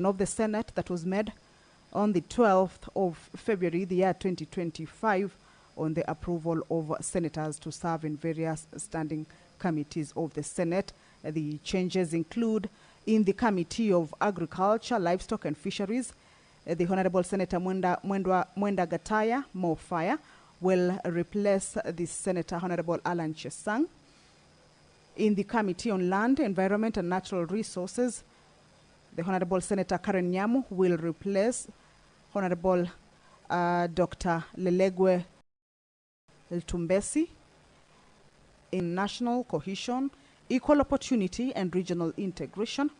of the Senate that was made on the 12th of February, the year 2025, on the approval of senators to serve in various standing committees of the Senate. The changes include in the Committee of Agriculture, Livestock and Fisheries, the Honorable Senator Mwenda Gataya Mofaya will replace the Senator Honorable Alan Chesang. In the Committee on Land, Environment and Natural Resources, the Honorable Senator Karen Nyamu will replace Honorable Dr. Lelegwe Ltumbesi. In National Cohesion, Equal Opportunity and Regional Integration,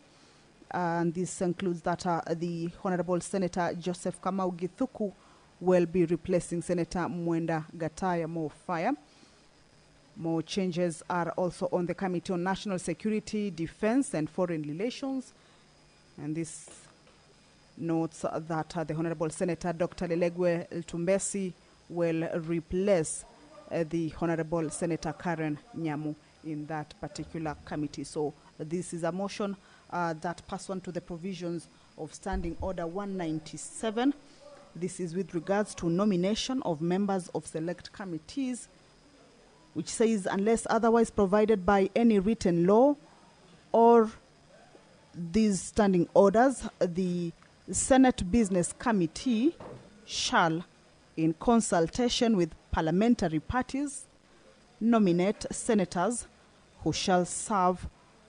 and this includes that the Honorable Senator Joseph Kamau Githuku will be replacing Senator Mwenda Gataya Mofaya. More changes are also on the Committee on National Security, Defense and Foreign Relations. And this notes that the Honorable Senator Dr. Lelegwe Ltumbesi will replace the Honorable Senator Karen Nyamu in that particular committee. So this is a motion that pursuant to the provisions of Standing Order 197. This is with regards to nomination of members of select committees, which says unless otherwise provided by any written law or these standing orders, the Senate Business Committee shall, in consultation with parliamentary parties, nominate senators who shall serve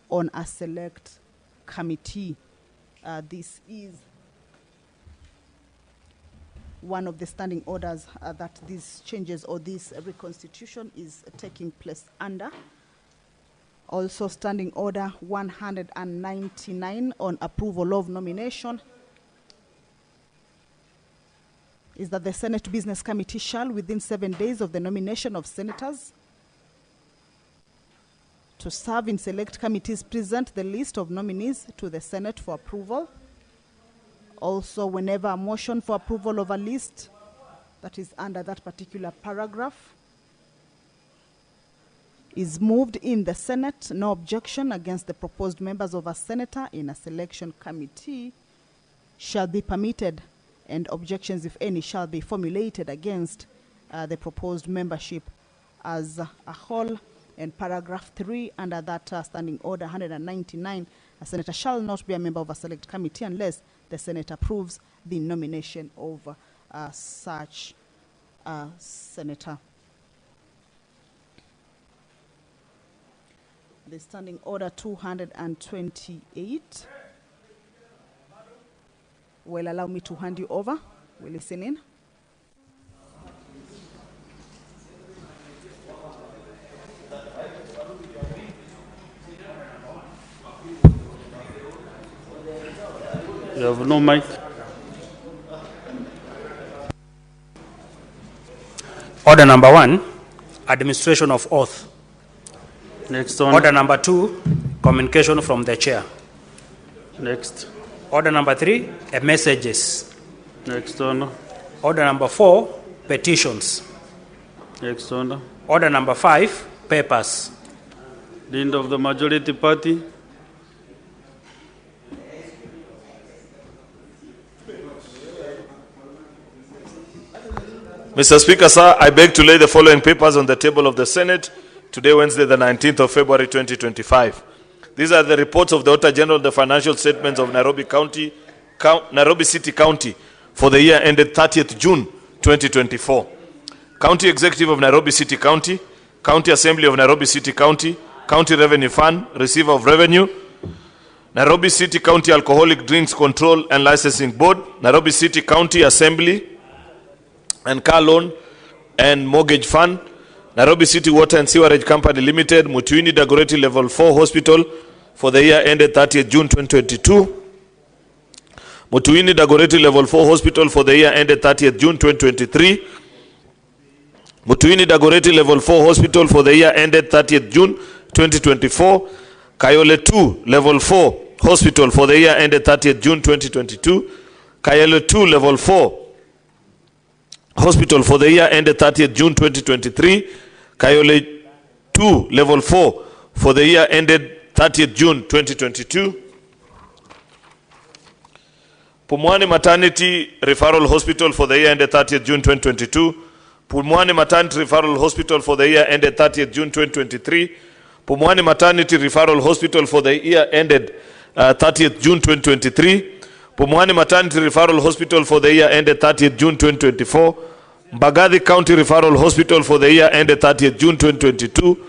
on a select committee. This is one of the standing orders that these changes or this reconstitution is taking place under. Also, Standing Order 199 on approval of nomination is that the Senate Business Committee shall, within 7 days of the nomination of senators to serve in select committees, present the list of nominees to the Senate for approval. Also, whenever a motion for approval of a list that is under that particular paragraph is moved in the Senate, no objection against the proposed members of a senator in a selection committee shall be permitted, and objections, if any, shall be formulated against the proposed membership as a whole. And paragraph 3 under that Standing Order 199, a senator shall not be a member of a select committee unless the Senate approves the nomination of such senator. The Standing Order 228 will allow me to hand you over. We'll listen in. You have no mic. Order number 1, administration of oath. Next on. Order number 2, communication from the chair. Next. Order number 3, messages. Next on. Order number 4, petitions. Next on. Order number 5, papers. Leader of the majority party. Mr. Speaker, sir, I beg to lay the following papers on the table of the Senate today, Wednesday, the 19th of February, 2025. These are the reports of the Auditor General of the financial statements of Nairobi City County for the year ended 30th June, 2024. County Executive of Nairobi City County, County Assembly of Nairobi City County, County Revenue Fund, Receiver of Revenue, Nairobi City County Alcoholic Drinks Control and Licensing Board, Nairobi City County Assembly and Car Loan and Mortgage Fund, Nairobi City Water and Sewerage Company Limited, Mutuini Dagoretti Level 4 Hospital for the year ended 30th June 2022, Mutuini Dagoretti Level 4 Hospital for the year ended 30th June 2023, Mutuini Dagoretti Level 4 Hospital for the year ended 30th June 2024, Kayole 2 Level 4 Hospital for the year ended 30th June 2022, Kayole 2 Level 4 Hospital for the year ended 30th June 2023, Kayole 2 Level 4 for the year ended 30th June 2022, Pumwani Maternity Referral Hospital for the year ended 30th June 2022. Pumwani Maternity Referral Hospital for the year ended 30th June 2023. Pumwani Maternity Referral Hospital for the year ended 30th June 2023. Pumwani Maternity Referral Hospital for the year ended 30th June 2024. Mbagathi County Referral Hospital for the year ended 30th June 2022.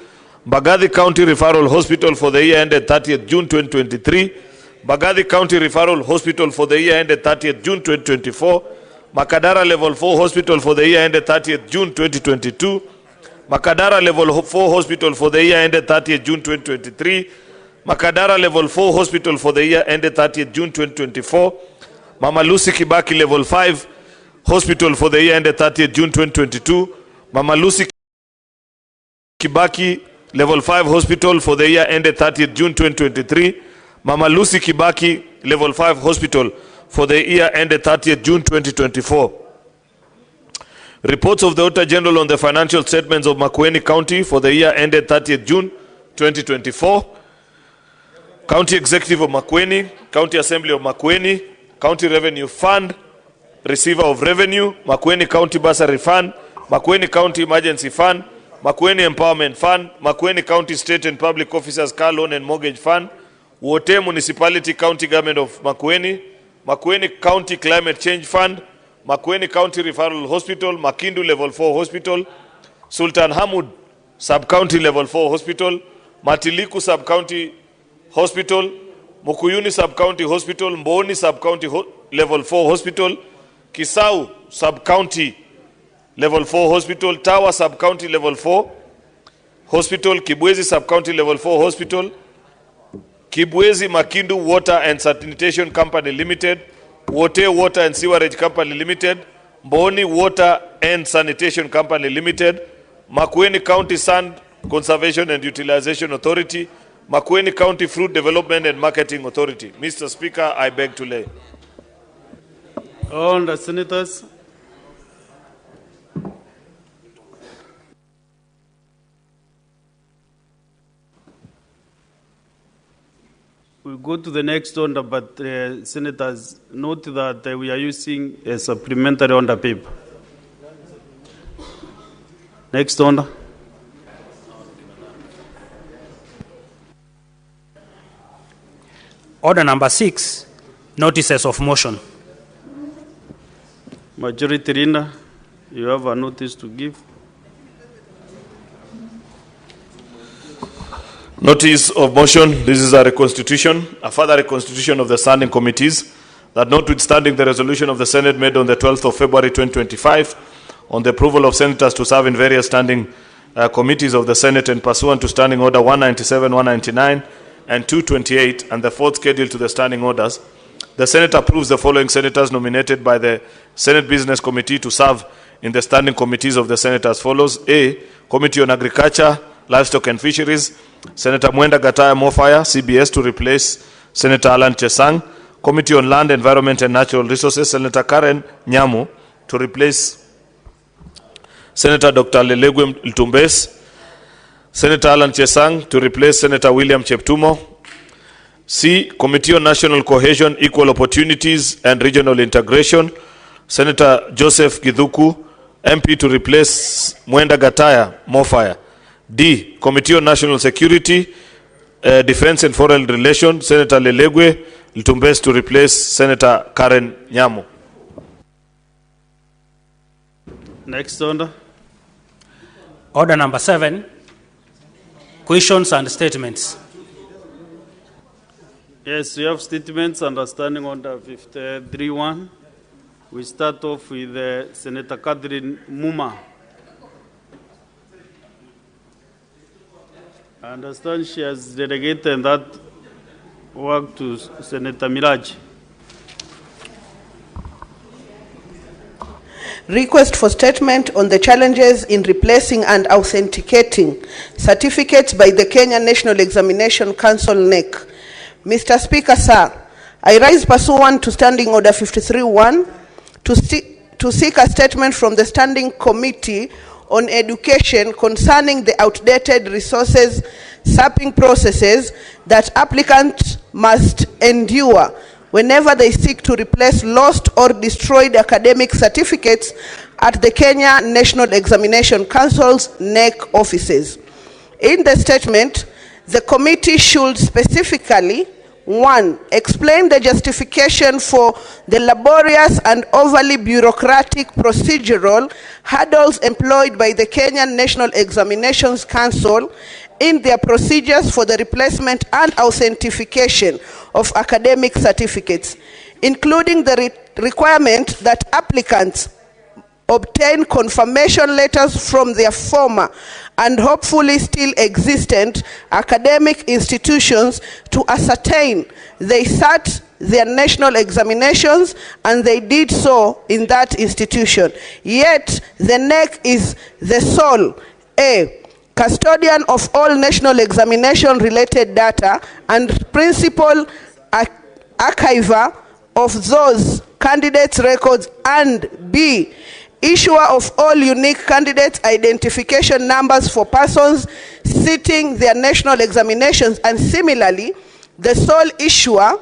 Mbagathi County Referral Hospital for the year ended 30th June 2023. Mbagathi County Referral Hospital for the year ended 30th June 2024. Makadara Level 4 Hospital for the year ended 30th June 2022. Makadara Level 4 Hospital for the year ended 30th June 2023. Makadara Level 4 Hospital for the year ended 30th June 2024. Mama Lucy Kibaki Level 5 Hospital for the year ended 30th June 2022. Mama Lucy Kibaki Level 5 Hospital for the year ended 30th June 2023. Mama Lucy Kibaki Level 5 Hospital for the year ended 30th June 2024. Reports of the Auditor General on the financial statements of Makwiny County for the year ended 30th June 2024. County Executive of Makwiny, County Assembly of Makwiny, County Revenue Fund, Receiver of Revenue, Makwiny County Bursary Fund, Makwiny County Emergency Fund, Makwiny Empowerment Fund, Makwiny County State and Public Officers Car Loan and Mortgage Fund, Wote Municipality County Government of Makwiny, Makwiny County Climate Change Fund, Makwiny County Referral Hospital, Makindu Level 4 Hospital, Sultan Hamud Sub-County Level 4 Hospital, Matiliku Sub-County Hospital, Mukuyuni Sub-County Hospital, Mboni Sub-County Level 4 Hospital, Kisau Sub-County Level 4 Hospital, Tawa Sub-County Level 4 Hospital, Kibwezi Sub-County Level 4 Hospital, Kibwezi Makindu Water and Sanitation Company Limited, Wote Water and Sewerage Company Limited, Mboni Water and Sanitation Company Limited, Makwiny County Sand Conservation and Utilization Authority, Makwiny County Fruit Development and Marketing Authority. Mr. Speaker, I beg to lay. On the senators. We'll go to the next order, but senators, note that we are using a supplementary order paper. Next order. Order number 6, notices of motion. Majority Leader, you have a notice to give. Notice of motion. This is a reconstitution, a further reconstitution of the standing committees, that notwithstanding the resolution of the Senate made on the 12th of February 2025 on the approval of senators to serve in various standing committees of the Senate and pursuant to Standing Order 197, 199, and 228, and the fourth schedule to the standing orders, the Senate approves the following senators nominated by the Senate Business Committee to serve in the standing committees of the Senate as follows. A. Committee on Agriculture, Livestock and Fisheries, Senator Mwenda Gataya Mofaya, CBS, to replace Senator Alan Chesang. Committee on Land, Environment and Natural Resources, Senator Karen Nyamu, to replace Senator Dr. Lelegwe Ltumbes. Senator Alan Chesang, to replace Senator William Cheptumo. C. Committee on National Cohesion, Equal Opportunities and Regional Integration, Senator Joseph Githuku, MP, to replace Mwenda Gataya Mofaya. D. Committee on National Security, Defense and Foreign Relations, Senator Lelegwe Ltumbes, to replace Senator Karen Nyamu. Next order. Order number 7, questions and statements. Yes, we have statements under Standing Order 53-1. We start off with Senator Catherine Muma. I understand she has delegated that work to Senator Miraj. Request for statement on the challenges in replacing and authenticating certificates by the Kenya National Examination Council (NEC). Mr. Speaker, sir, I rise pursuant to Standing Order 53-1 to seek a statement from the Standing Committee on Education concerning the outdated resources sapping processes that applicants must endure whenever they seek to replace lost or destroyed academic certificates at the Kenya National Examination Council's NEC offices. In the statement, the committee should specifically, 1, explain the justification for the laborious and overly bureaucratic procedural hurdles employed by the Kenyan National Examinations Council in their procedures for the replacement and authentication of academic certificates, including the requirement that applicants obtain confirmation letters from their former and hopefully still existent academic institutions to ascertain they sat their national examinations and they did so in that institution. Yet the NEC is the sole custodian of all national examination related data and principal archiver of those candidates' records, and B, issuer of all unique candidates identification numbers for persons sitting their national examinations, and similarly, the sole issuer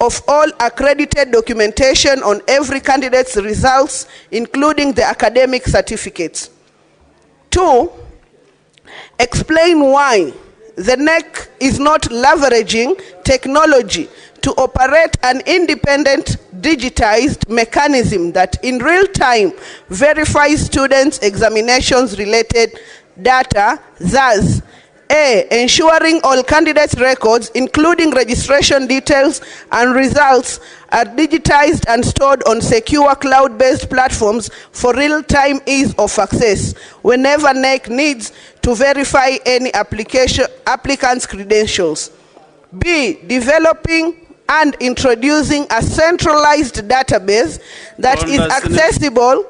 of all accredited documentation on every candidate's results, including the academic certificates. 2, explain why the NEC is not leveraging technology to operate an independent digitized mechanism that in real time verifies students' examinations related data, thus ensuring all candidates' records, including registration details and results, are digitized and stored on secure cloud-based platforms for real-time ease of access whenever NEC needs to verify any applicant's credentials. B, developing and introducing a centralized database that is accessible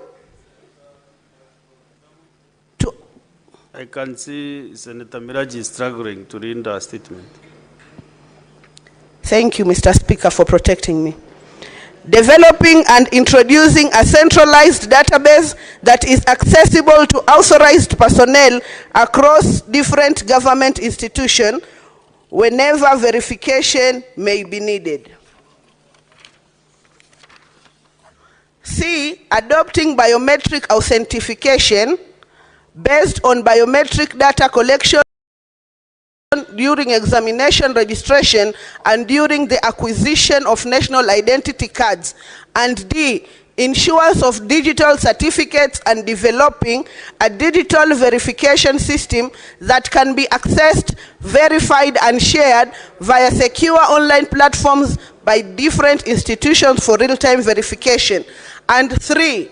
to... I can see Senator Miraji is struggling to read our statement. Thank you, Mr. Speaker, for protecting me. Developing and introducing a centralized database that is accessible to authorized personnel across different government institutions whenever verification may be needed. C, adopting biometric authentication based on biometric data collection during examination registration and during the acquisition of national identity cards. And D, issuance of digital certificates and developing a digital verification system that can be accessed, verified, and shared via secure online platforms by different institutions for real-time verification. And 3,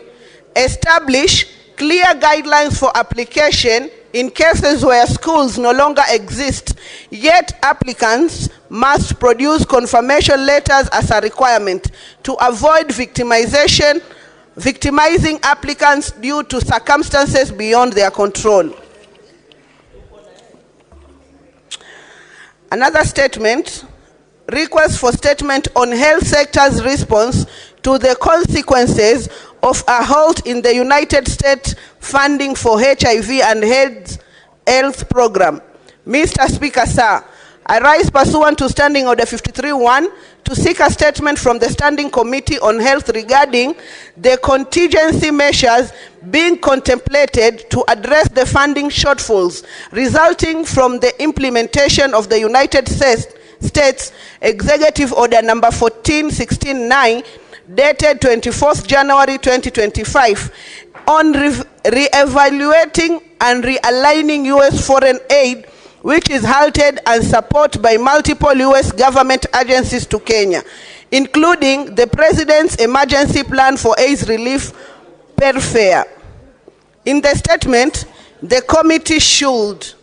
establish clear guidelines for application in cases where schools no longer exist, yet applicants must produce confirmation letters as a requirement to avoid victimizing applicants due to circumstances beyond their control. Another statement, request for statement on health sector's response to the consequences of a halt in the United States funding for HIV and AIDS health program. Mr. Speaker, sir, I rise pursuant to Standing Order 53-1 to seek a statement from the Standing Committee on Health regarding the contingency measures being contemplated to address the funding shortfalls resulting from the implementation of the United States Executive Order number 1416-9 dated 24th January 2025 on re-evaluating and realigning U.S. foreign aid, which is halted and supported by multiple U.S. government agencies to Kenya, including the President's Emergency Plan for AIDS Relief, PERFARE. In the statement, the committee should,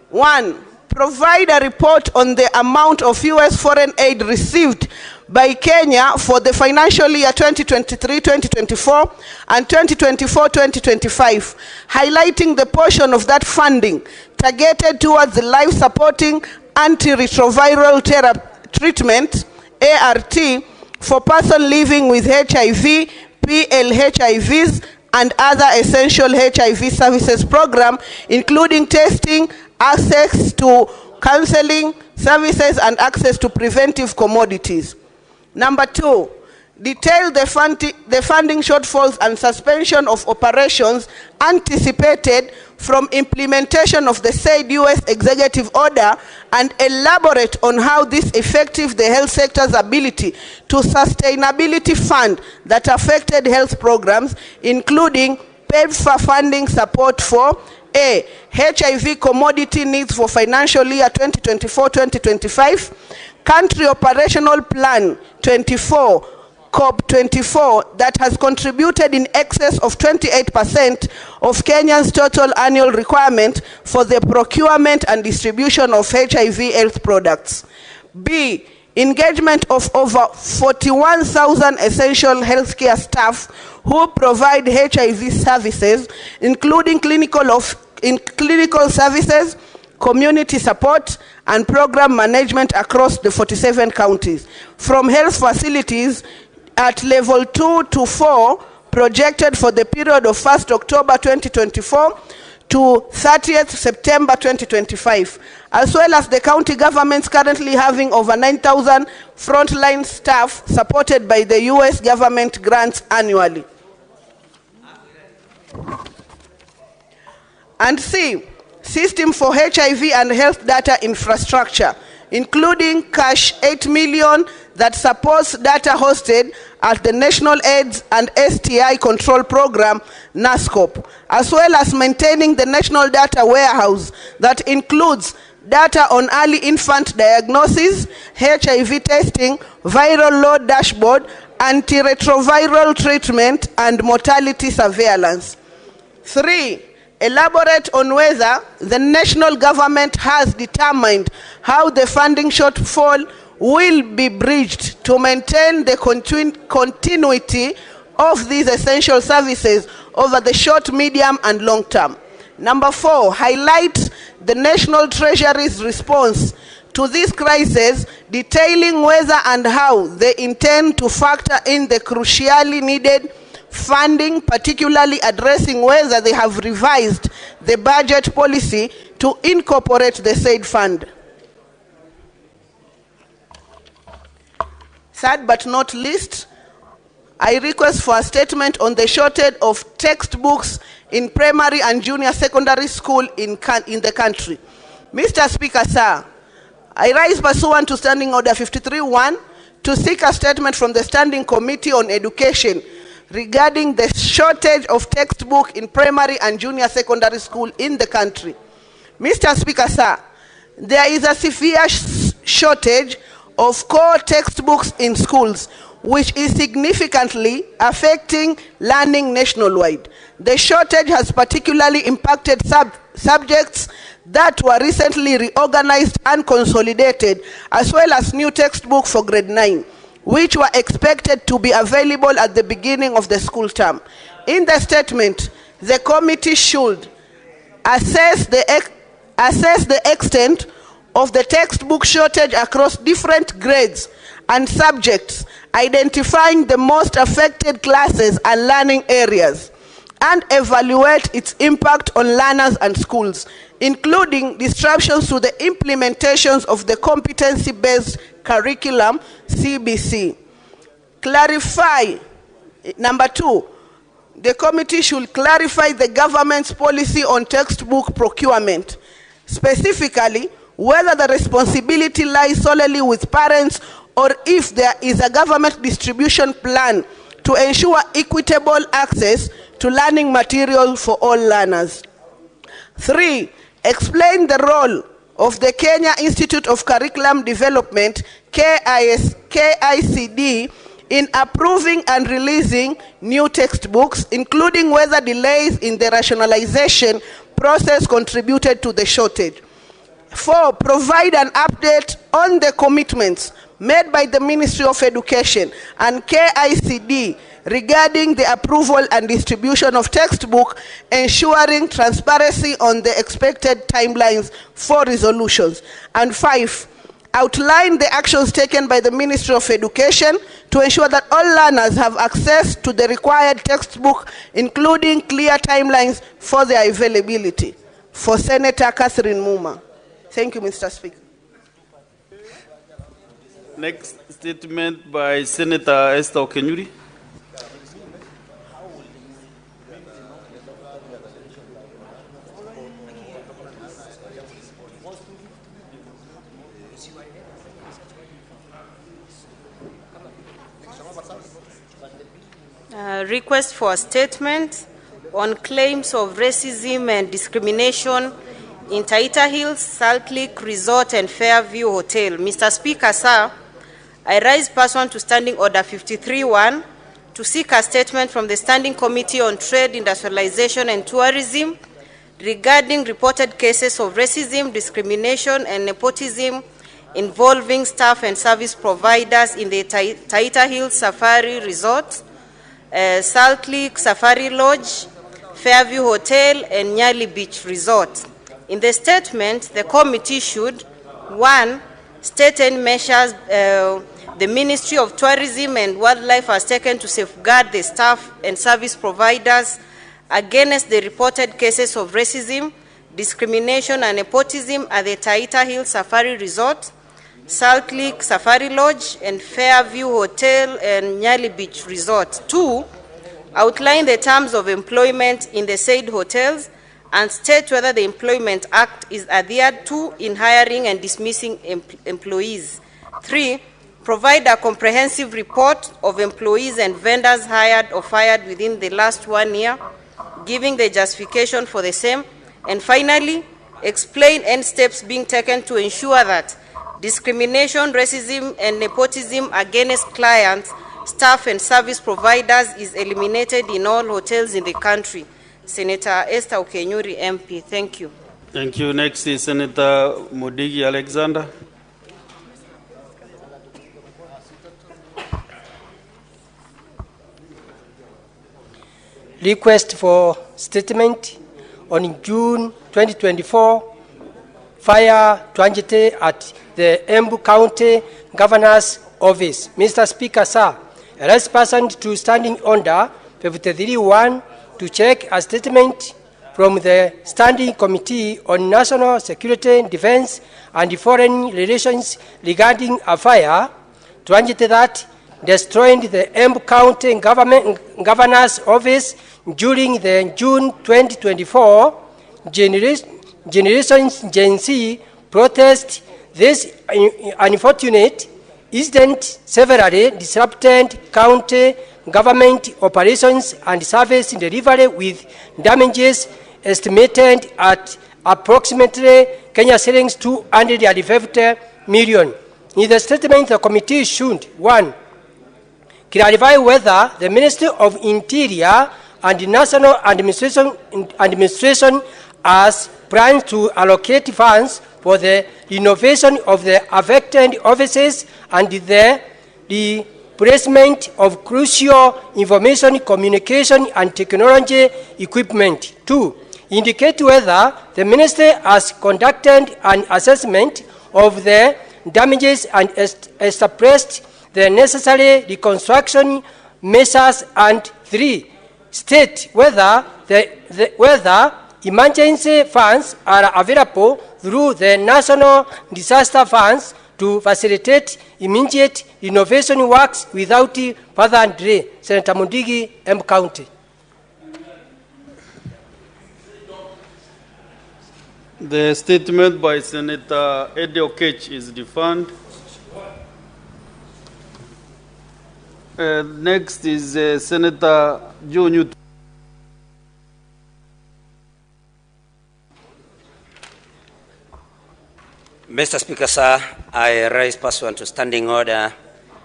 1, provide a report on the amount of U.S. foreign aid received by Kenya for the financial year 2023-2024 and 2024-2025, highlighting the portion of that funding targeted towards the life-supporting antiretroviral treatment, ART, for persons living with HIV, PLHIVs, and other essential HIV services program, including testing, access to counseling services, and access to preventive commodities. Number 2, detail the funding shortfalls and suspension of operations anticipated from implementation of the said US executive order, and elaborate on how this affected the health sector's ability to sustainability fund that affected health programs, including paid for funding support for A, HIV commodity needs for financial year 2024-2025, Country Operational Plan 24, COP24, that has contributed in excess of 28% of Kenyans' total annual requirement for the procurement and distribution of HIV health products. B, engagement of over 41,000 essential healthcare staff who provide HIV services, including clinical services, community support, and program management across the 47 counties, from health facilities at level 2 to 4, projected for the period of 1st October 2024 to 30th September 2025, as well as the county governments currently having over 9,000 frontline staff supported by the US government grants annually. And C, system for HIV and health data infrastructure, including cash 8 million that supports data hosted at the National AIDS and STI Control Program, NASCOP, as well as maintaining the National Data Warehouse that includes data on early infant diagnosis, HIV testing, viral load dashboard, antiretroviral treatment, and mortality surveillance. 3, elaborate on whether the national government has determined how the funding shortfall will be bridged to maintain the continuity of these essential services over the short, medium, and long term. Number 4, highlight the National Treasury's response to this crisis, detailing whether and how they intend to factor in the crucially needed funding, particularly addressing whether they have revised the budget policy to incorporate the said fund. Third but not least, I request for a statement on the shortage of textbooks in primary and junior secondary school in the country. Mr. Speaker, sir, I rise pursuant to Standing Order 53-1 to seek a statement from the Standing Committee on Education regarding the shortage of textbook in primary and junior secondary school in the country. Mr. Speaker, sir, there is a severe shortage of core textbooks in schools, which is significantly affecting learning nationwide. The shortage has particularly impacted subjects that were recently reorganized and consolidated, as well as new textbooks for grade 9, which were expected to be available at the beginning of the school term. In the statement, the committee should assess the extent of the textbook shortage across different grades and subjects, identifying the most affected classes and learning areas, and evaluate its impact on learners and schools, including disruptions to the implementations of the competency-based curriculum, CBC. Clarify, number 2, the committee should clarify the government's policy on textbook procurement, specifically whether the responsibility lies solely with parents or if there is a government distribution plan to ensure equitable access to learning material for all learners. 3, explain the role of the Kenya Institute of Curriculum Development, KICD, in approving and releasing new textbooks, including whether delays in the rationalization process contributed to the shortage. 4, provide an update on the commitments made by the Ministry of Education and KICD regarding the approval and distribution of textbook, ensuring transparency on the expected timelines for resolutions. And 5, outline the actions taken by the Ministry of Education to ensure that all learners have access to the required textbook, including clear timelines for their availability. For Senator Catherine Muma. Thank you, Mr. Speaker. Next statement by Senator Esther Okenyuri. Request for a statement on claims of racism and discrimination in Taita Hills, Salt Lake Resort and Fairview Hotel. Mr. Speaker, sir, I rise pursuant to Standing Order 53-1 to seek a statement from the Standing Committee on Trade, Industrialization and Tourism regarding reported cases of racism, discrimination and nepotism involving staff and service providers in the Taita Hills Safari Resort, Salt Lake Safari Lodge, Fairview Hotel, and Nyali Beach Resort. In the statement, the committee should, 1, state any measures the Ministry of Tourism and Wildlife has taken to safeguard the staff and service providers against the reported cases of racism, discrimination, and nepotism at the Taita Hills Safari Resort, Salt Lake Safari Lodge, and Fairview Hotel and Nyali Beach Resort. 2, outline the terms of employment in the said hotels and state whether the Employment Act is adhered to in hiring and dismissing employees. 3, provide a comprehensive report of employees and vendors hired or fired within the last 1 year, giving the justification for the same. And finally, explain any steps being taken to ensure that discrimination, racism, and nepotism against clients, staff, and service providers is eliminated in all hotels in the country. Senator Esther Okenyuri, MP. Thank you. Thank you. Next is Senator Mudigi Alexander. Request for statement on June 2024, fire tragedy at the Embu County Governor's Office. Mr. Speaker, sir, I rise pursuant to Standing Order 53-1 to check a statement from the Standing Committee on National Security, Defense, and Foreign Relations regarding a fire tragedy that destroyed the Embu County Governor's Office during the June 2024 Generations Gen Z protest. This unfortunate incident severely disrupted county government operations and service delivery with damages estimated at approximately Kenya shillings 250 million. In the statement, the committee should, 1, clarify whether the Ministry of Interior and National Administration has plans to allocate funds for the renovation of the affected offices and the replacement of crucial information, communication, and technology equipment. 2, indicate whether the ministry has conducted an assessment of the damages and established the necessary reconstruction measures. And 3, state whether whether emergency funds are available through the National Disaster Funds to facilitate immediate renovation works without further delay. Senator Mudigi, Embu County. The statement by Senator Eddie Okech is deferred. Next is Senator Joe Newton. Mr. Speaker, sir, I rise pursuant to Standing Order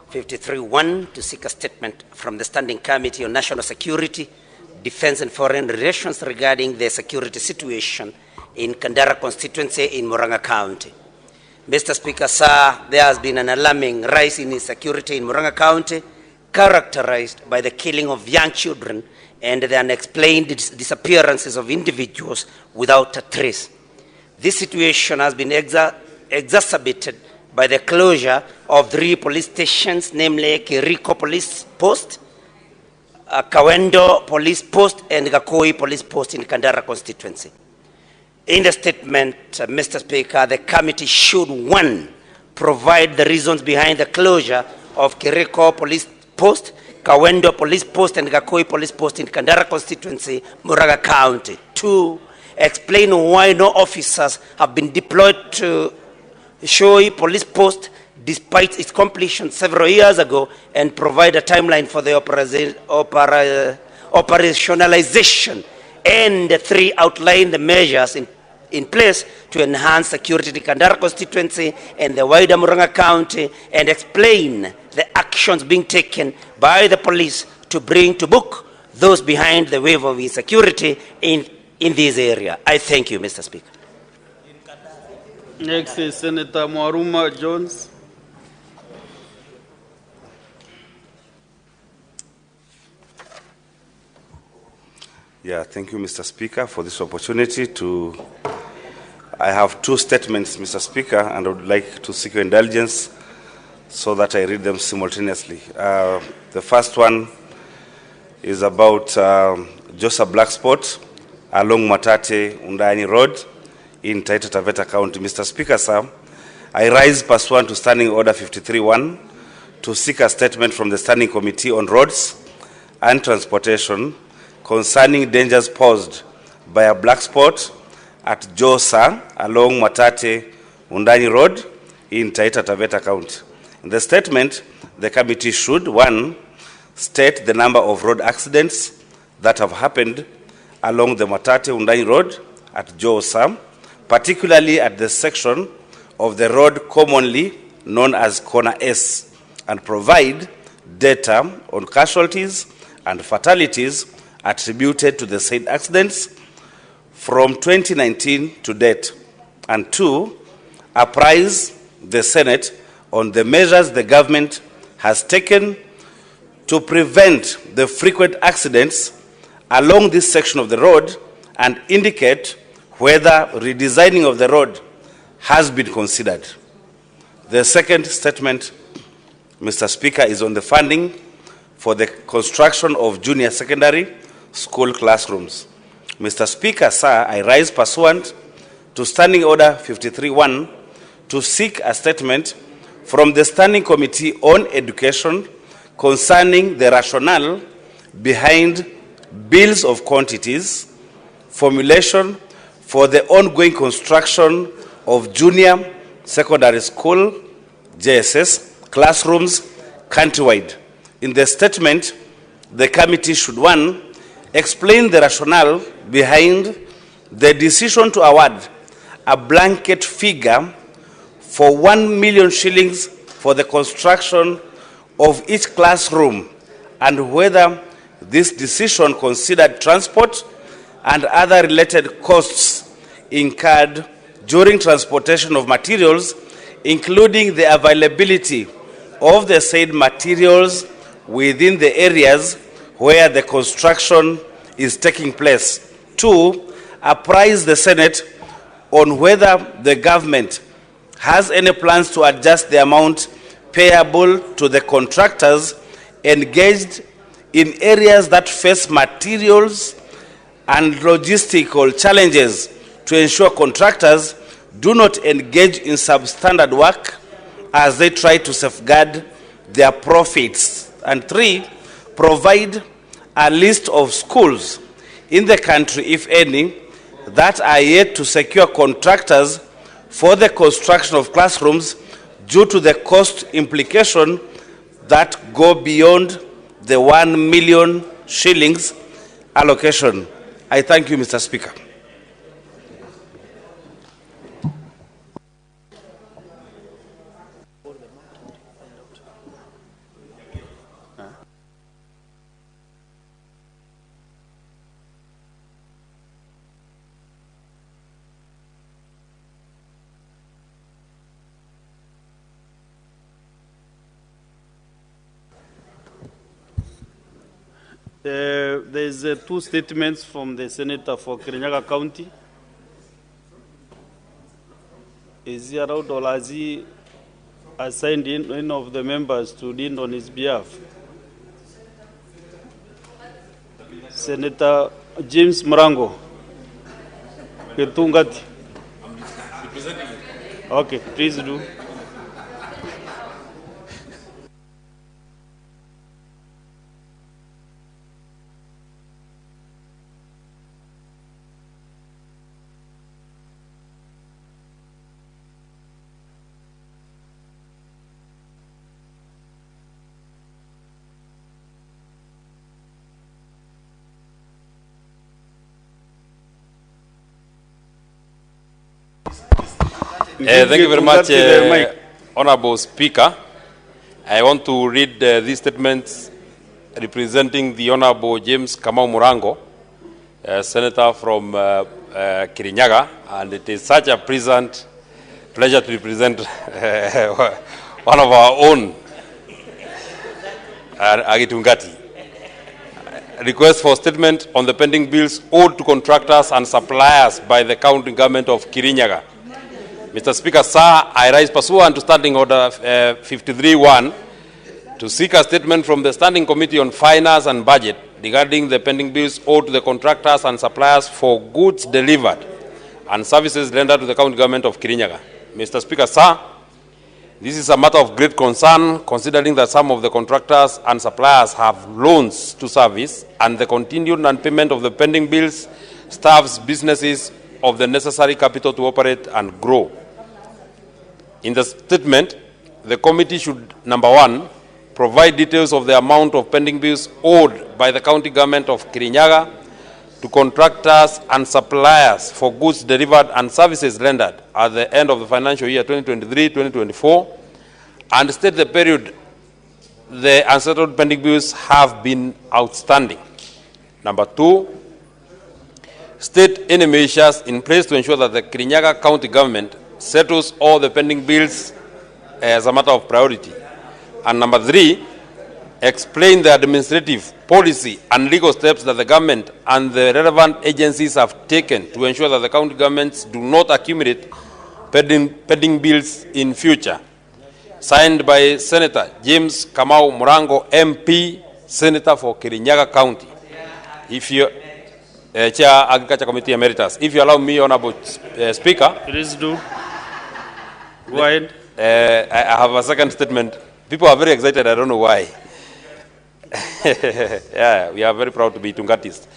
53-1 to seek a statement from the Standing Committee on National Security, Defense and Foreign Relations regarding the security situation in Kandara constituency in Murang'a County. Mr. Speaker, sir, there has been an alarming rise in insecurity in Murang'a County, characterized by the killing of young children and the unexplained disappearances of individuals without a trace. This situation has been exacerbated by the closure of 3 police stations, namely Kiriko Police Post, Kawendo Police Post, and Gakoi Police Post in Kandara constituency. In the statement, Mr. Speaker, the committee should, 1, provide the reasons behind the closure of Kiriko Police Post, Kawendo Police Post, and Gakoi Police Post in Kandara constituency, Muraga County. 2, explain why no officers have been deployed to Shoi Police Post despite its completion several years ago, and provide a timeline for the operationalization. And 3, outline the measures in place to enhance security in Kandara constituency and the wider Murang'a County, and explain the actions being taken by the police to bring to book those behind the wave of insecurity in this area. I thank you, Mr. Speaker. Next is Senator Mwaruma Jones. Yeah, thank you, Mr. Speaker, for this opportunity I have 2 statements, Mr. Speaker, and I would like to seek your indulgence so that I read them simultaneously. The first one is about just a black spot along Matate Undani Road in Taita Taveta County. Mr. Speaker, sir, I rise pursuant to Standing Order 53-1 to seek a statement from the Standing Committee on Roads and Transportation concerning dangers posed by a black spot at Josa along Matate Undani Road in Taita Taveta County. In the statement, the committee should, 1, state the number of road accidents that have happened along the Matate Undani Road at Josa, particularly at the section of the road commonly known as Corner S, and provide data on casualties and fatalities attributed to the said accidents from 2019 to date. And 2, apprise the Senate on the measures the government has taken to prevent the frequent accidents along this section of the road, and indicate whether redesigning of the road has been considered. The second statement, Mr. Speaker, is on the funding for the construction of junior secondary school classrooms. Mr. Speaker, sir, I rise pursuant to Standing Order 53-1 to seek a statement from the Standing Committee on Education concerning the rationale behind bills of quantities, formulation for the ongoing construction of junior secondary school, JSS, classrooms countrywide. In the statement, the committee should, 1, explain the rationale behind the decision to award a blanket figure for 1 million shillings for the construction of each classroom, and whether this decision considered transport and other related costs incurred during transportation of materials, including the availability of the said materials within the areas where the construction is taking place. 2, apprise the Senate on whether the government has any plans to adjust the amount payable to the contractors engaged in areas that face materials and logistical challenges to ensure contractors do not engage in substandard work as they try to safeguard their profits. And 3, provide a list of schools in the country, if any, that are yet to secure contractors for the construction of classrooms due to the cost implication that go beyond the 1 million shillings allocation. I thank you, Mr. Speaker. There's 2 statements from the Senator for Kirinyaga County. Is he around, or has he assigned in one of the members to lead on his behalf? Senator James Mrango. Ketungati. Okay, please do. Thank you very much, Honorable Speaker. I want to read these statements representing the Honorable James Kamau Murango, Senator from Kirinyaga, and it is such a pleasure to represent one of our own, Agitungati. Request for statement on the pending bills owed to contractors and suppliers by the county government of Kirinyaga. Mr. Speaker, sir, I rise pursuant to Standing Order 53-1 to seek a statement from the Standing Committee on Finance and Budget regarding the pending bills owed to the contractors and suppliers for goods delivered and services rendered to the county government of Kirinyaga. Mr. Speaker, sir, this is a matter of great concern considering that some of the contractors and suppliers have loans to service and the continued non-payment of the pending bills starves businesses of the necessary capital to operate and grow. In the statement, the committee should, number one, provide details of the amount of pending bills owed by the county government of Kirinyaga to contractors and suppliers for goods delivered and services rendered at the end of the financial year 2023-2024, and state the period the unsettled pending bills have been outstanding. Number two, state any measures in place to ensure that the Kirinyaga County government settles all the pending bills as a matter of priority. And number three, explain the administrative, policy and legal steps that the government and the relevant agencies have taken to ensure that the county governments do not accumulate pending bills in future. Signed by Senator James Kamau Murango, MP, Senator for Kirinyaga County. If you, Chair Agriculture Committee Emeritus, if you allow me, Honorable Speaker. Please do. Go ahead. I have a second statement. People are very excited. I don't know why. Yeah, we are very proud to be Tungatis.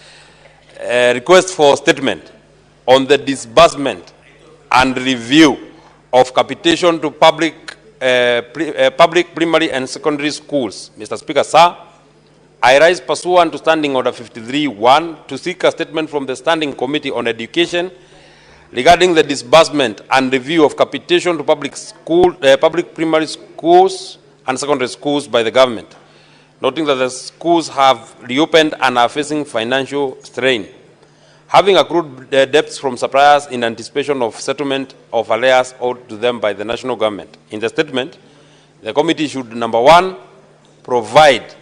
Request for statement on the disbursement and review of capitation to public primary and secondary schools. Mr. Speaker, sir, I rise pursuant to Standing Order 53-1 to seek a statement from the Standing Committee on Education regarding the disbursement and review of capitation to public primary schools and secondary schools by the government, noting that the schools have reopened and are facing financial strain, having accrued debts from suppliers in anticipation of settlement of arrears owed to them by the national government. In the statement, the committee should, number one, provide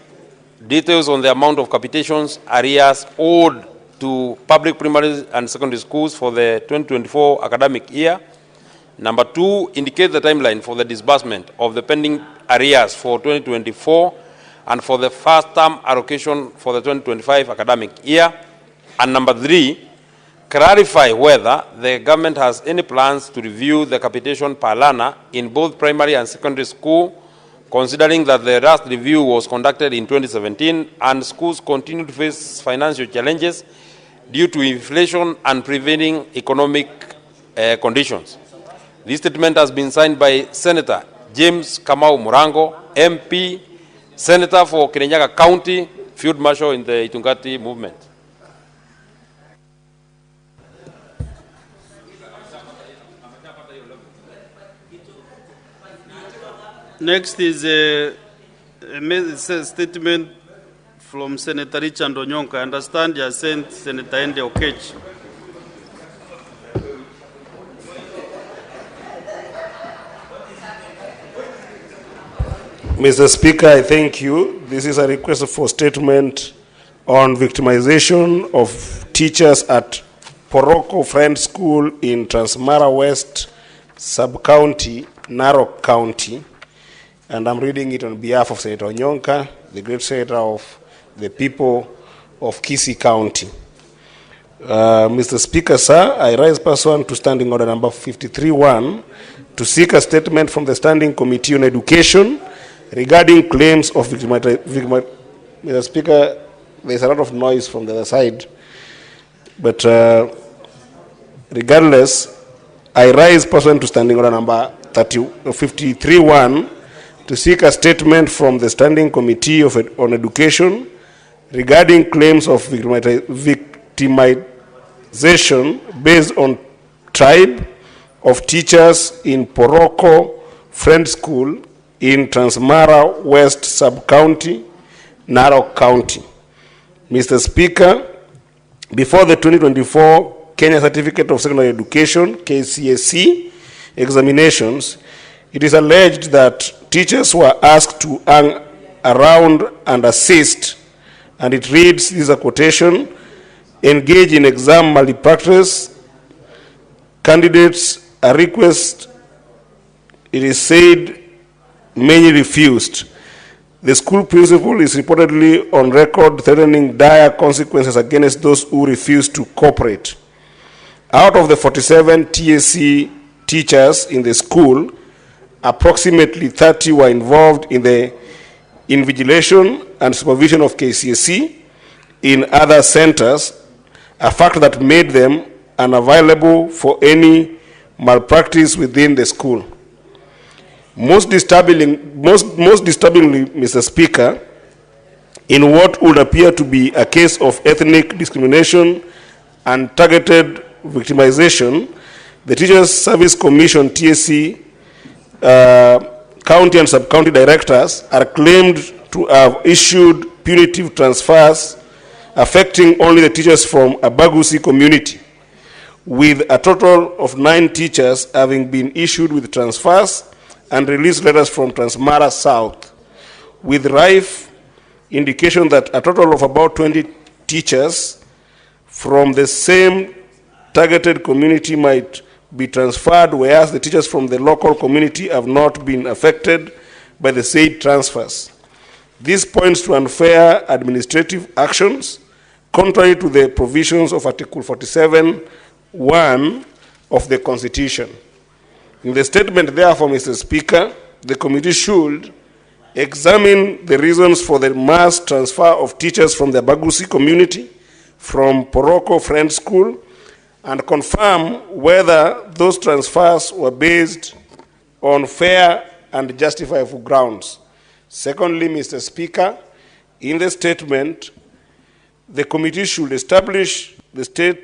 details on the amount of capitations arrears owed to public primary and secondary schools for the 2024 academic year. Number two, indicate the timeline for the disbursement of the pending arrears for 2024 and for the first term allocation for the 2025 academic year. And number three, clarify whether the government has any plans to review the capitation per learner in both primary and secondary school, considering that the last review was conducted in 2017 and schools continue to face financial challenges due to inflation and prevailing economic conditions. This statement has been signed by Senator James Kamau Murango, MP, Senator for Kirinyaga County, Field Marshal in the Itungati movement. Next is a statement from Senator Richard Onyonka. I understand you have sent Senator Ende Okech. Mr. Speaker, I thank you. This is a request for statement on victimization of teachers at Poroko Friend School in Transmara West Sub-County, Narok County. And I'm reading it on behalf of Senator Onyonka, the great senator of the people of Kisii County. Mr. Speaker, sir, I rise pursuant to Standing Order number 53-1 to seek a statement from the Standing Committee on Education regarding claims of victimization. Mr. Speaker, there's a lot of noise from the other side. But regardless, I rise pursuant to Standing Order number 53-1 to seek a statement from the Standing Committee on Education regarding claims of victimization based on tribe, of teachers in Poroko Friend School in Transmara West Sub-County, Narok County. Mr. Speaker, before the 2024 Kenya Certificate of Secondary Education, KCSE, examinations, it is alleged that teachers were asked to hang around and assist, and it reads, this is a quotation, engage in exam malpractice, candidates a request, it is said many refused. The school principal is reportedly on record threatening dire consequences against those who refuse to cooperate. Out of the 47 TSC teachers in the school, approximately 30 were involved in the invigilation and supervision of KCSE in other centers, a fact that made them unavailable for any malpractice within the school. Most disturbingly, Mr. Speaker, in what would appear to be a case of ethnic discrimination and targeted victimization, the Teachers Service Commission, TSC, county and sub-county directors are claimed to have issued punitive transfers affecting only the teachers from a Bagusi community, with a total of 9 teachers having been issued with transfers and release letters from Transmara South, with rife indication that a total of about 20 teachers from the same targeted community might be transferred, whereas the teachers from the local community have not been affected by the said transfers. This points to unfair administrative actions, contrary to the provisions of Article 47(1) of the Constitution. In the statement, therefore, Mr. Speaker, the committee should examine the reasons for the mass transfer of teachers from the Bagusi community from Poroko Friend School and confirm whether those transfers were based on fair and justifiable grounds. Secondly, Mr. Speaker, in the statement, the committee should establish the state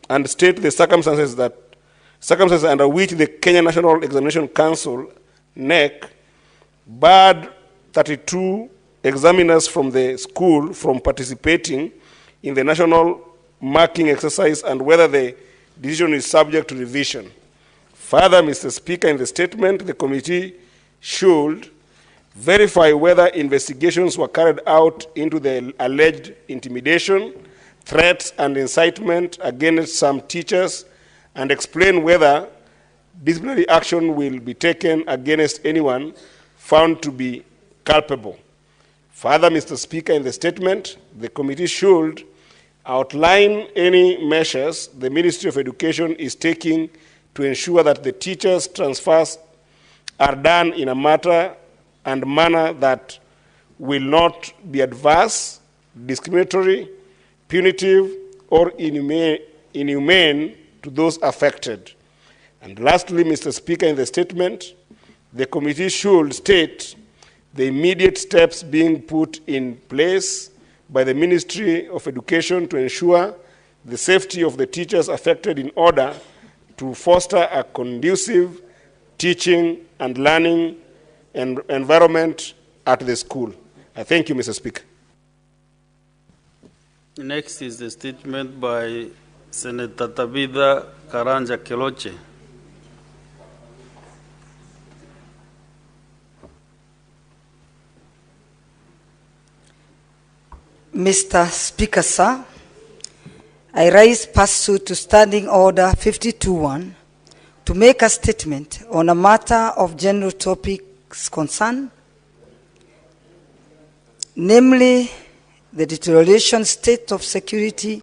the circumstances under which the Kenya National Examination Council, NEC, barred 32 examiners from the school from participating in the national marking exercise and whether the decision is subject to revision. Further, Mr. Speaker, in the statement, the committee should verify whether investigations were carried out into the alleged intimidation, threats, and incitement against some teachers and explain whether disciplinary action will be taken against anyone found to be culpable. Further, Mr. Speaker, in the statement, the committee should outline any measures the Ministry of Education is taking to ensure that the teachers' transfers are done in a manner that will not be adverse, discriminatory, punitive, or inhumane to those affected. And lastly, Mr. Speaker, in the statement, the committee should state the immediate steps being put in place by the Ministry of Education to ensure the safety of the teachers affected in order to foster a conducive teaching and learning environment at the school. I thank you, Mr. Speaker. Next is the statement by Senator Tabitha Karanja Keloche. Mr. Speaker, sir, I rise pursuant to Standing Order 52(1) to make a statement on a matter of general topics concern, namely the deterioration state of security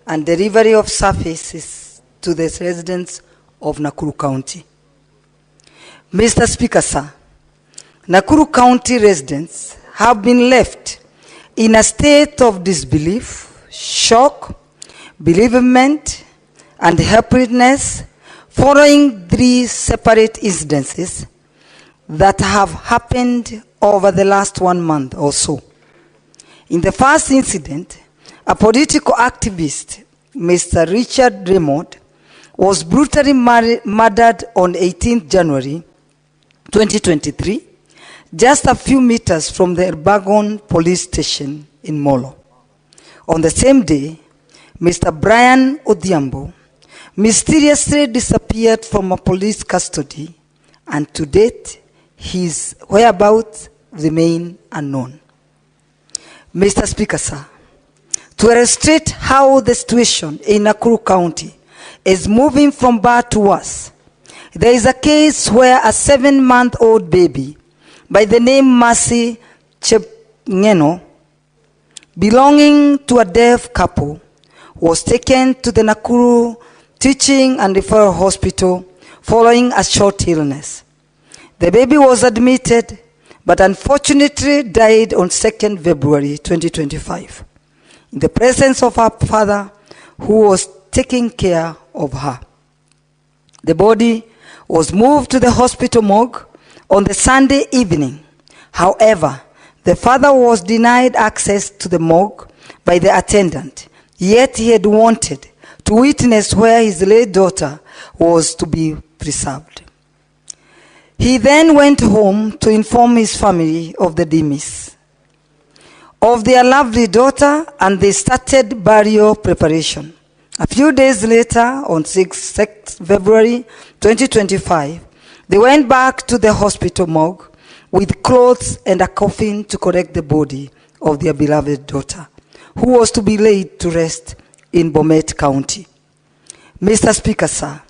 and delivery of services to the residents of Nakuru County. Mr. Speaker, sir, Nakuru County residents have been left in a state of disbelief, shock, bereavement, and helplessness following 3 separate incidences that have happened over the last 1 month or so. In the first incident, a political activist, Mr. Richard Raymond, was brutally murdered on 18th January 2023, just a few meters from the Erbagon police station in Molo. On the same day, Mr. Brian Odhiambo mysteriously disappeared from a police custody, and to date, his whereabouts remain unknown. Mr. Speaker, sir, to illustrate how the situation in Nakuru County is moving from bad to worse, there is a case where a 7-month-old baby by the name Mercy Chepngeno, belonging to a deaf couple, was taken to the Nakuru Teaching and Referral Hospital following a short illness. The baby was admitted, but unfortunately died on 2nd February 2025, in the presence of her father, who was taking care of her. The body was moved to the hospital morgue on the Sunday evening. However, the father was denied access to the morgue by the attendant, yet he had wanted to witness where his late daughter was to be preserved. He then went home to inform his family of the demise of their lovely daughter, and they started burial preparation. A few days later, on 6th February 2025, they went back to the hospital morgue with clothes and a coffin to collect the body of their beloved daughter, who was to be laid to rest in Bomet County. Mr. Speaker, sir,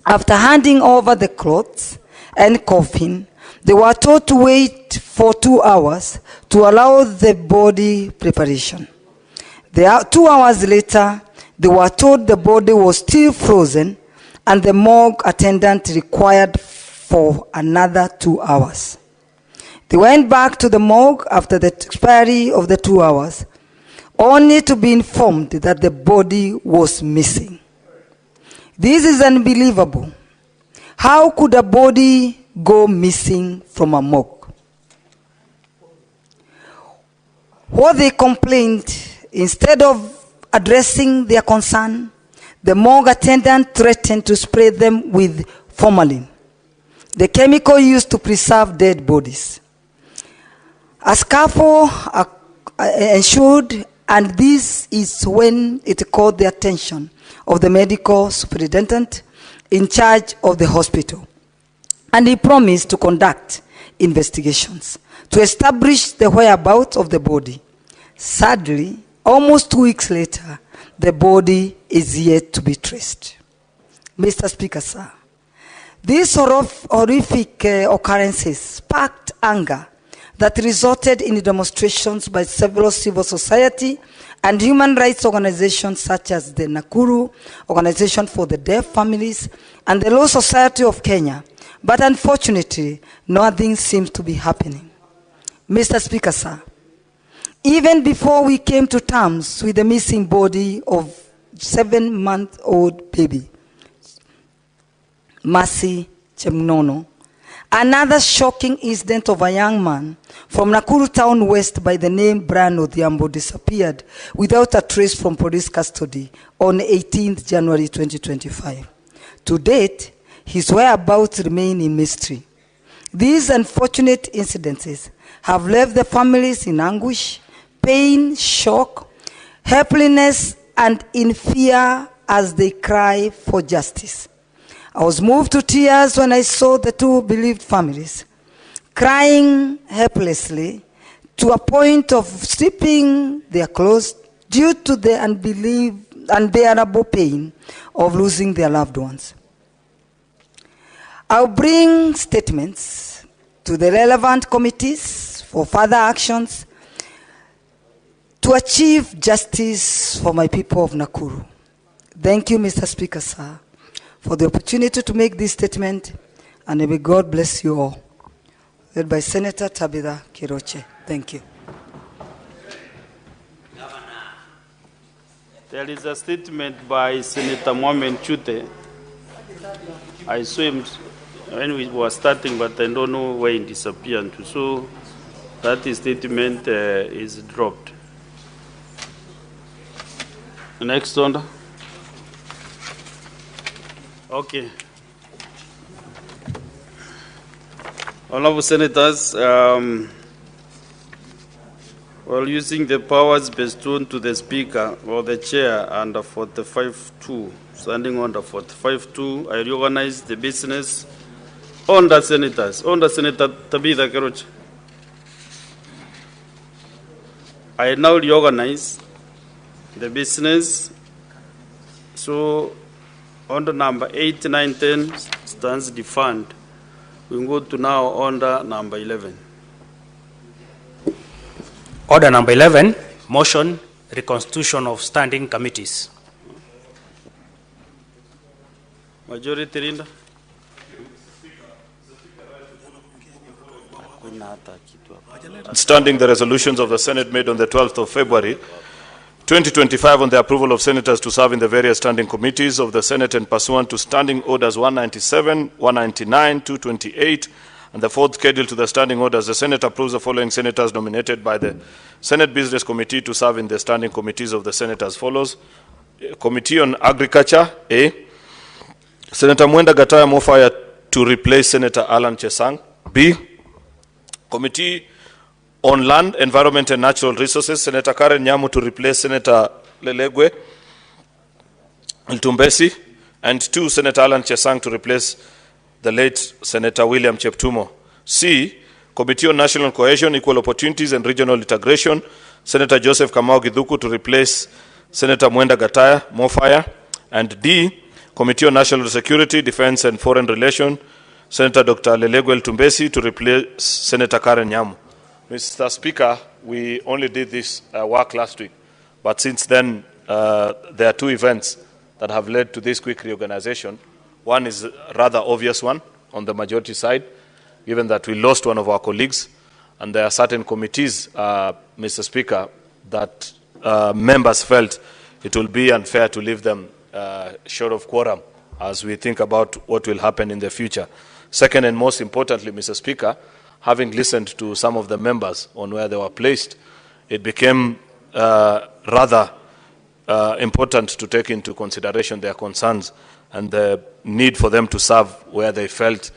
after handing over the clothes and coffin, they were told to wait for 2 hours to allow the body preparation. 2 hours later, they were told the body was still frozen, and the morgue attendant required for another 2 hours. They went back to the morgue after the expiry of the 2 hours, only to be informed that the body was missing. This is unbelievable. How could a body go missing from a morgue? What they complained, instead of addressing their concern, the morgue attendant threatened to spray them with formalin, the chemical used to preserve dead bodies. A scaffold ensued, and this is when it caught the attention of the medical superintendent in charge of the hospital. And he promised to conduct investigations to establish the whereabouts of the body. Sadly, almost 2 weeks later, the body is yet to be traced. Mr. Speaker, sir, these horrific occurrences sparked anger that resulted in demonstrations by several civil society and human rights organizations such as the Nakuru Organization for the Deaf Families and the Law Society of Kenya. But unfortunately, nothing seems to be happening. Mr. Speaker, sir, even before we came to terms with the missing body of 7-month-old baby, Mercy Chepngeno, another shocking incident of a young man from Nakuru Town West by the name Brian Odhiambo disappeared without a trace from police custody on 18th January 2025. To date, his whereabouts remain in mystery. These unfortunate incidences have left the families in anguish, pain, shock, helplessness, and in fear as they cry for justice. I was moved to tears when I saw the two bereaved families crying helplessly to a point of stripping their clothes due to the unbearable pain of losing their loved ones. I'll bring statements to the relevant committees for further actions to achieve justice for my people of Nakuru. Thank you, Mr. Speaker, sir, for the opportunity to make this statement, and may God bless you all. Led by Senator Tabitha Kiroche. Thank you. There is a statement by Senator Mohamed Chute. I saw him when we were starting, but I don't know where he disappeared to. So that statement is dropped. The next one. Okay. Honorable Senators, while using the powers bestowed to the Speaker or the Chair under 45.2, standing under 45.2, I reorganize the business under Senators. Under Senator Tabitha Keroch. I now reorganize the business. So, under number 8, 9, 10 stands defunct. We go to now under number 11. Order number 11, motion, reconstitution of standing committees. Majority Linda. Standing the resolutions of the Senate made on the 12th of February 2025 on the approval of senators to serve in the various standing committees of the Senate and pursuant to standing orders 197, 199, 228, and the fourth schedule to the standing orders, the Senate approves the following senators nominated by the Senate Business Committee to serve in the standing committees of the Senate as follows. Committee on Agriculture, A. Senator Mwenda Gataya Mofaya to replace Senator Alan Chesang. B. Committee on Land, Environment and Natural Resources, Senator Karen Nyamu to replace Senator Lelegwe Ltumbesi. And 2, Senator Alan Chesang to replace the late Senator William Cheptumo. C. Committee on National Cohesion, Equal Opportunities and Regional Integration, Senator Joseph Kamau Githuku to replace Senator Mwenda Gataya Mofaya. And D. Committee on National Security, Defense and Foreign Relations, Senator Dr. Lelegwe Ltumbesi to replace Senator Karen Nyamu. Mr. Speaker, we only did this work last week, but since then there are 2 events that have led to this quick reorganization. One is a rather obvious one on the majority side, given that we lost one of our colleagues, and there are certain committees, Mr. Speaker, that members felt it will be unfair to leave them short of quorum as we think about what will happen in the future. Second, and most importantly, Mr. Speaker, having listened to some of the members on where they were placed, it became rather important to take into consideration their concerns and the need for them to serve where they felt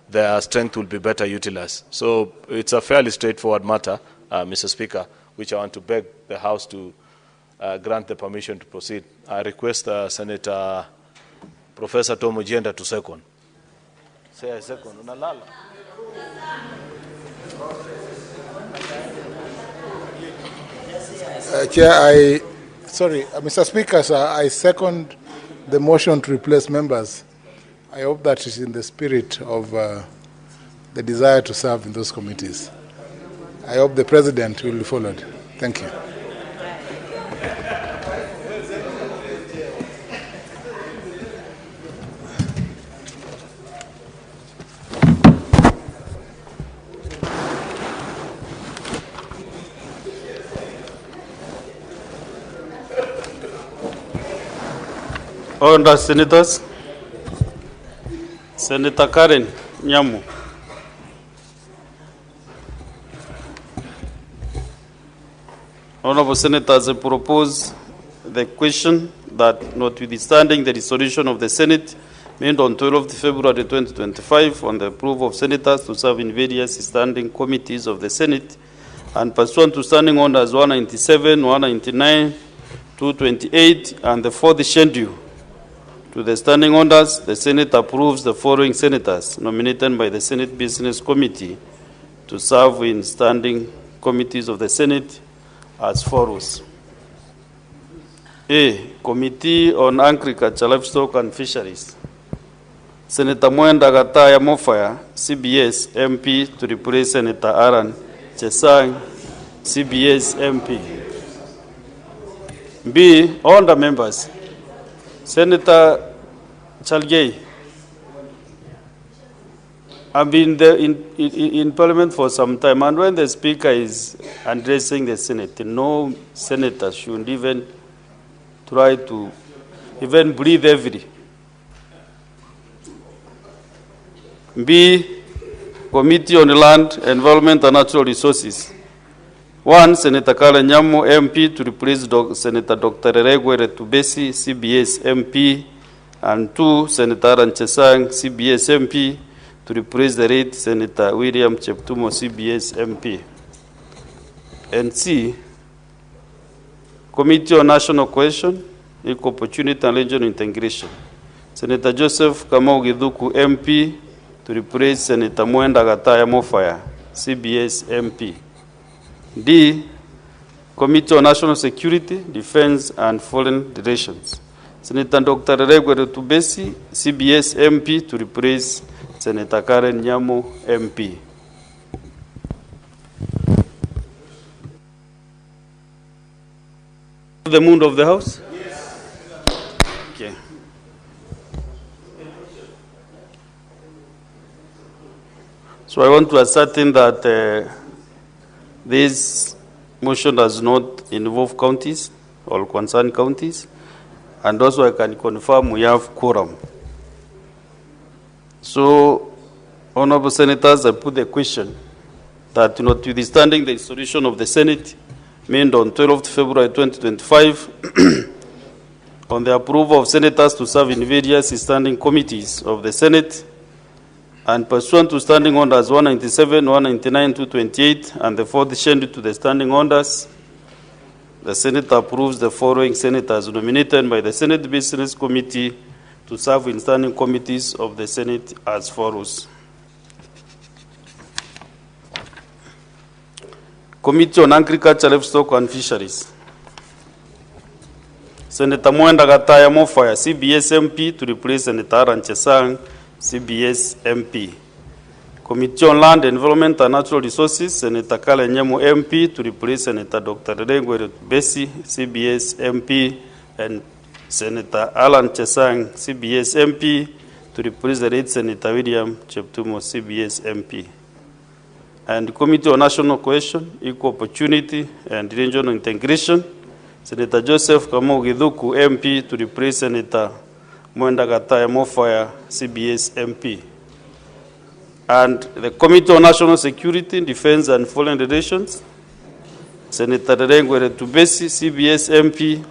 their strength will be better utilized. So it's a fairly straightforward matter, Mr. Speaker, which I want to beg the House to grant the permission to proceed. I request Senator Professor Tom Ojienda to second. Say a second. Unalala. Chair, Mr. Speaker, sir, I second the motion to replace members. I hope that is in the spirit of the desire to serve in those committees. I hope the President will be followed. Thank you. Honourable Senators, Senator Karen Nyamu. Honourable Senators, I propose the question that notwithstanding the resolution of the Senate made on 12th February 2025 on the approval of senators to serve in various standing committees of the Senate and pursuant to standing orders 197, 199, 228 and the 4th schedule to the standing orders, the Senate approves the following senators nominated by the Senate Business Committee to serve in standing committees of the Senate as follows. A. Committee on Agriculture, Livestock and Fisheries. Senator Mwenda Gataya Mofaya, CBS MP, to replace Senator Alan Chesang, CBS MP. B. All the members. Senator Chalgei, I've been there in Parliament for some time, and when the Speaker is addressing the Senate, no senator should even try to even breathe heavily. B. Committee on Land, Environment and Natural Resources. 1. Senator Karen Nyamu, MP, to replace Senator Dr. Lelegwe Ltumbesi, CBS MP, And 2, Senator Aaron Chesang, CBS MP, to replace the late Senator William Cheptumo, CBS MP. And C, Committee on National Cohesion, Equal Opportunity and Regional Integration. Senator Joseph Kamau Githuku, MP, to replace Senator Mwenda Gataya Mofaya, CBS MP. D, Committee on National Security, Defense and Foreign Relations. Senator Dr. Regwere Tubesi, CBS MP, to replace Senator Karen Nyamo, MP. The mood of the House? Yes. Okay. So I want to ascertain that this motion does not involve counties or concerned counties, and also I can confirm we have quorum. So, Honorable Senators, I put the question that, notwithstanding the dissolution of the Senate made on 12th February 2025, on the approval of senators to serve in various standing committees of the Senate, and pursuant to standing orders 197, 199, 228, and the fourth schedule to the standing orders, the Senate approves the following senators nominated by the Senate Business Committee to serve in standing committees of the Senate as follows. Committee on Agriculture, Livestock and Fisheries. Senator Mwenda Gataya Mofaya, CBS MP, to replace Senator Aaron Chesang, CBS MP. Committee on Land, Environment and Natural Resources, Senator Kale Nyemo MP, to replace Senator Dr. Regwere Tubesi, CBS MP, and Senator Alan Chesang, CBS MP, to replace the late Senator William Cheptumo, CBS MP. And Committee on National Cohesion, Equal Opportunity and Regional Integration, Senator Joseph Kamau Githuku MP, to replace Senator Mwenda Gataya Mofaya, CBS MP. And the Committee on National Security, Defense and Foreign Relations, Senator Regwere Tubesi, CBS MP,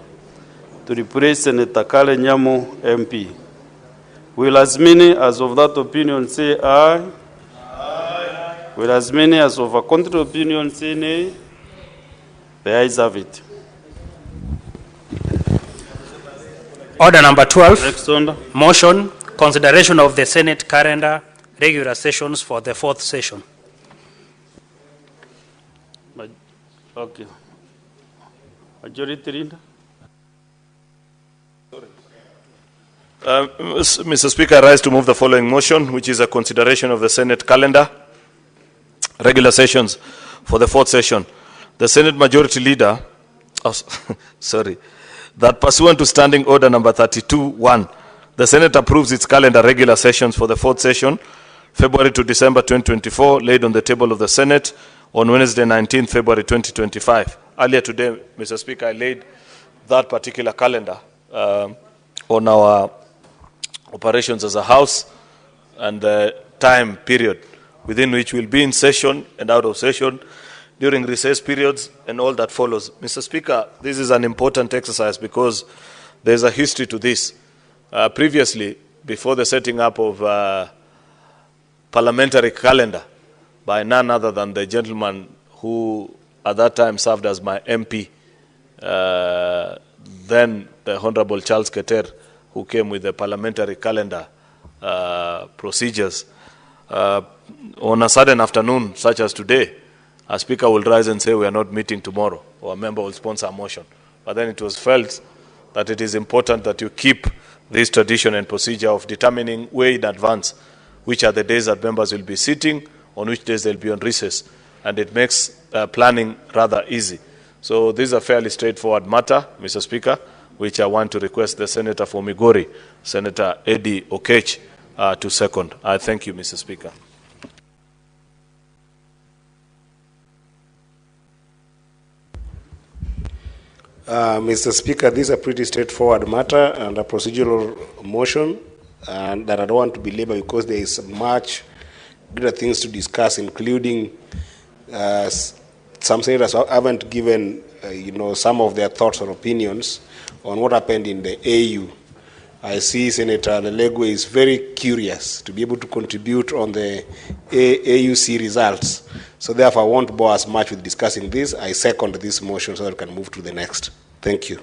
to replace Senator Kale Nyamo, MP. Will as many as of that opinion say aye? Aye. Will as many as of a contrary opinion say nay? The ayes have it. Order number 12. Next order. Motion, consideration of the Senate calendar, regular sessions for the fourth session. Okay. Majority leader. Mr. Speaker, I rise to move the following motion, which is a consideration of the Senate calendar, regular sessions for the fourth session. The Senate Majority Leader, that pursuant to Standing Order number 32-1, the Senate approves its calendar regular sessions for the fourth session, February to December 2024, laid on the table of the Senate on Wednesday, 19th February 2025. Earlier today, Mr. Speaker, I laid that particular calendar on our operations as a House and the time period within which we'll be in session and out of session during recess periods and all that follows. Mr. Speaker, this is an important exercise because there's a history to this. Previously, before the setting up of parliamentary calendar by none other than the gentleman who at that time served as my MP, then the Honorable Charles Keter, who came with the parliamentary calendar procedures. On a sudden afternoon, such as today, a speaker will rise and say, we are not meeting tomorrow, or a member will sponsor a motion. But then it was felt that it is important that you keep this tradition and procedure of determining way in advance which are the days that members will be sitting, on which days they'll be on recess. And it makes planning rather easy. So this is a fairly straightforward matter, Mr. Speaker, which I want to request the Senator for Migori, Senator Eddie Okech, to second. I thank you, Mr. Speaker. Mr. Speaker, this is a pretty straightforward matter and a procedural motion that I don't want to belabor because there is much greater things to discuss, including some senators haven't given some of their thoughts or opinions on what happened in the AU I see Senator Lelegwe is very curious to be able to contribute on the AUC results. So therefore, I won't bore us much with discussing this. I second this motion so that we can move to the next. Thank you.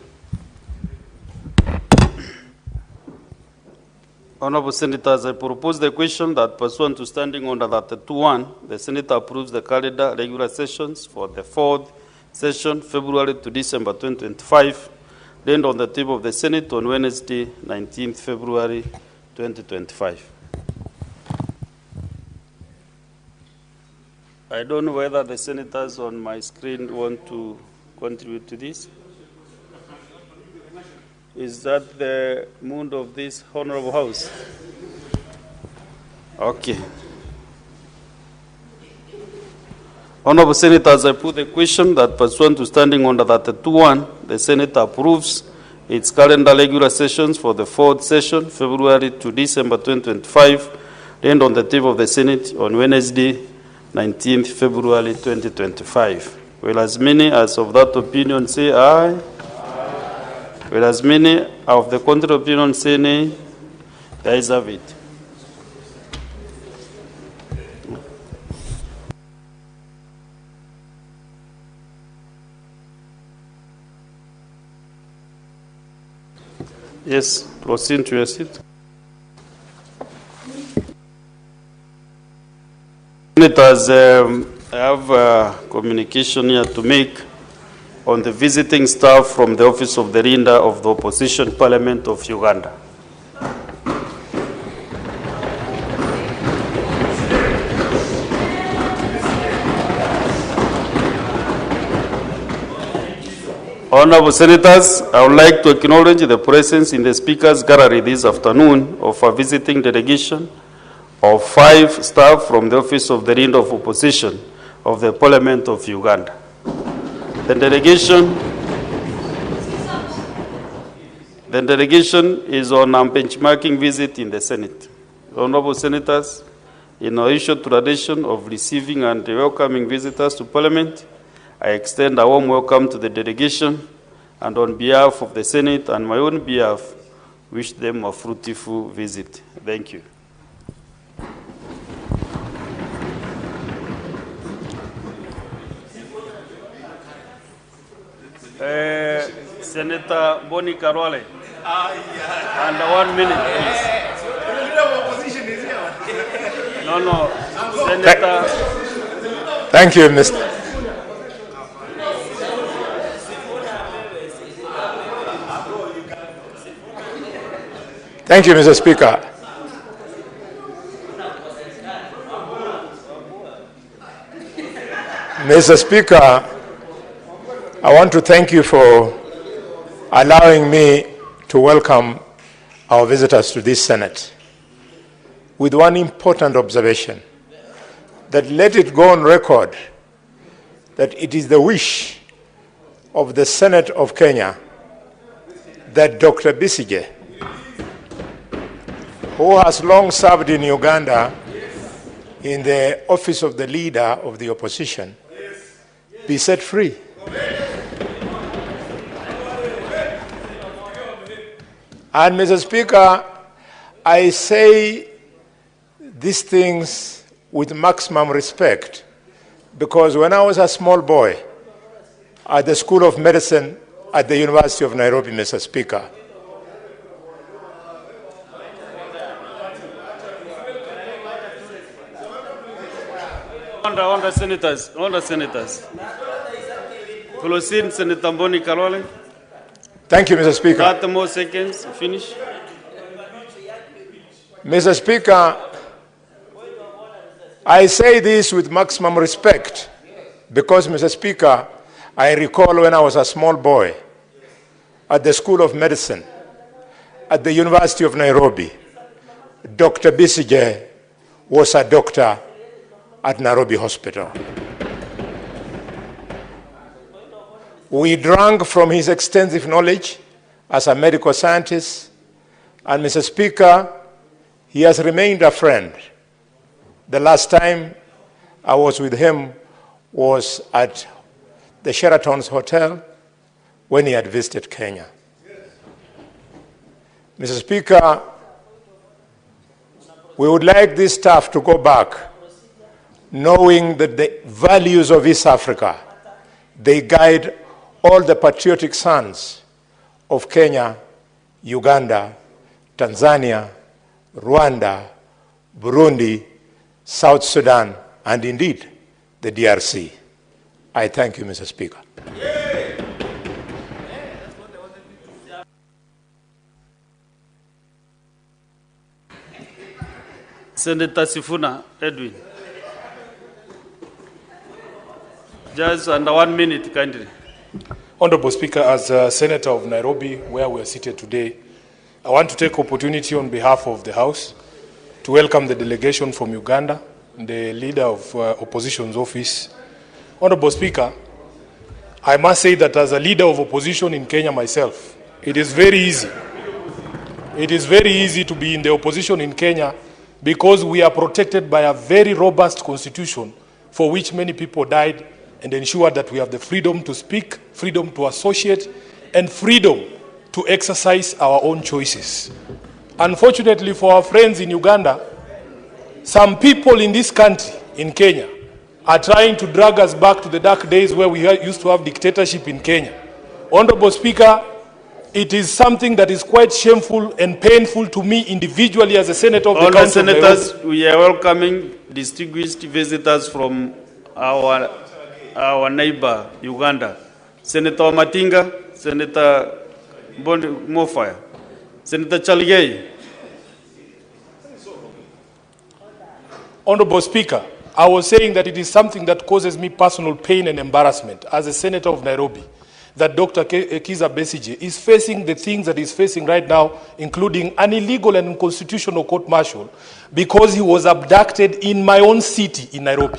Honorable Senators, I propose the question that pursuant to standing order 32.1, the Senator approves the calendar regular sessions for the 4th session, February to December 2025, laid on the table of the Senate on Wednesday, 19th February 2025. I don't know whether the senators on my screen want to contribute to this. Is that the mood of this Honorable House? Okay. Honorable Senators, I put the question that pursuant to standing order 32.1, the Senate approves its calendar regular sessions for the 4th session, February to December 2025, laid on the table of the Senate on Wednesday, 19th February 2025. Will as many as of that opinion say aye? Aye. Will as many of the contrary opinion say nay? The ayes have it. Yes, proceed to your seat. Senators, I have a communication here to make on the visiting staff from the Office of the Leader of the Opposition Parliament of Uganda. Honorable Senators, I would like to acknowledge the presence in the Speaker's Gallery this afternoon of a visiting delegation of 5 staff from the Office of the Leader of Opposition of the Parliament of Uganda. The delegation is on a benchmarking visit in the Senate. Honorable Senators, in our usual tradition of receiving and welcoming visitors to Parliament, I extend a warm welcome to the delegation, and on behalf of the Senate and my own behalf, wish them a fruitful visit. Thank you. Senator Boni Karwale. And 1 minute, please. No, Senator. Thank you, Mr. Thank you, Mr. Speaker. Mr. Speaker, I want to thank you for allowing me to welcome our visitors to this Senate with one important observation, that let it go on record that it is the wish of the Senate of Kenya that Dr. Besigye, who has long served in Uganda in the office of the Leader of the Opposition, be set free. And Mr. Speaker, I say these things with maximum respect, because when I was a small boy at the School of Medicine at the University of Nairobi, Mr. Speaker, Honourable Senators. Proceed, Senator Boni Karwale. Thank you, Mr. Speaker. 30 more seconds, finish. Mr. Speaker, I say this with maximum respect because, Mr. Speaker, I recall when I was a small boy at the School of Medicine at the University of Nairobi, Dr. Besigye was a doctor at Nairobi Hospital. We drank from his extensive knowledge as a medical scientist, and Mr. Speaker, he has remained a friend. The last time I was with him was at the Sheraton's Hotel when he had visited Kenya. Mr. Speaker, we would like this staff to go back, knowing that the values of East Africa, they guide all the patriotic sons of Kenya, Uganda, Tanzania, Rwanda, Burundi, South Sudan, and indeed the DRC. I thank you, Mr. Speaker. Senator Sifuna Edwin. Just under 1 minute, kindly. Honorable Speaker, as Senator of Nairobi, where we are seated today, I want to take opportunity on behalf of the House to welcome the delegation from Uganda, the leader of opposition's office. Honorable Speaker, I must say that as a leader of opposition in Kenya myself, it is very easy. It is very easy to be in the opposition in Kenya because we are protected by a very robust constitution for which many people died, and ensure that we have the freedom to speak, freedom to associate, and freedom to exercise our own choices. Unfortunately for our friends in Uganda, some people in this country, in Kenya, are trying to drag us back to the dark days where we used to have dictatorship in Kenya. Honorable Speaker, it is something that is quite shameful and painful to me individually as a senator of the All County the senators, of Nairobi. we are welcoming distinguished visitors from our neighbor, Uganda. Senator Matinga, Senator Mofaya, Senator Chaligei. Honorable Speaker, I was saying that it is something that causes me personal pain and embarrassment as a senator of Nairobi, that Dr. Kizza Besigye is facing the things that he's facing right now, including an illegal and unconstitutional court-martial, because he was abducted in my own city in Nairobi.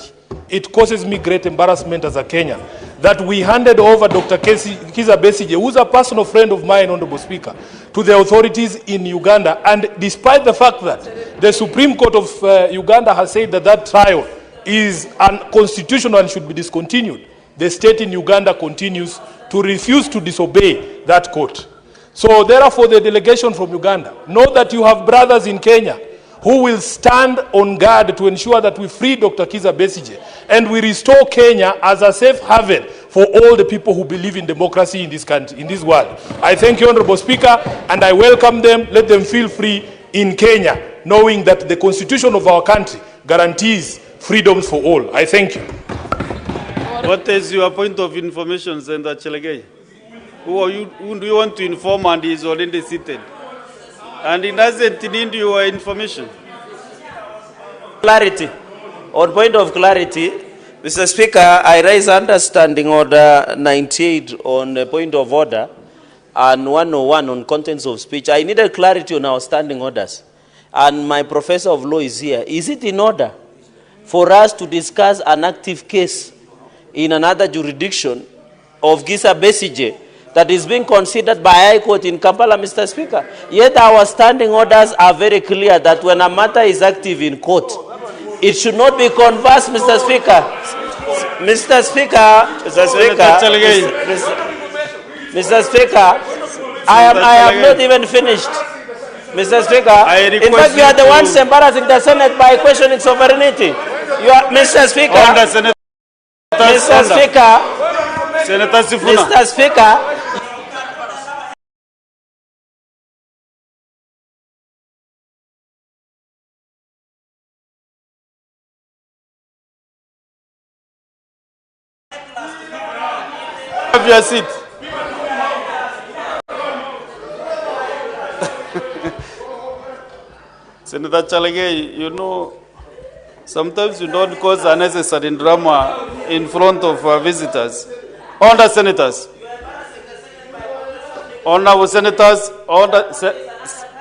It causes me great embarrassment as a Kenyan that we handed over Dr. Kizza Besigye, who's a personal friend of mine, Honorable Speaker, to the authorities in Uganda. And despite the fact that the Supreme Court of Uganda has said that that trial is unconstitutional and should be discontinued, the state in Uganda continues to refuse to disobey that court. So therefore, the delegation from Uganda, know that you have brothers in Kenya who will stand on guard to ensure that we free Dr. Kizza Besigye and we restore Kenya as a safe haven for all the people who believe in democracy in this country, in this world. I thank you, Honorable Speaker, and I welcome them. Let them feel free in Kenya, knowing that the constitution of our country guarantees freedoms for all. I thank you. What is your point of information, Senator Chaligei? Who do you want to inform and is already seated? And it doesn't need your information. Clarity. On point of clarity, Mr. Speaker, I raise understanding order 98 on a point of order and 101 on contents of speech. I needed clarity on our standing orders. And my professor of law is here. Is it in order for us to discuss an active case in another jurisdiction of Kizza Besigye that is being considered by High Court in Kampala, Mr. Speaker? Yet our standing orders are very clear that when a matter is active in court, it should not be conversed, Mr. Speaker. Mr. Speaker, Mr. Speaker, I have not even finished. Mr. Speaker, in fact, you are the ones embarrassing the Senate by questioning sovereignty. You are, Mr. Speaker. Mr. Speaker. Senator Sifuna. Mr. Speaker. Have your seat. Senator Chaligei, you know, sometimes you don't cause unnecessary drama in front of visitors. Honourable senators. Honourable senators.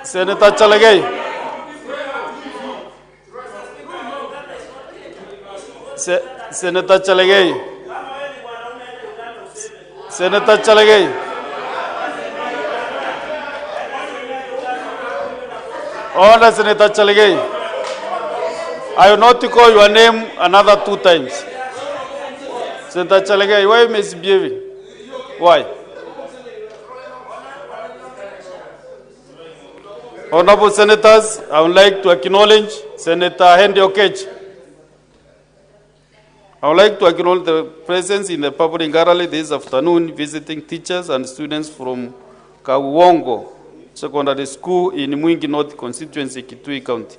Senator Chaligei. Senator Chaligei. Senator Chaligei. Honourable Senator Chaligei. I will not call your name another 2 times. Senator Chaligei, why are you misbehaving? Why? Honorable Senators, I would like to acknowledge Senator Henry Okech. I would like to acknowledge the presence in the public gallery this afternoon visiting teachers and students from Kawongo Secondary School in Mwingi North Constituency, Kitui County.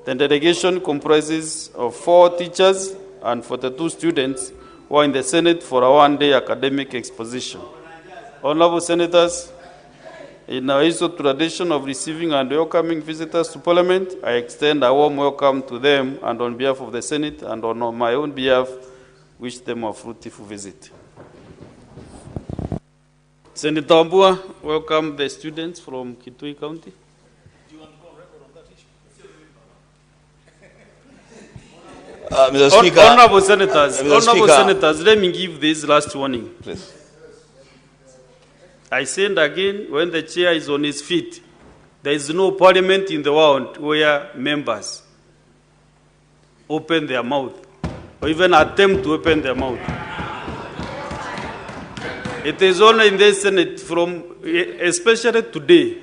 The delegation comprises of 4 teachers and 42 students who are in the Senate for a one-day academic exposition. Honorable Senators, in our history tradition of receiving and welcoming visitors to Parliament, I extend a warm welcome to them, and on behalf of the Senate and on my own behalf, wish them a fruitful visit. Senator Wambua, welcome the students from Kitui County. Mr. Speaker, Honorable Senators, Mr. Senators, let me give this last warning. Please. I said again, when the chair is on his feet, there is no parliament in the world where members open their mouth or even attempt to open their mouth. It is only in the Senate, especially today,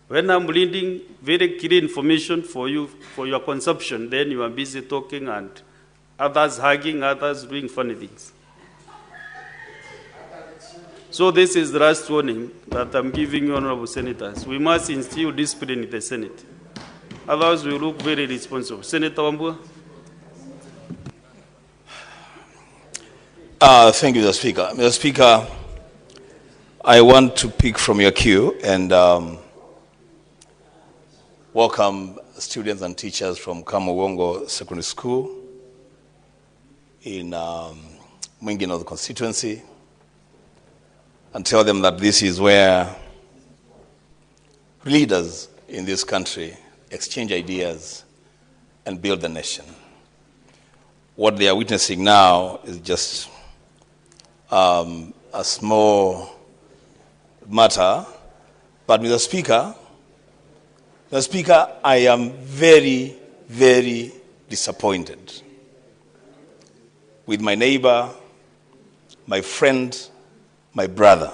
when I'm reading very clear information for you, for your consumption, then you are busy talking and others hugging, others doing funny things. So this is the last warning that I'm giving you, Honorable Senators. We must instill discipline in the Senate. Otherwise, we look very responsible. Senator Wambua. Thank you, Mr. Speaker. Mr. Speaker, I want to pick from your queue and welcome students and teachers from Kamawongo Secondary School in Mwingi North Constituency, and tell them that this is where leaders in this country exchange ideas and build the nation. What they are witnessing now is just a small matter, but Mr. Speaker, I am very, very disappointed with my neighbor, my friend, my brother,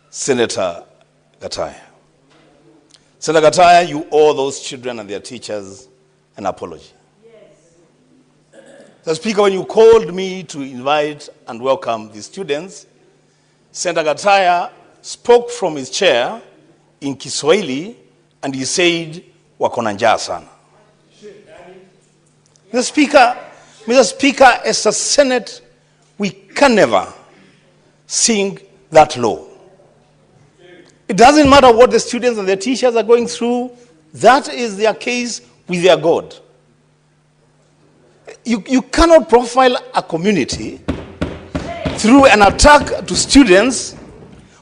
Senator Gataya. Senator Gataya, you owe those children and their teachers an apology. Mr. Speaker, when you called me to invite and welcome the students, Senator Gataya spoke from his chair in Kiswahili and he said, "Wako na njaa sana." Mr. Speaker, as a Senate, we can never sing that low. It doesn't matter what the students and their teachers are going through. That is their case with their God. You cannot profile a community through an attack to students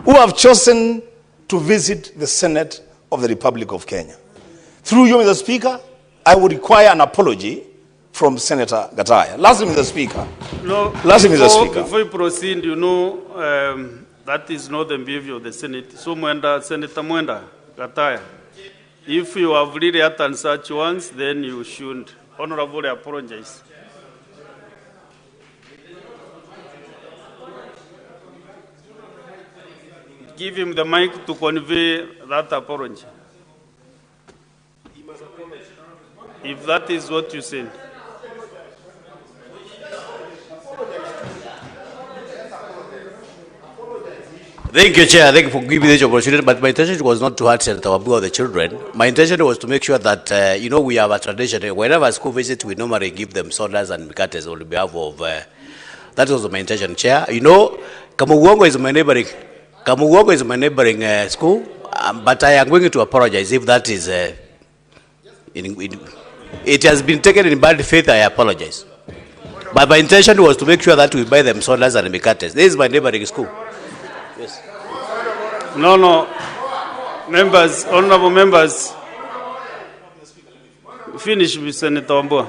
who have chosen to visit the Senate of the Republic of Kenya. Through you, Mr. Speaker, I would require an apology from Senator Gataya. Lastly, Mr. Speaker. Before you proceed, you know, that is not the behavior of the Senate. So, Senator Mwenda Gataya, if you have really uttered such ones, then you should honorably apologize. Give him the mic to convey that apology. If that is what you said. Thank you, Chair. Thank you for giving me this opportunity. But my intention was not to hurt Senator Wambua or the children. My intention was to make sure that, we have a tradition. Whenever a school visit, we normally give them sodas and mikates on behalf of... that was my intention, Chair. Kamawongo is my neighboring school, but I am going to apologize if that is... it has been taken in bad faith, I apologize. But my intention was to make sure that we buy them sodas and mikates. This is my neighboring school. Yes. No. Members, honorable members. Finish with Senator Wambua.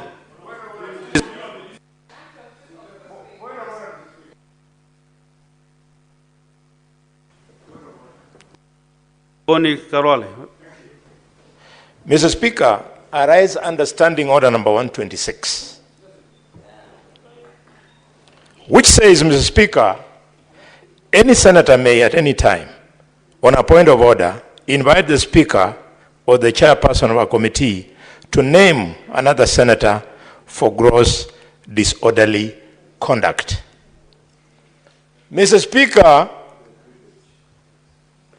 Boni Karwale. Mr. Speaker, I rise under Standing Order number 126, which says, Mr. Speaker, any senator may at any time, on a point of order, invite the Speaker or the chairperson of a committee to name another senator for gross disorderly conduct. Mr. Speaker,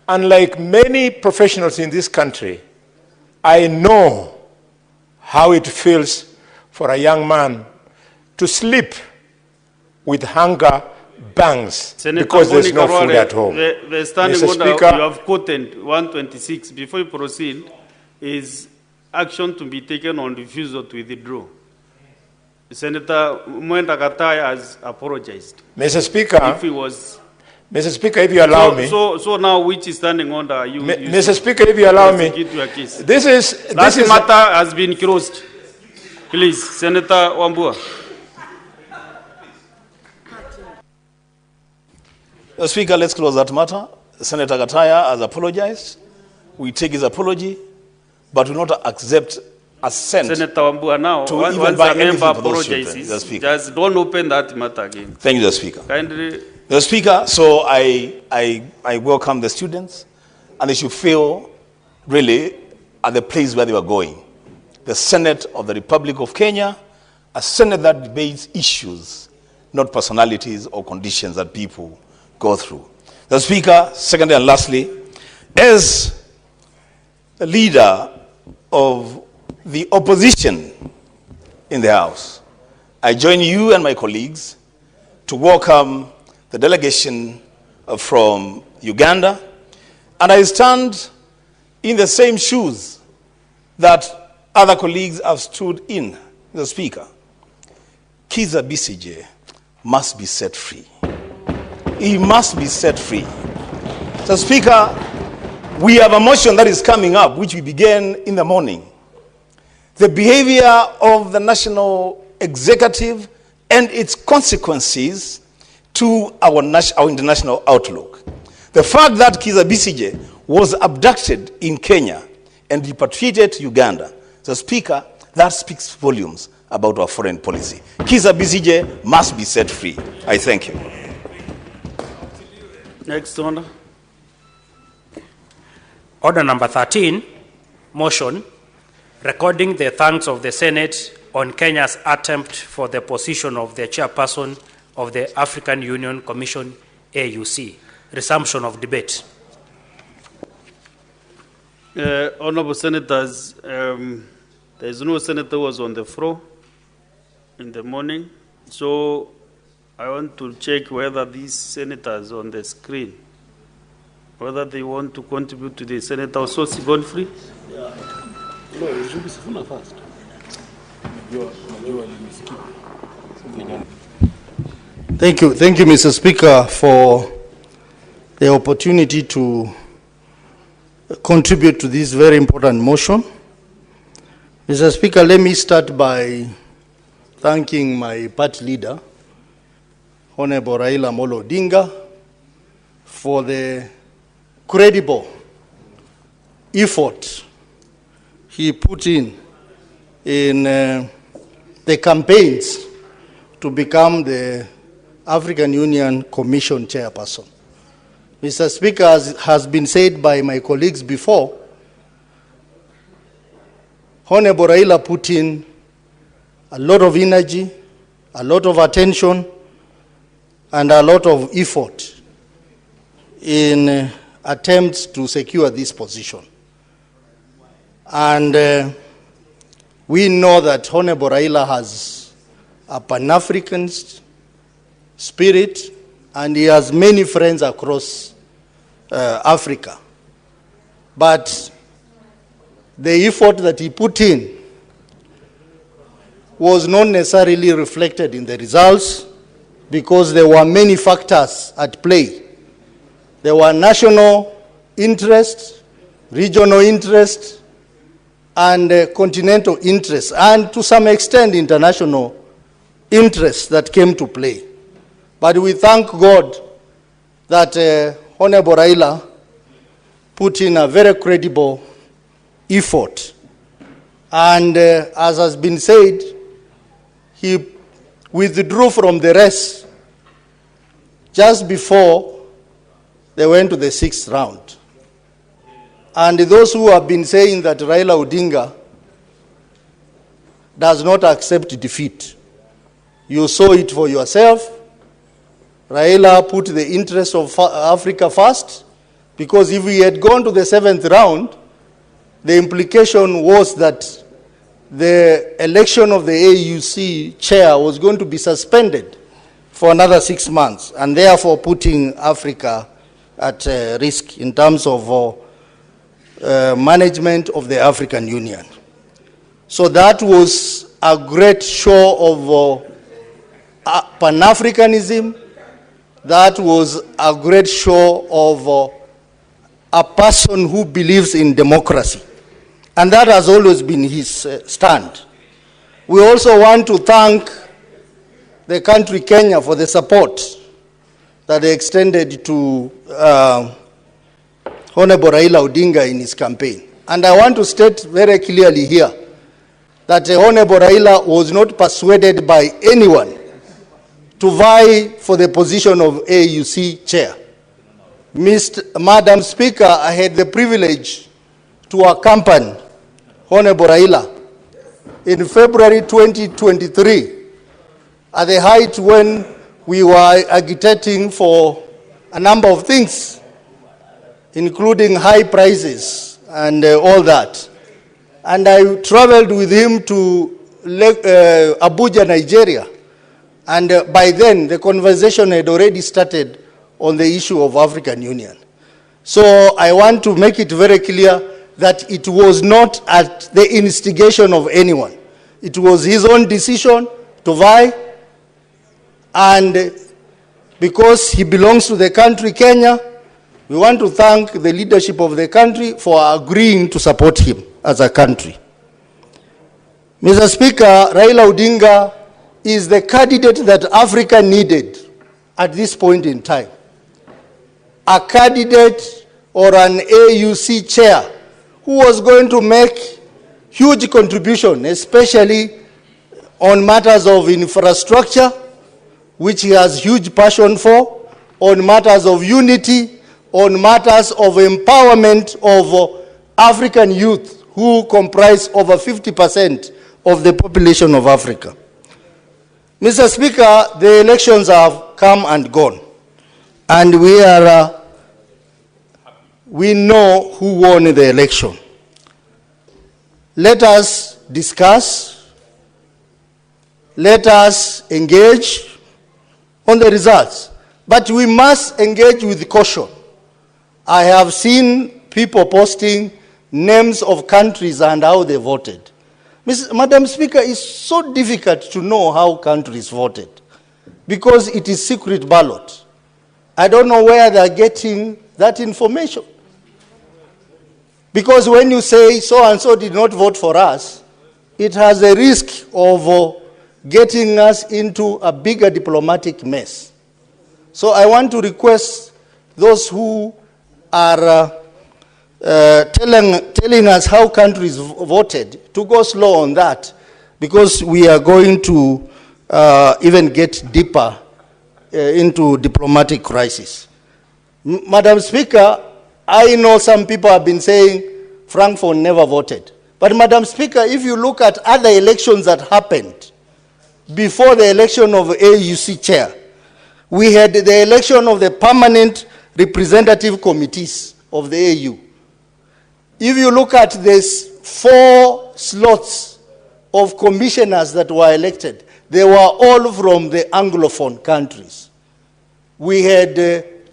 unlike many professionals in this country, I know how it feels for a young man to sleep with hunger bangs because there's no food at home. The standing Mr. order Speaker, you have quoted 126. Before you proceed, is action to be taken on refusal to withdraw. Senator Mwenda Kataya has apologized. Mr. Speaker, if he was, Mr. Speaker, if you allow me. So now which is standing order are you? Mr. Speaker, if you allow me. This matter has been closed. Please, Senator Wambua. Mr. Speaker, let's close that matter. Senator Kataya has apologized. We take his apology, but will not accept assent. Senator Wambua, now, to once even buy a member anything for those children, apologizes, Mr. Speaker. just don't open that matter again. Thank you, Mr. Speaker. Kindly. Mr. Speaker, so I welcome the students, and they should feel really at the place where they were going. The Senate of the Republic of Kenya, a Senate that debates issues, not personalities or conditions that people go through. The Speaker, secondly and lastly, as the leader of the opposition in the House, I join you and my colleagues to welcome the delegation from Uganda, and I stand in the same shoes that other colleagues have stood in. The Speaker, Kizza Besigye must be set free. He must be set free. So, Speaker, we have a motion that is coming up, which we began in the morning. The behavior of the national executive and its consequences to our international outlook. The fact that Kizza Besigye was abducted in Kenya and repatriated to Uganda, the Speaker, that speaks volumes about our foreign policy. Kizza Besigye must be set free. I thank you. Next order. Order number 13, motion, recording the thanks of the Senate on Kenya's attempt for the position of the chairperson of the African Union Commission, AUC. Resumption of debate. Honorable Senators, there is no senator who was on the floor in the morning, so I want to check whether these senators on the screen, whether they want to contribute to the Senator Ososi Godfrey. No, it should be Sifuna first. Thank you, Mr. Speaker, for the opportunity to contribute to this very important motion. Mr. Speaker, let me start by thanking my party leader, Honorable Raila Odinga, for the credible effort he put in the campaigns to become the African Union Commission chairperson. Mr. Speaker, as has been said by my colleagues before, Honorable Raila put in a lot of energy, a lot of attention, and a lot of effort in attempts to secure this position. And we know that Honorable Raila has a Pan-African spirit, and he has many friends across Africa. But the effort that he put in was not necessarily reflected in the results, because there were many factors at play. There were national interests, regional interests, and continental interests, and to some extent international interests that came to play. But we thank God that Honorable Raila put in a very credible effort. And as has been said, he withdrew from the race just before they went to the 6th round. And those who have been saying that Raila Odinga does not accept defeat, you saw it for yourself. Raila put the interest of Africa first, because if we had gone to the 7th round, the implication was that the election of the AUC chair was going to be suspended for another 6 months, and therefore putting Africa at risk in terms of management of the African Union. So that was a great show of Pan-Africanism. That was a great show of a person who believes in democracy. And that has always been his stand. We also want to thank the country Kenya for the support that they extended to Honorable Raila Odinga in his campaign. And I want to state very clearly here that Honorable Raila was not persuaded by anyone to vie for the position of AUC chair. Madam Speaker, I had the privilege to accompany Honorable Raila in February 2023 at the height when we were agitating for a number of things, including high prices and all that. And I traveled with him to Abuja, Nigeria. And by then, the conversation had already started on the issue of African Union. So I want to make it very clear that it was not at the instigation of anyone. It was his own decision to vie, and because he belongs to the country Kenya, we want to thank the leadership of the country for agreeing to support him as a country. Mr. Speaker, Raila Odinga is the candidate that Africa needed at this point in time. A candidate or an AUC chair who was going to make huge contribution, especially on matters of infrastructure, which he has huge passion for, on matters of unity, on matters of empowerment of African youth who comprise over 50% of the population of Africa. Mr. Speaker, the elections have come and gone, and we know who won the election. Let us discuss, let us engage on the results, but we must engage with caution. I have seen people posting names of countries and how they voted. Madam Speaker, it's so difficult to know how countries voted because it is secret ballot. I don't know where they're getting that information. Because when you say so-and-so did not vote for us, it has a risk of getting us into a bigger diplomatic mess. So I want to request those who are telling us how countries voted to go slow on that, because we are going to even get deeper into diplomatic crisis. Madam Speaker, I know some people have been saying Frankfurt never voted. But Madam Speaker, if you look at other elections that happened before the election of AUC chair, we had the election of the permanent representative committees of the AU. If you look at these 4 slots of commissioners that were elected, they were all from the Anglophone countries. We had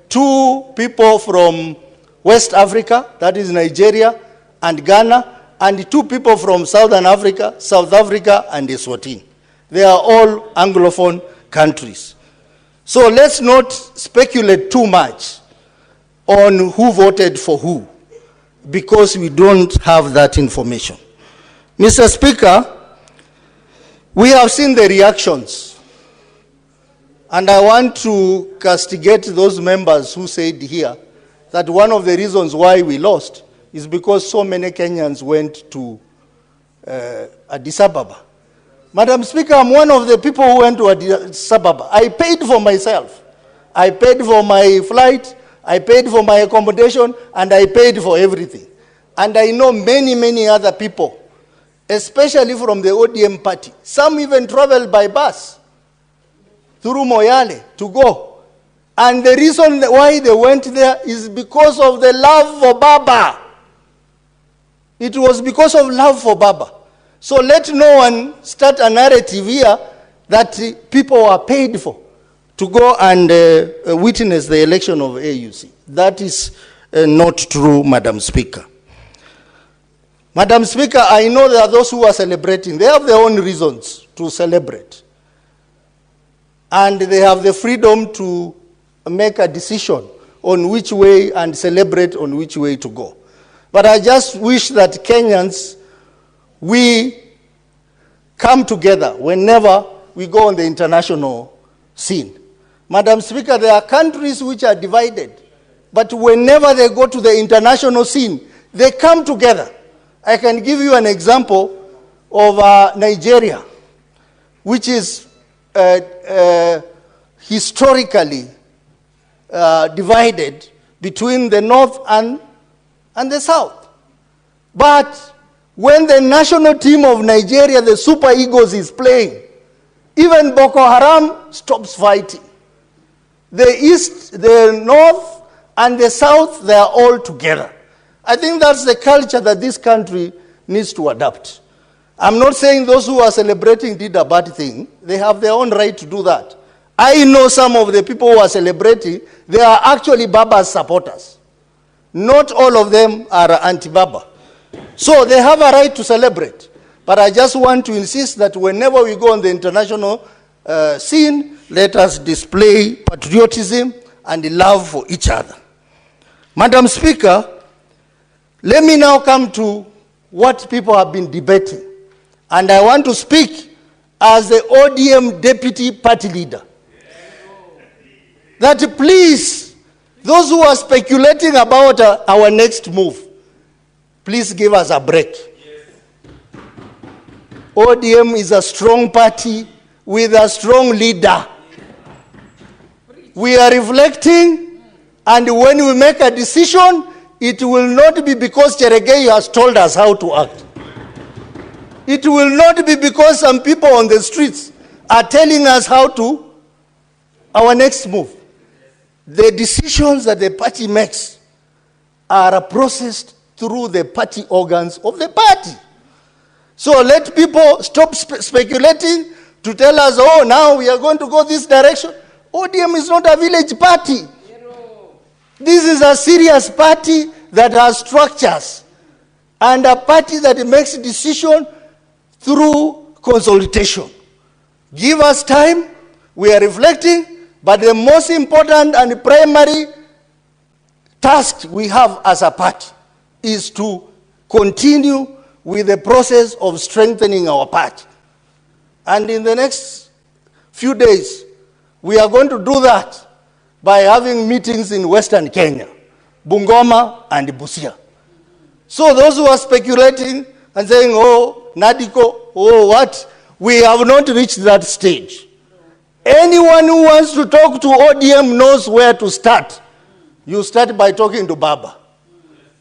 2 people from West Africa, that is Nigeria and Ghana, and 2 people from Southern Africa, South Africa, and Eswatini. They are all Anglophone countries. So let's not speculate too much on who voted for who, because we don't have that information. Mr. Speaker, we have seen the reactions, and I want to castigate those members who said here that one of the reasons why we lost is because so many Kenyans went to Addis Ababa. Madam Speaker, I'm one of the people who went to Addis Ababa. I paid for myself. I paid for my flight, I paid for my accommodation, and I paid for everything. and I know many, many other people, especially from the ODM party. Some even traveled by bus through Moyale to go. And the reason why they went there is because of the love for Baba. It was because of love for Baba. So let no one start a narrative here that people are paid for to go and witness the election of AUC. That is not true, Madam Speaker. Madam Speaker, I know there are those who are celebrating. They have their own reasons to celebrate. And they have the freedom to make a decision on which way and celebrate on which way to go. But I just wish that Kenyans, we come together whenever we go on the international scene. Madam Speaker, there are countries which are divided, but whenever they go to the international scene, they come together. I can give you an example of Nigeria, which is historically divided between the north and the south. But when the national team of Nigeria, the Super Eagles, is playing, even Boko Haram stops fighting. The east, the north, and the south, they are all together. I think that's the culture that this country needs to adopt. I'm not saying those who are celebrating did a bad thing. They have their own right to do that. I know some of the people who are celebrating, they are actually Baba's supporters. Not all of them are anti-Baba. So they have a right to celebrate. But I just want to insist that whenever we go on the international scene, let us display patriotism and love for each other. Madam Speaker, let me now come to what people have been debating. And I want to speak as the ODM deputy party leader. That please, those who are speculating about our next move, please give us a break. ODM is a strong party with a strong leader. We are reflecting, and when we make a decision, it will not be because Cheregei has told us how to act. It will not be because some people on the streets are telling us how to, our next move. The decisions that the party makes are processed through the party organs of the party. So let people stop speculating to tell us, oh, now we are going to go this direction. ODM is not a village party. This is a serious party that has structures, and a party that makes decision through consultation. Give us time, we are reflecting, but the most important and primary task we have as a party is to continue with the process of strengthening our party. And in the next few days, we are going to do that by having meetings in Western Kenya, Bungoma and Busia. So those who are speculating and saying, oh, Nadiko, oh, what? We have not reached that stage. Anyone who wants to talk to ODM knows where to start. You start by talking to Baba.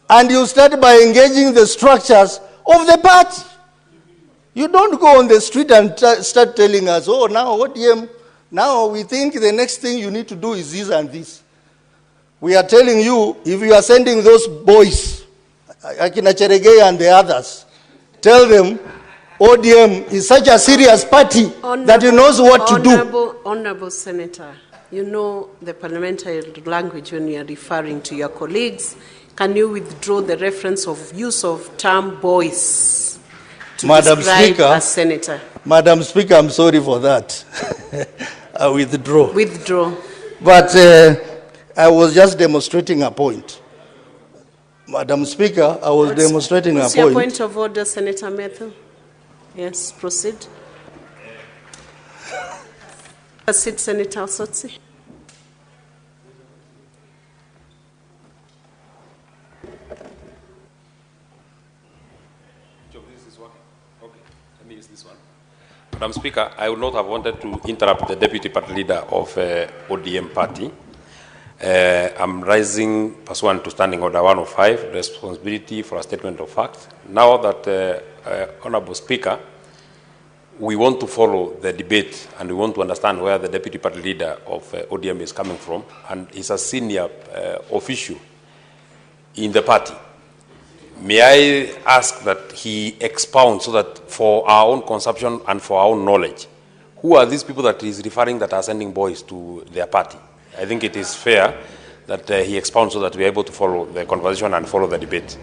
And you start by engaging the structures of the party. You don't go on the street and start telling us, oh, now ODM, now we think the next thing you need to do is this and this. We are telling you, if you are sending those boys, Akina Cheregei and the others, tell them ODM is such a serious party that he knows what to do. Honorable Senator, you know the parliamentary language when you are referring to your colleagues. Can you withdraw the reference of use of term boys to describe a senator? Madam Speaker, I'm sorry for that. I withdraw. Withdraw. But I was just demonstrating a point. Madam Speaker, I was demonstrating a point. What's your point of order, Senator Methu? Yes, proceed. Proceed, Senator Sotsi. Madam Speaker, I would not have wanted to interrupt the Deputy Party Leader of ODM Party. I'm rising pursuant to Standing Order 105, responsibility for a statement of fact. Now that, Honorable Speaker, we want to follow the debate and we want to understand where the Deputy Party Leader of ODM is coming from, and he's a senior official in the party. May I ask that he expound so that for our own consumption and for our own knowledge, who are these people that he's referring that are sending boys to their party? I think it is fair that he expounds so that we are able to follow the conversation and follow the debate.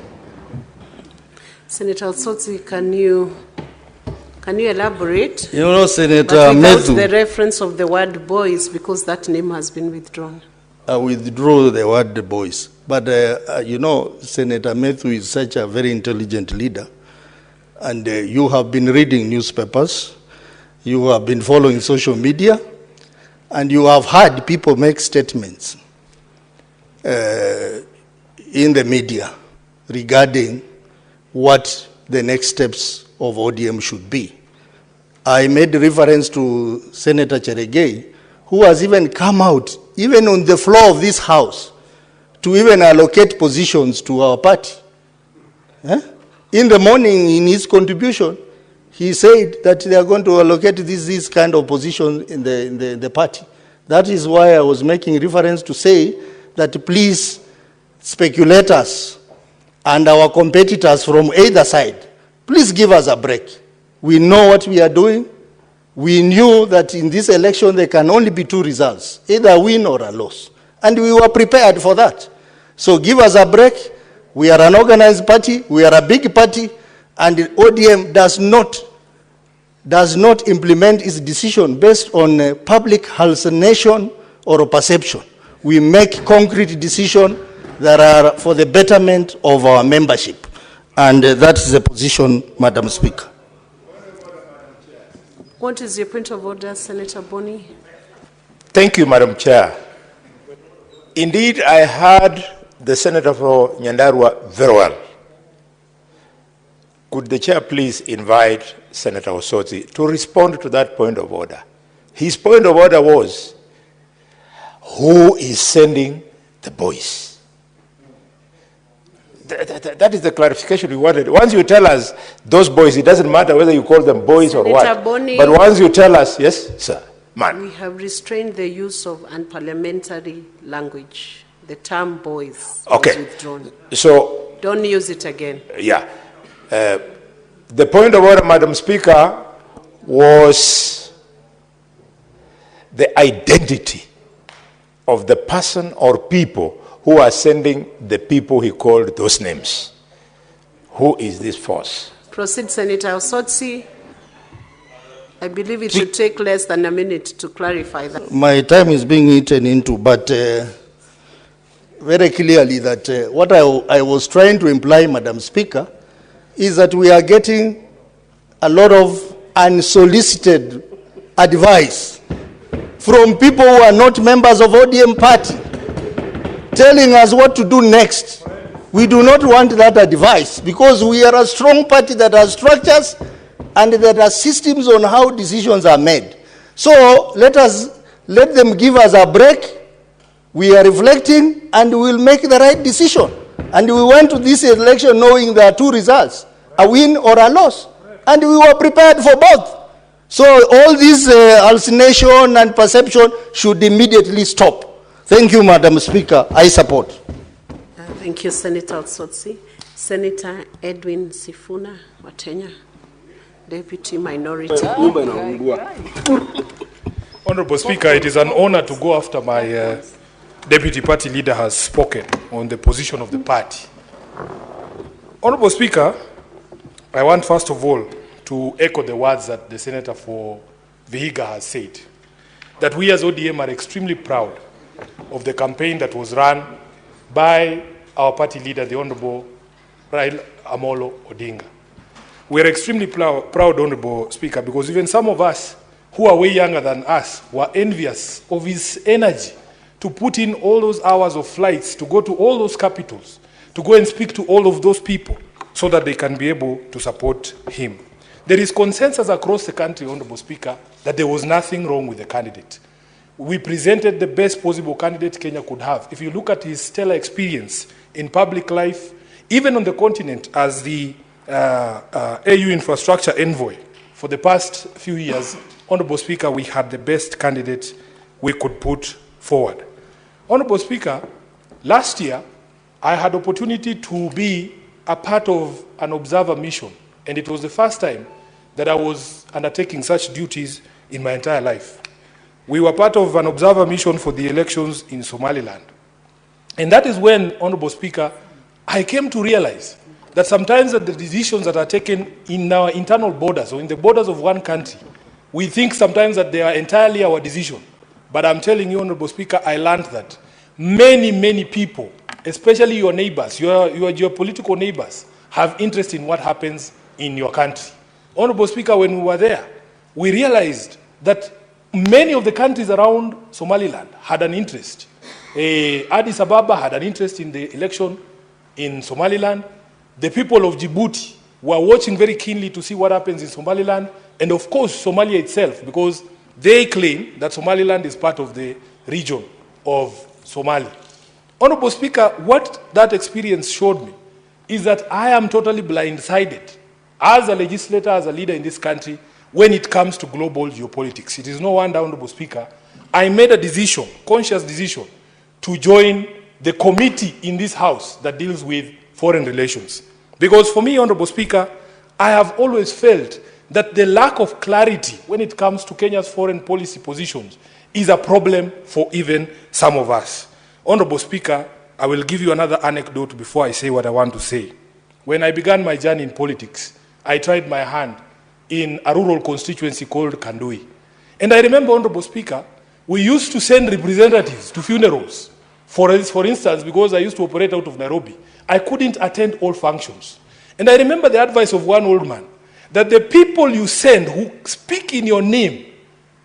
Senator Sotsi, can you elaborate? You know, Senator but without Methu, the reference of the word boys, because that name has been withdrawn. I withdraw the word boys. But, you know, Senator Methu is such a very intelligent leader. And you have been reading newspapers. You have been following social media. And you have heard people make statements in the media regarding what the next steps of ODM should be. I made reference to Senator Cheregei, who has even come out, even on the floor of this house, to even allocate positions to our party. In the morning, in his contribution, he said that they are going to allocate this kind of position in the party. That is why I was making reference to say that please, speculators and our competitors from either side, please give us a break. We know what we are doing. We knew that in this election there can only be two results, either a win or a loss. And we were prepared for that. So give us a break. We are an organized party. We are a big party. And ODM does not implement its decision based on public hallucination or perception. We make concrete decisions that are for the betterment of our membership. And that is the position, Madam Speaker. What is your point of order, Senator Boni? Thank you, Madam Chair. Indeed, I heard the Senator for Nyandarua very well. Could the Chair please invite Senator Osotsi to respond to that point of order? His point of order was, who is sending the boys? That is the clarification we wanted. Once you tell us those boys, it doesn't matter whether you call them boys or what. Boni, but once you tell us, yes, sir, man. We have restrained the use of unparliamentary language. The term boys was withdrawn. So don't use it again. Yeah. The point of order, Madam Speaker, was the identity of the person or people who are sending the people he called those names. Who is this force? Proceed, Senator Osotsi. I believe it should take less than a minute to clarify that. My time is being eaten into, but very clearly that what I was trying to imply, Madam Speaker, is that we are getting a lot of unsolicited advice from people who are not members of ODM party, telling us what to do next. We do not want that advice because we are a strong party that has structures and that has systems on how decisions are made. So let them give us a break. We are reflecting and we will make the right decision. And we went to this election knowing there are two results, a win or a loss. And we were prepared for both. So all this hallucination and perception should immediately stop. Thank you, Madam Speaker. I support. Thank you, Senator Osotsi. Senator Edwin Sifuna Watenya, Deputy Minority. Honorable Speaker, it is an honor to go after my Deputy Party Leader has spoken on the position of the party. Honorable Speaker, I want first of all to echo the words that the Senator for Vihiga has said, that we as ODM are extremely proud of the campaign that was run by our party leader, the Honorable Raila Amolo Odinga. We are extremely proud, Honorable Speaker, because even some of us who are way younger than us were envious of his energy to put in all those hours of flights, to go to all those capitals, to go and speak to all of those people so that they can be able to support him. There is consensus across the country, Honorable Speaker, that there was nothing wrong with the candidate. we presented the best possible candidate Kenya could have. If you look at his stellar experience in public life, even on the continent as the AU infrastructure envoy for the past few years, Honorable Speaker, we had the best candidate we could put forward. Honorable Speaker, last year, I had opportunity to be a part of an observer mission, and it was the first time that I was undertaking such duties in my entire life. We were part of an observer mission for the elections in Somaliland. And that is when, Honorable Speaker, I came to realize that sometimes the decisions that are taken in our internal borders or in the borders of one country, we think sometimes that they are entirely our decision. But I'm telling you, Honorable Speaker, I learned that many, many people, especially your neighbors, your geopolitical neighbors, have interest in what happens in your country. Honorable Speaker, when we were there, we realized that many of the countries around Somaliland had an interest. Addis Ababa had an interest in the election in Somaliland. The people of Djibouti were watching very keenly to see what happens in Somaliland, and of course Somalia itself, because they claim that Somaliland is part of the region of Somalia. Honorable Speaker, what that experience showed me is that I am totally blindsided as a legislator, as a leader in this country, when it comes to global geopolitics. It is no wonder, Honorable Speaker, I made a decision, conscious decision, to join the committee in this House that deals with foreign relations. Because for me, Honorable Speaker, I have always felt that the lack of clarity when it comes to Kenya's foreign policy positions is a problem for even some of us. Honorable Speaker, I will give you another anecdote before I say what I want to say. When I began my journey in politics, I tried my hand in a rural constituency called Kandui. And I remember, Honorable Speaker, we used to send representatives to funerals. For instance, because I used to operate out of Nairobi, I couldn't attend all functions. And I remember the advice of one old man, that the people you send who speak in your name,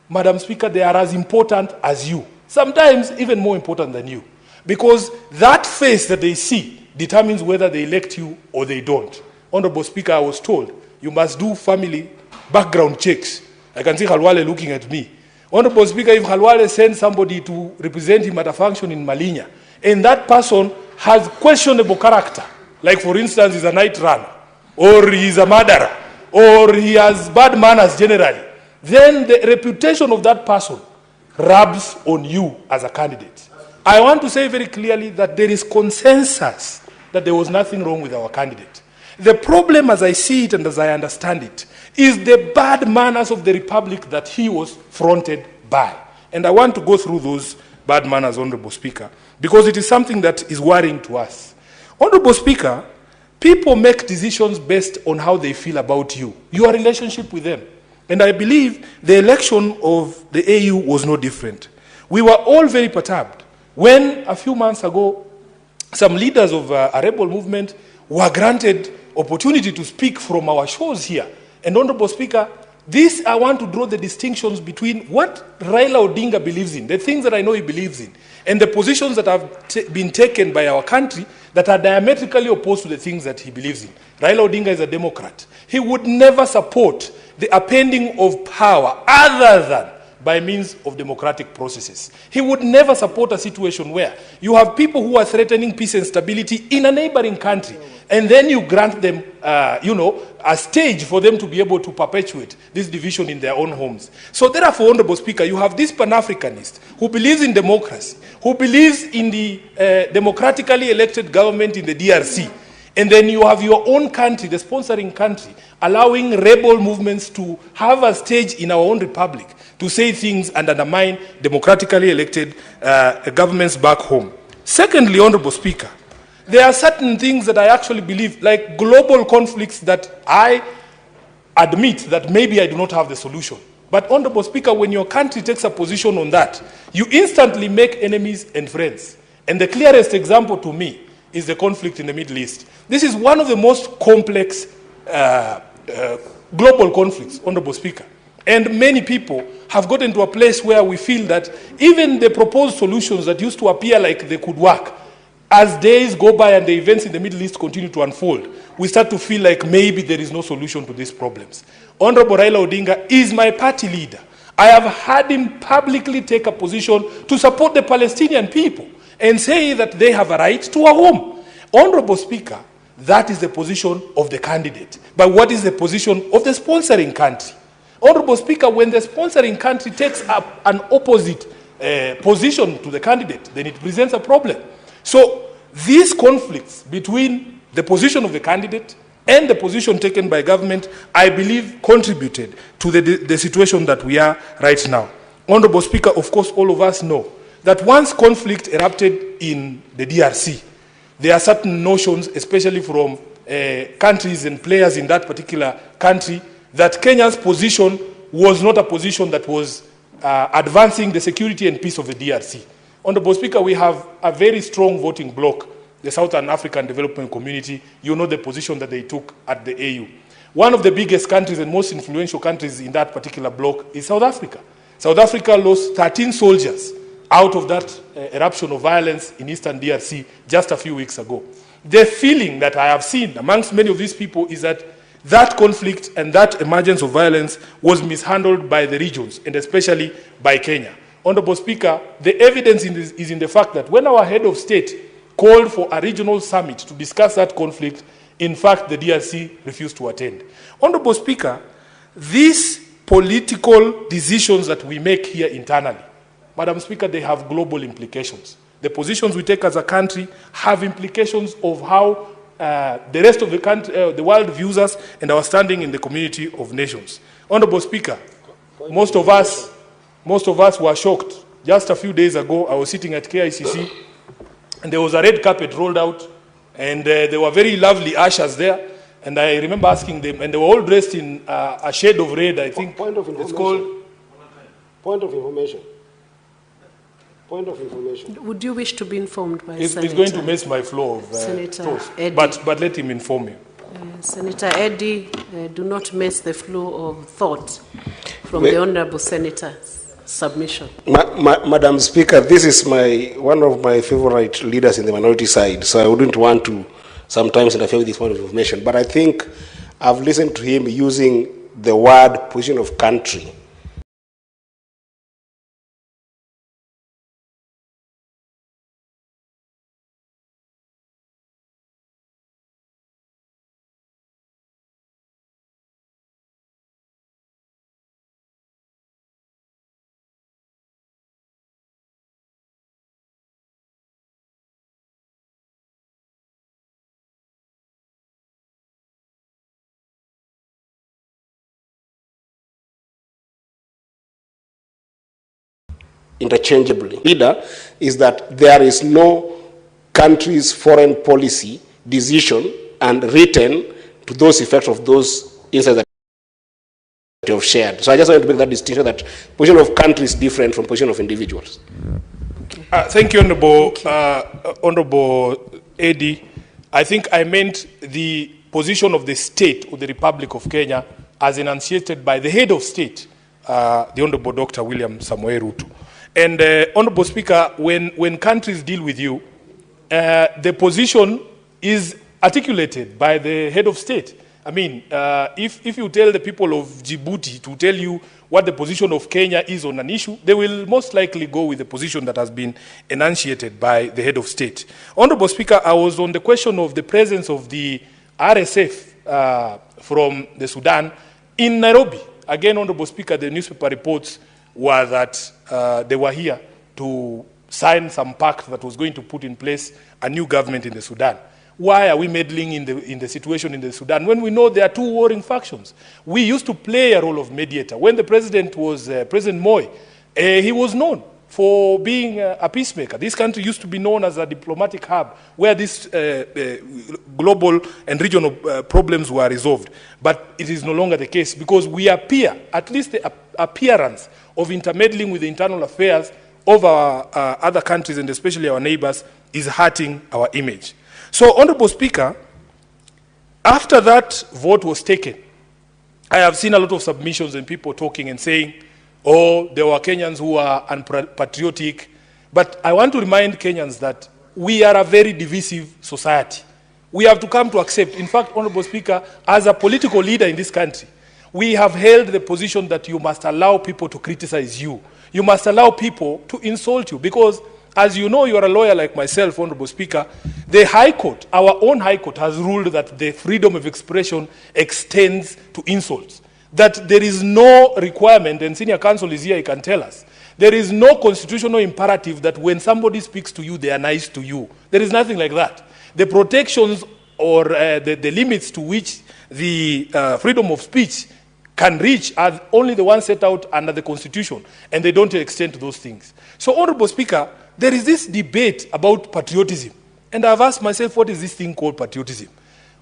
Madam Speaker, they are as important as you. Sometimes even more important than you. Because that face that they see determines whether they elect you or they don't. Honorable Speaker, I was told, you must do family background checks. I can see Khalwale looking at me. Honorable Speaker, if Khalwale sends somebody to represent him at a function in Malinya, and that person has questionable character, like for instance, he's a night runner, or he's a murderer, or he has bad manners generally, then the reputation of that person rubs on you as a candidate. I want to say very clearly that there is consensus that there was nothing wrong with our candidate. The problem, as I see it and as I understand it, is the bad manners of the Republic that he was fronted by. And I want to go through those bad manners, Honorable Speaker, because it is something that is worrying to us. Honorable Speaker, people make decisions based on how they feel about you, your relationship with them. And I believe the election of the AU was no different. We were all very perturbed when a few months ago, some leaders of a rebel movement were granted opportunity to speak from our shows here. And Honorable Speaker, this I want to draw the distinctions between what Raila Odinga believes in, the things that I know he believes in, and the positions that have been taken by our country that are diametrically opposed to the things that he believes in. Raila Odinga is a Democrat. He would never support the appending of power other than by means of democratic processes. He would never support a situation where you have people who are threatening peace and stability in a neighboring country, and then you grant them, a stage for them to be able to perpetuate this division in their own homes. So therefore, Honorable Speaker, you have this Pan-Africanist who believes in democracy, who believes in the democratically elected government in the DRC, and then you have your own country, the sponsoring country, allowing rebel movements to have a stage in our own republic to say things and undermine democratically elected governments back home. Secondly, Honorable Speaker, there are certain things that I actually believe, like global conflicts, that I admit that maybe I do not have the solution. But Honorable Speaker, when your country takes a position on that, you instantly make enemies and friends. And the clearest example to me is the conflict in the Middle East. This is one of the most complex global conflicts, Honorable Speaker. And many people have gotten to a place where we feel that even the proposed solutions that used to appear like they could work, as days go by and the events in the Middle East continue to unfold, we start to feel like maybe there is no solution to these problems. Honorable Raila Odinga is my party leader. I have had him publicly take a position to support the Palestinian people and say that they have a right to a home. Honorable Speaker, that is the position of the candidate. But what is the position of the sponsoring country? Honorable Speaker, when the sponsoring country takes up an opposite position to the candidate, then it presents a problem. So these conflicts between the position of the candidate and the position taken by government, I believe, contributed to the situation that we are right now. Honorable Speaker, of course, all of us know that once conflict erupted in the DRC, there are certain notions, especially from countries and players in that particular country, that Kenya's position was not a position that was advancing the security and peace of the DRC. Honorable Speaker, we have a very strong voting bloc, the Southern African Development Community. You know the position that they took at the AU. One of the biggest countries and most influential countries in that particular bloc is South Africa. South Africa lost 13 soldiers out of that eruption of violence in eastern DRC just a few weeks ago. The feeling that I have seen amongst many of these people is that that conflict and that emergence of violence was mishandled by the regions, and especially by Kenya. Honorable Speaker, the evidence is in the fact that when our head of state called for a regional summit to discuss that conflict, in fact, the DRC refused to attend. Honorable Speaker, these political decisions that we make here internally, Madam Speaker, they have global implications. The positions we take as a country have implications of how the rest of the country, the world views us and our standing in the community of nations. Honorable Speaker, most of us were shocked. Just a few days ago, I was sitting at KICC, and there was a red carpet rolled out, and there were very lovely ushers there. And I remember asking them, and they were all dressed in a shade of red, I think. Point of information. It's called... Point of information. Point of information. Would you wish to be informed by He's Senator? going to miss my flow of Senator thoughts. Eddie. But let him inform you. Senator Eddie, do not miss the flow of thought from the Honourable Senator's submission. Madam Speaker, this is one of my favorite leaders in the minority side, so I wouldn't want to sometimes interfere with this point of information. But I think I've listened to him using the word position of country. Interchangeably. Leader is that there is no country's foreign policy decision and written to those effects of those insights that you have shared. So I just wanted to make that distinction that position of country is different from position of individuals. Thank you, Honorable Eddie. I think I meant the position of the state of the Republic of Kenya as enunciated by the head of state, the Honorable Dr. William Samoei Ruto. And Honorable Speaker, when countries deal with you, the position is articulated by the head of state. I mean, if you tell the people of Djibouti to tell you what the position of Kenya is on an issue, they will most likely go with the position that has been enunciated by the head of state. Honorable Speaker, I was on the question of the presence of the RSF from the Sudan in Nairobi. Again, Honorable Speaker, the newspaper reports were that they were here to sign some pact that was going to put in place a new government in the Sudan. Why are we meddling in the situation in the Sudan when we know there are two warring factions? We used to play a role of mediator. When the president was President Moi, he was known for being a peacemaker. This country used to be known as a diplomatic hub where these global and regional problems were resolved. But it is no longer the case because we appear, at least the appearance of intermeddling with the internal affairs of our other countries and especially our neighbors is hurting our image. So, Honorable Speaker, after that vote was taken, I have seen a lot of submissions and people talking and saying, oh, there were Kenyans who are unpatriotic. But I want to remind Kenyans that we are a very divisive society. We have to come to accept, in fact, Honorable Speaker, as a political leader in this country, We have held the position that you must allow people to criticize you. You must allow people to insult you because, as you know, you are a lawyer like myself, Honorable Speaker. The High Court, our own High Court, has ruled that the freedom of expression extends to insults. That there is no requirement, and Senior Counsel is here, he can tell us, there is no constitutional imperative that when somebody speaks to you, they are nice to you. There is nothing like that. The protections or the limits to which the freedom of speech can reach are only the ones set out under the Constitution, and they don't extend to those things. So, Honorable Speaker, there is this debate about patriotism, and I've asked myself, what is this thing called patriotism?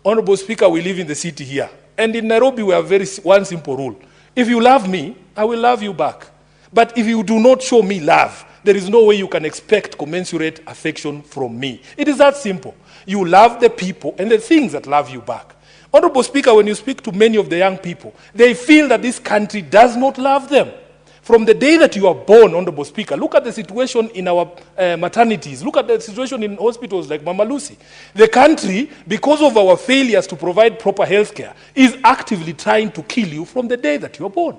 Honorable Speaker, we live in the city here, and in Nairobi we have one simple rule. If you love me, I will love you back. But if you do not show me love, there is no way you can expect commensurate affection from me. It is that simple. You love the people and the things that love you back. Honorable Speaker, when you speak to many of the young people, they feel that this country does not love them. From the day that you are born, Honorable Speaker, look at the situation in our maternities. Look at the situation in hospitals like Mama Lucy. The country, because of our failures to provide proper health care, is actively trying to kill you from the day that you are born.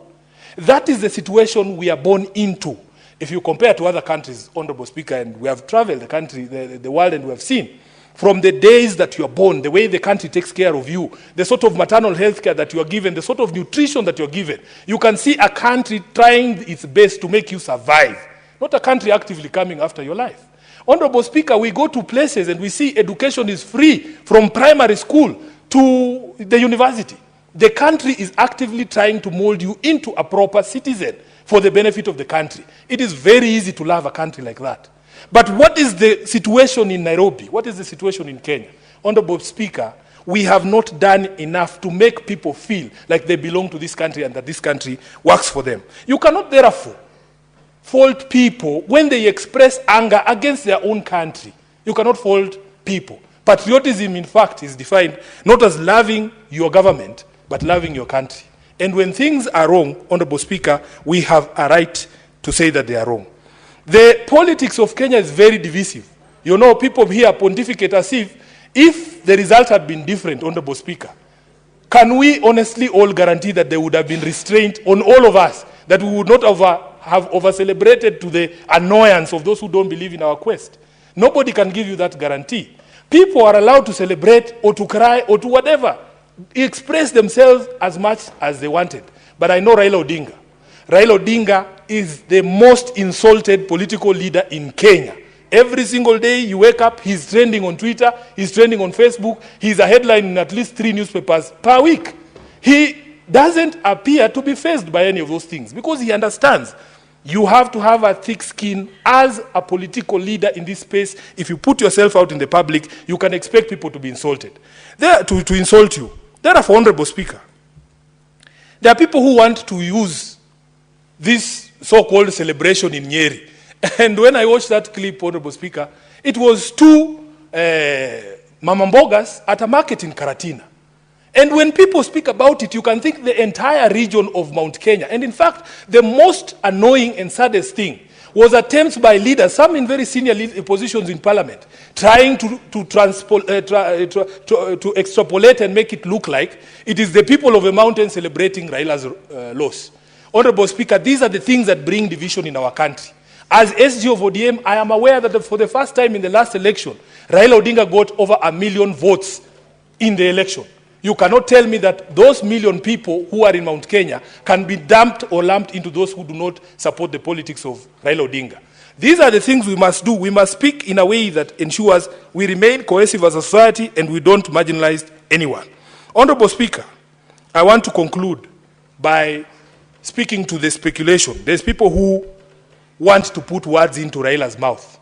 That is the situation we are born into. If you compare to other countries, Honorable Speaker, and we have traveled the country, the world, and we have seen, from the days that you are born, the way the country takes care of you, the sort of maternal health care that you are given, the sort of nutrition that you are given, you can see a country trying its best to make you survive, not a country actively coming after your life. Honorable Speaker, we go to places and we see education is free from primary school to the university. The country is actively trying to mold you into a proper citizen for the benefit of the country. It is very easy to love a country like that. But what is the situation in Nairobi? What is the situation in Kenya? Honorable Speaker, we have not done enough to make people feel like they belong to this country and that this country works for them. You cannot therefore fault people when they express anger against their own country. You cannot fault people. Patriotism, in fact, is defined not as loving your government, but loving your country. And when things are wrong, Honorable Speaker, we have a right to say that they are wrong. The politics of Kenya is very divisive. You know, people here pontificate as if the result had been different, Honorable Speaker. Can we honestly all guarantee that there would have been restraint on all of us, that we would not have over-celebrated to the annoyance of those who don't believe in our quest? Nobody can give you that guarantee. People are allowed to celebrate or to cry or to whatever, express themselves as much as they wanted. But I know Raila Odinga. Raila Odinga is the most insulted political leader in Kenya. Every single day you wake up, he's trending on Twitter, he's trending on Facebook, he's a headline in at least 3 newspapers per week. He doesn't appear to be faced by any of those things because he understands you have to have a thick skin as a political leader in this space. If you put yourself out in the public, you can expect people to be insulted. To insult you. Therefore, Honorable Speaker, there are people who want to use this so-called celebration in Nyeri. And when I watched that clip, Honorable Speaker, it was 2 mamambogas at a market in Karatina. And when people speak about it, you can think the entire region of Mount Kenya. And in fact, the most annoying and saddest thing was attempts by leaders, some in very senior positions in parliament, trying to extrapolate and make it look like it is the people of a mountain celebrating Raila's loss. Honorable Speaker, these are the things that bring division in our country. As SG of ODM, I am aware that for the first time in the last election, Raila Odinga got over 1 million votes in the election. You cannot tell me that those million people who are in Mount Kenya can be dumped or lumped into those who do not support the politics of Raila Odinga. These are the things we must do. We must speak in a way that ensures we remain cohesive as a society and we don't marginalize anyone. Honorable Speaker, I want to conclude by speaking to the speculation. There's people who want to put words into Raila's mouth.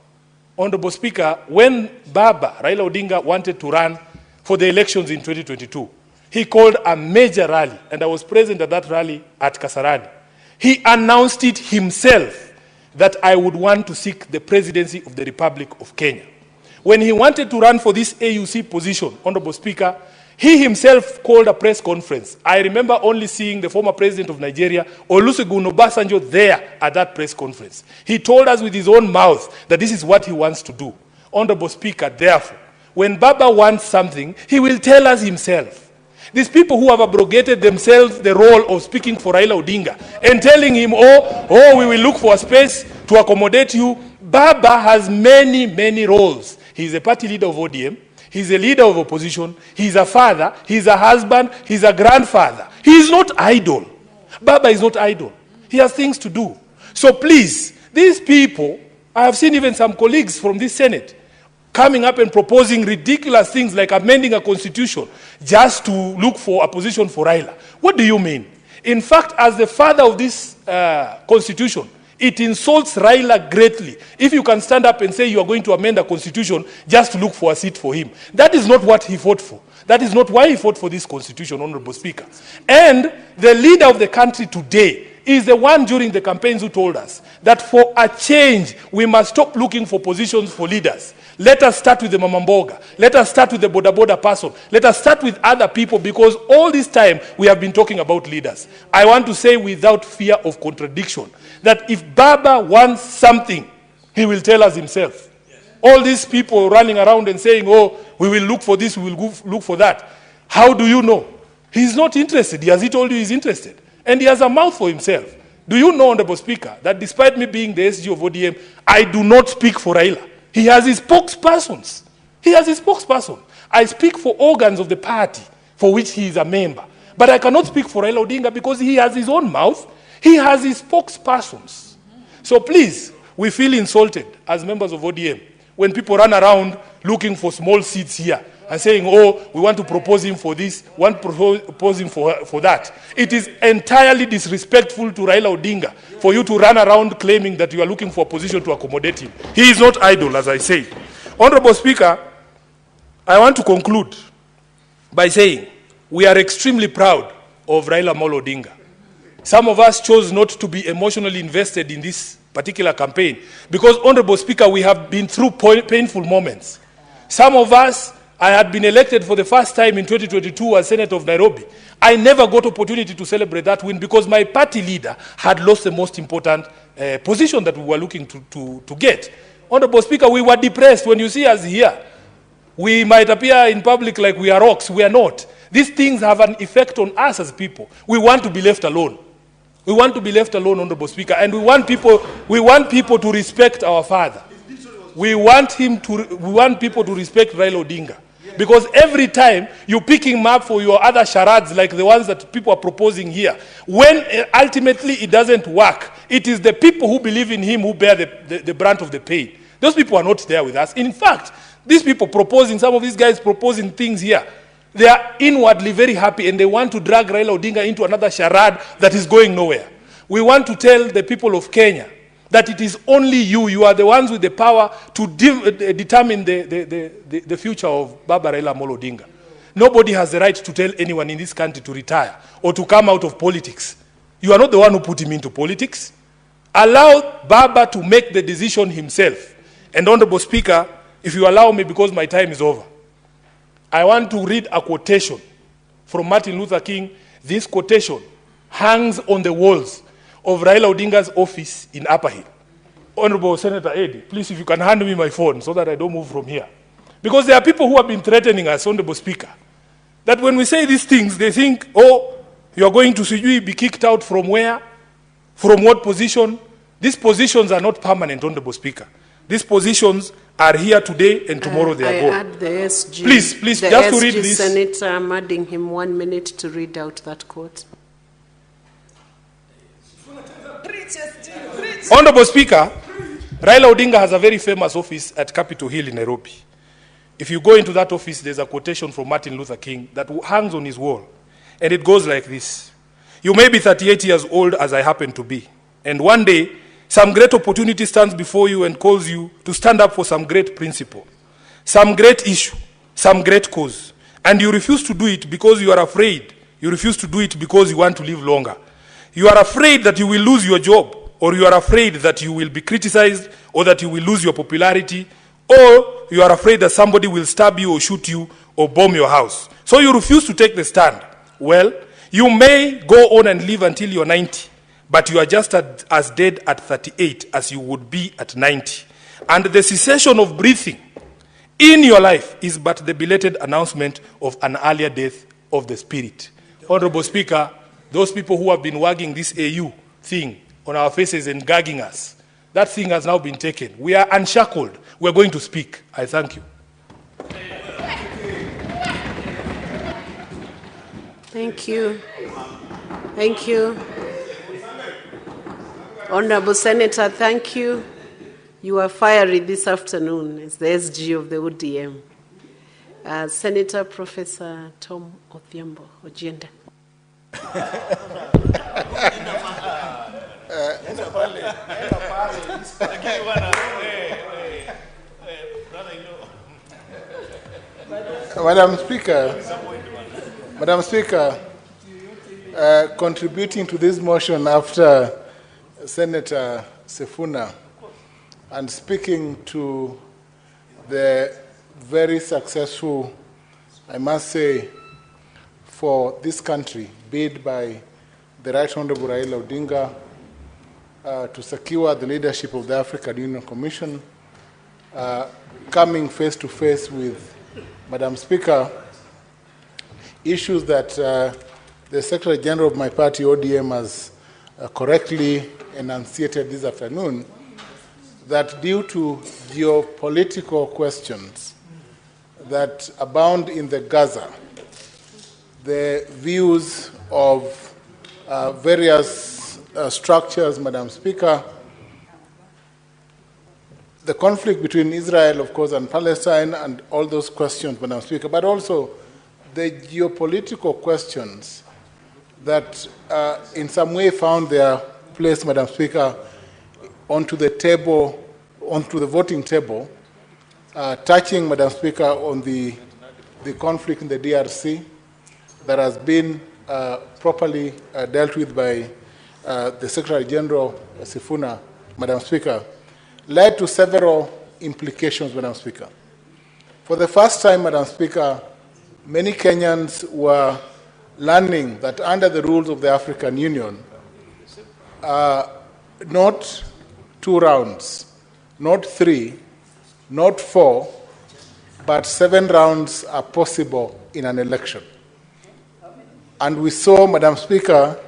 Honorable Speaker, when Baba, Raila Odinga, wanted to run for the elections in 2022, he called a major rally, and I was present at that rally at Kasarani. He announced it himself that I would want to seek the presidency of the Republic of Kenya. When he wanted to run for this AUC position, Honorable Speaker, he himself called a press conference. I remember only seeing the former president of Nigeria, Olusegun Obasanjo, there at that press conference. He told us with his own mouth that this is what he wants to do. Honorable Speaker, therefore, when Baba wants something, he will tell us himself. These people who have abrogated themselves the role of speaking for Raila Odinga and telling him, oh, we will look for a space to accommodate you. Baba has many, many roles. He's a party leader of ODM. He's a leader of opposition. He's a father. He's a husband. He's a grandfather. He's not idle. Baba is not idle. He has things to do. So please, these people, I have seen even some colleagues from this Senate coming up and proposing ridiculous things like amending a constitution just to look for a position for Raila. What do you mean? In fact, as the father of this constitution, it insults Raila greatly if you can stand up and say you are going to amend a constitution just to look for a seat for him. That is not what he fought for. That is not why he fought for this constitution, Honorable Speaker. And the leader of the country today is the one during the campaigns who told us that for a change, we must stop looking for positions for leaders. Let us start with the Mamamboga. Let us start with the Boda Boda person. Let us start with other people, because all this time we have been talking about leaders. I want to say without fear of contradiction that if Baba wants something, he will tell us himself. Yes. All these people running around and saying, oh, we will look for this, we will look for that. How do you know? He's not interested. Has he told you he's interested? And he has a mouth for himself. Do you know, Honorable Speaker, that despite me being the SG of ODM, I do not speak for Raila. He has his spokespersons. He has his spokesperson. I speak for organs of the party for which he is a member. But I cannot speak for Raila Odinga because he has his own mouth. He has his spokespersons. So please, we feel insulted as members of ODM when people run around looking for small seats here and saying, oh, we want to propose him for this, want to propose him for that. It is entirely disrespectful to Raila Odinga for you to run around claiming that you are looking for a position to accommodate him. He is not idle, as I say. Honorable Speaker, I want to conclude by saying we are extremely proud of Raila Amolo Odinga. Some of us chose not to be emotionally invested in this particular campaign because, Honorable Speaker, we have been through painful moments. Some of us, I had been elected for the first time in 2022 as Senator of Nairobi. I never got opportunity to celebrate that win because my party leader had lost the most important position that we were looking to get. Honorable Speaker, we were depressed. When you see us here, we might appear in public like we are rocks. We are not. These things have an effect on us as people. We want to be left alone. We want to be left alone, Honorable Speaker, and we want people to respect our father. We want people to respect Raila Odinga. Because every time you pick him up for your other charades like the ones that people are proposing here, when ultimately it doesn't work, it is the people who believe in him who bear the brunt of the pain. Those people are not there with us. In fact, these people proposing, some of these guys proposing things here, they are inwardly very happy and they want to drag Raila Odinga into another charade that is going nowhere. We want to tell the people of Kenya that it is only you are the ones with the power to determine the future of Baba Raila Amolo Odinga. Nobody has the right to tell anyone in this country to retire or to come out of politics. You are not the one who put him into politics. Allow Baba to make the decision himself. And Honorable Speaker, if you allow me, because my time is over, I want to read a quotation from Martin Luther King. This quotation hangs on the walls of Raila Odinga's office in Upper Hill. Honorable Senator Eddie, please, if you can hand me my phone so that I don't move from here. Because there are people who have been threatening us, Honorable Speaker, that when we say these things, they think, oh, you are going to be kicked out from where? From what position? These positions are not permanent, Honorable Speaker. These positions are here today and tomorrow they are gone. I add the SG. Please, the just SG to read this. Senator, I'm adding him 1 minute to read out that quote. Honorable Speaker, Raila Odinga has a very famous office at Capitol Hill in Nairobi. If you go into that office, there's a quotation from Martin Luther King that hangs on his wall. And it goes like this. You may be 38 years old as I happen to be. And one day, some great opportunity stands before you and calls you to stand up for some great principle, some great issue, some great cause. And you refuse to do it because you are afraid. You refuse to do it because you want to live longer. You are afraid that you will lose your job, or you are afraid that you will be criticized, or that you will lose your popularity, or you are afraid that somebody will stab you or shoot you or bomb your house. So you refuse to take the stand. Well, you may go on and live until you're 90, but you are just as dead at 38 as you would be at 90. And the cessation of breathing in your life is but the belated announcement of an earlier death of the spirit. Honorable Speaker, those people who have been wagging this AU thing on our faces and gagging us, that thing has now been taken. We are unshackled. We are going to speak. I thank you. Thank you. Thank you. Honorable Senator, thank you. You are fiery this afternoon as the SG of the ODM. Senator Professor Tom Odhiambo Ojienda. Madam Speaker, contributing to this motion after Senator Sifuna and speaking to the very successful, I must say, for this country, bid by the Right Honorable Raila Odinga to secure the leadership of the African Union Commission, coming face to face with, Madam Speaker, issues that the Secretary General of my party, ODM, has correctly enunciated this afternoon, that due to geopolitical questions that abound in the Gaza, the views of various structures, Madam Speaker, the conflict between Israel, of course, and Palestine, and all those questions, Madam Speaker, but also the geopolitical questions that in some way found their place, Madam Speaker, onto the table, onto the voting table, touching, Madam Speaker, on the conflict in the DRC that has been properly dealt with by the Secretary General Sifuna, Madam Speaker, led to several implications, Madam Speaker. For the first time, Madam Speaker, many Kenyans were learning that under the rules of the African Union, not 2 rounds, not 3, not 4, but 7 rounds are possible in an election. And we saw, Madam Speaker,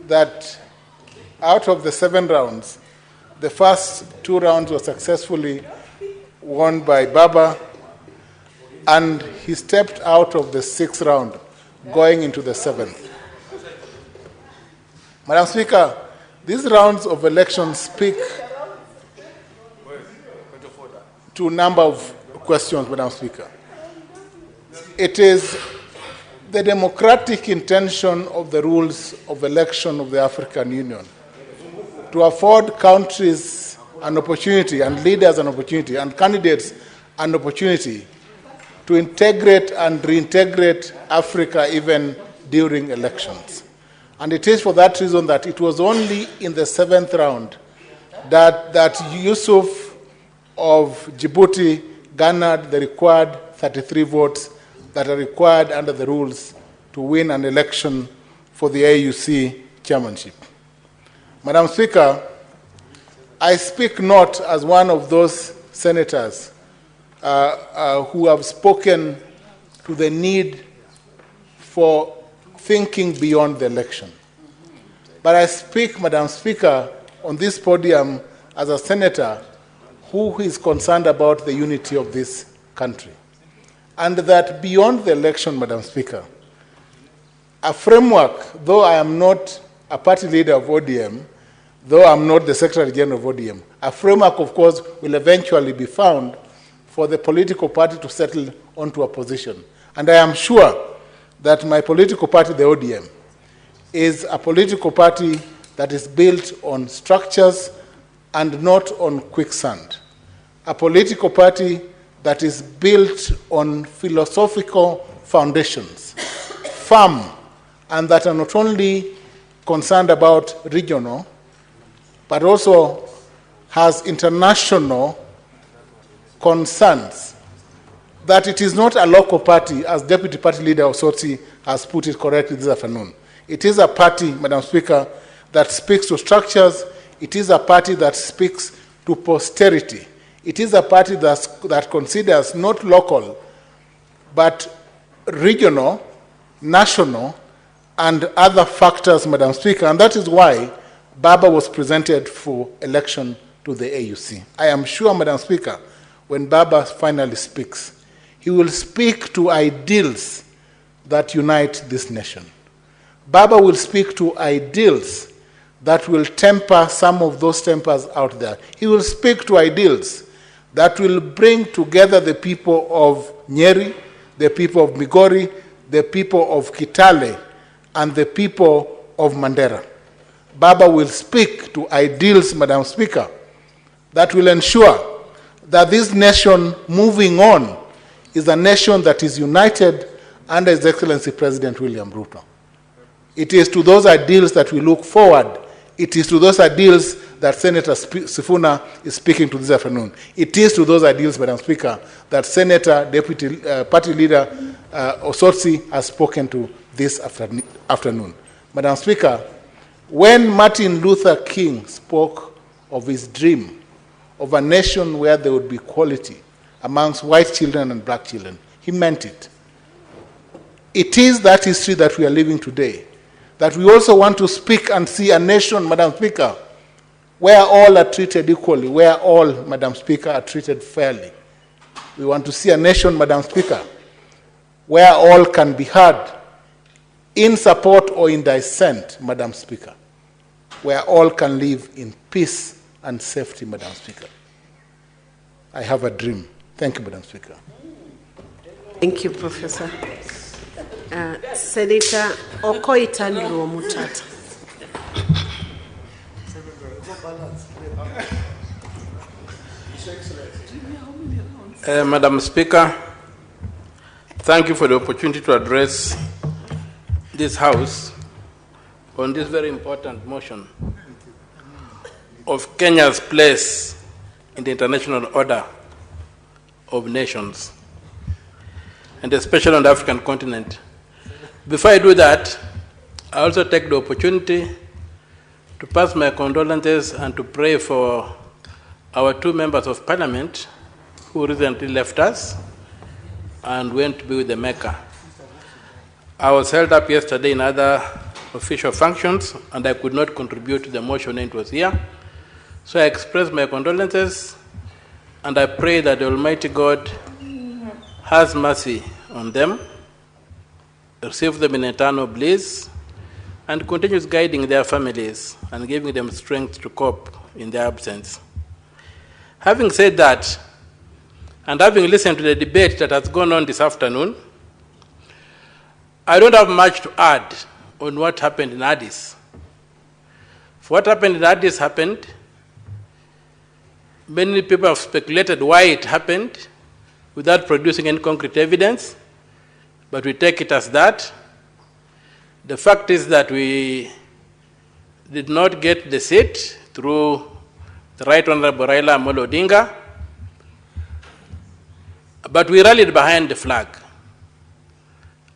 that out of the 7 rounds, the first 2 rounds were successfully won by Baba, and he stepped out of the 6th round, going into the 7th. Madam Speaker, these rounds of elections speak to a number of questions, Madam Speaker. It is the democratic intention of the rules of election of the African Union to afford countries an opportunity, and leaders an opportunity, and candidates an opportunity to integrate and reintegrate Africa even during elections. And it is for that reason that it was only in the 7th round that Yusuf of Djibouti garnered the required 33 votes that are required under the rules to win an election for the AUC chairmanship. Madam Speaker, I speak not as one of those senators who have spoken to the need for thinking beyond the election. But I speak, Madam Speaker, on this podium as a senator who is concerned about the unity of this country. And that beyond the election, Madam Speaker, a framework, though I am not a party leader of ODM, though I'm not the Secretary General of ODM, a framework, of course, will eventually be found for the political party to settle onto a position. And I am sure that my political party, the ODM, is a political party that is built on structures and not on quicksand. A political party that is built on philosophical foundations, firm, and that are not only concerned about regional, but also has international concerns. That it is not a local party, as Deputy Party Leader Osoti has put it correctly this afternoon. It is a party, Madam Speaker, that speaks to structures. It is a party that speaks to posterity. It is a party that considers not local, but regional national, and other factors, Madam Speaker, and that is why Baba was presented for election to the AUC. I am sure, Madam Speaker, when Baba finally speaks, he will speak to ideals that unite this nation. Baba will speak to ideals that will temper some of those tempers out there. He will speak to ideals that will bring together the people of Nyeri, the people of Migori, the people of Kitale, and the people of Mandera. Baba will speak to ideals, Madam Speaker, that will ensure that this nation moving on is a nation that is united under His Excellency President William Ruto. It is to those ideals that we look forward. It is to those ideals that Senator Sifuna is speaking to this afternoon. It is to those ideals, Madam Speaker, that Senator Deputy Party Leader Osotsi has spoken to this afternoon. Madam Speaker, when Martin Luther King spoke of his dream of a nation where there would be equality amongst white children and black children, he meant it. It is that history that we are living today, that we also want to speak and see a nation, Madam Speaker, where all are treated equally, where all, Madam Speaker, are treated fairly. We want to see a nation, Madam Speaker, where all can be heard in support or in dissent, Madam Speaker, where all can live in peace and safety, Madam Speaker. I have a dream. Thank you, Madam Speaker. Thank you, Professor. Senator Okoitani Mutata. Madam Speaker, thank you for the opportunity to address this House on this very important motion of Kenya's place in the international order of nations, and especially on the African continent. Before I do that, I also take the opportunity to pass my condolences and to pray for our two members of parliament who recently left us and went to be with the Mecca. I was held up yesterday in other official functions and I could not contribute to the motion when it was here. So I express my condolences and I pray that the Almighty God has mercy on them, receive them in eternal bliss, and continues guiding their families and giving them strength to cope in their absence. Having said that, and having listened to the debate that has gone on this afternoon, I don't have much to add on what happened in Addis. For what happened in Addis happened. Many people have speculated why it happened without producing any concrete evidence, but we take it as that. The fact is that we did not get the seat through the Right Honorable Raila Odinga, but we rallied behind the flag,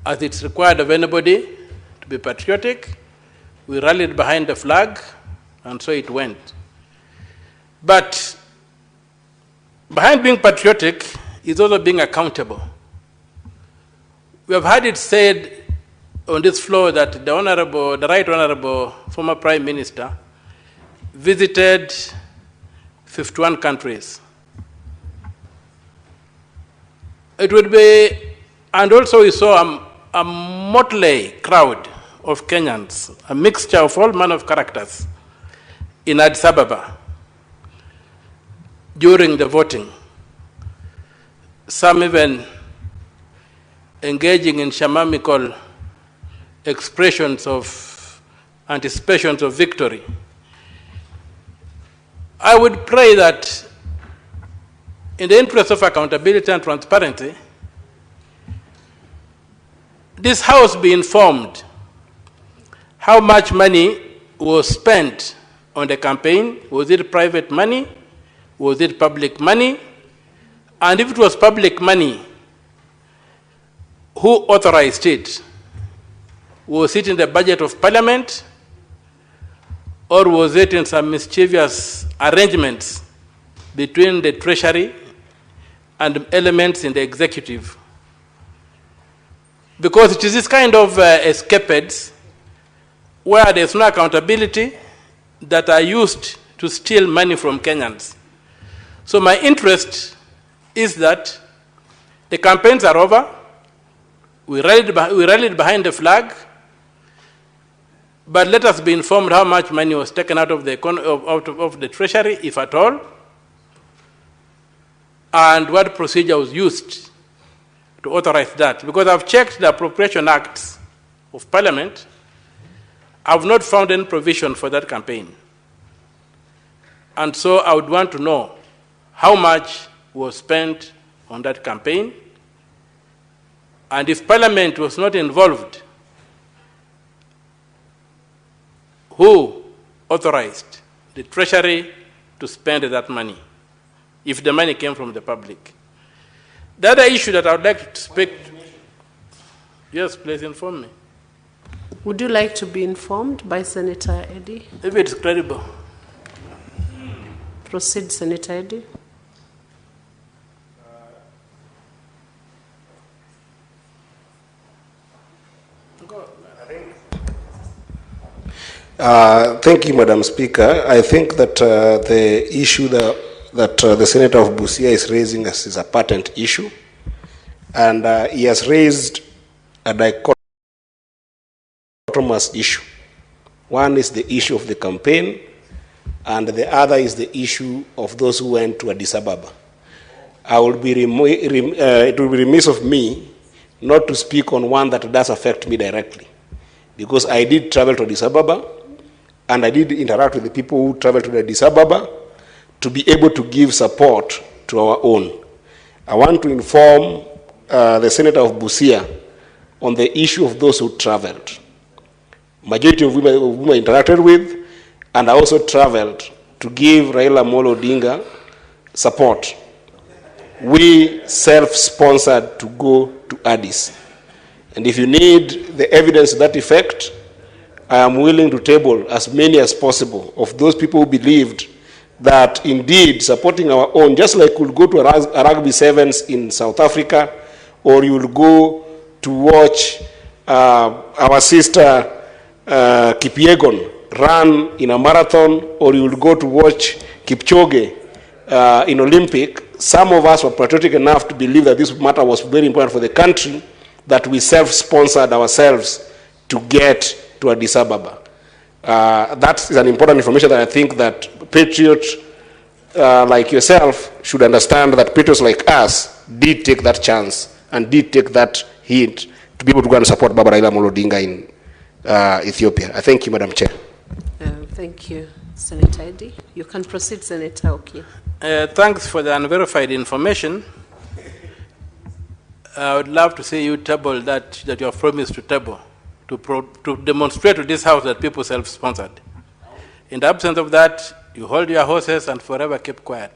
as it's required of anybody to be patriotic. We rallied behind the flag, and so it went. But behind being patriotic is also being accountable. We have had it said on this floor that the Right Honorable former Prime Minister visited 51 countries. It would be, and also we saw a motley crowd of Kenyans, a mixture of all manner of characters in Addis Ababa during the voting. Some even engaging in shamanical expressions of anticipations of victory. I would pray that in the interest of accountability and transparency, this House be informed how much money was spent on the campaign. Was it private money? Was it public money? And if it was public money, who authorized it? Was it in the budget of Parliament? Or was it in some mischievous arrangements between the Treasury and elements in the executive? Because it is this kind of escapades where there's no accountability that are used to steal money from Kenyans. So my interest is that the campaigns are over. We rallied behind the flag, but let us be informed how much money was taken out of the treasury, if at all, and what procedure was used to authorize that. Because I've checked the Appropriation Acts of Parliament, I've not found any provision for that campaign. And so I would want to know how much was spent on that campaign, and if Parliament was not involved, who authorized the Treasury to spend that money, if the money came from the public. The other issue that I would like to speak to, yes, please inform me. Would you like to be informed by Senator Eddy? If it's credible. Proceed, Senator Eddy. Thank you, Madam Speaker. I think that the issue that the Senator of Busia is raising is a patent issue, and he has raised a dichotomous issue. One is the issue of the campaign, and the other is the issue of those who went to Addis Ababa. It will be remiss of me not to speak on one that does affect me directly, because I did travel to Addis Ababa, and I did interact with the people who traveled to Addis Ababa to be able to give support to our own. I want to inform the Senator of Busia on the issue of those who traveled. Majority of whom I interacted with, and I also traveled to give Raila Odinga support. We self-sponsored to go to Addis. And if you need the evidence to that effect, I am willing to table as many as possible of those people who believed that indeed supporting our own, just like we'll go to a rugby sevens in South Africa, or you will go to watch our sister Kipyegon run in a marathon, or you will go to watch Kipchoge in Olympic. Some of us were patriotic enough to believe that this matter was very important for the country, that we self-sponsored ourselves to get to Addis Ababa. That is an important information that I think that patriots like yourself should understand, that patriots like us did take that chance and did take that hint to be able to go and support Baba Raila Odinga in Ethiopia. I thank you, Madam Chair. Thank you, Senator Eddy. You can proceed, Senator Oki. Thanks for the unverified information. I would love to see you table that you have promised to table, to demonstrate to this House that people self-sponsored. In the absence of that, you hold your horses and forever keep quiet.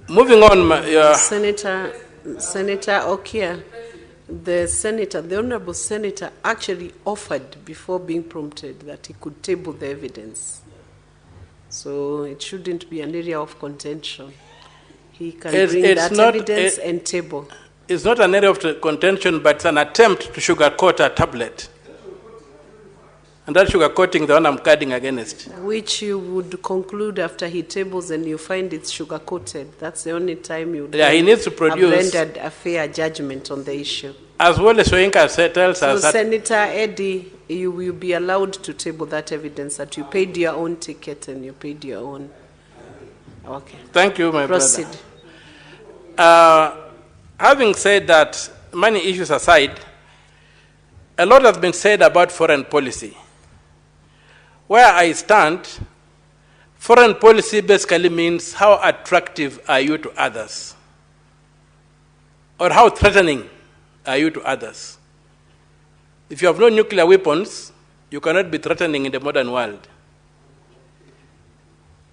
Moving on, Senator Okia, the Honorable Senator actually offered before being prompted that he could table the evidence. So it shouldn't be an area of contention. He can bring that evidence and table. It's not an area of contention, but it's an attempt to sugarcoat a tablet. And that sugarcoating the one I'm guarding against. Which you would conclude after he tables and you find it's sugar-coated. That's the only time you he needs to produce have rendered a fair judgment on the issue. As well as Soyinka tells us that Senator Eddy, you will be allowed to table that evidence that you paid your own ticket and you paid your own. Okay. Thank you, my Proceed. brother. Having said that, money issues aside, a lot has been said about foreign policy. Where I stand, foreign policy basically means how attractive are you to others, or how threatening are you to others. If you have no nuclear weapons, you cannot be threatening in the modern world.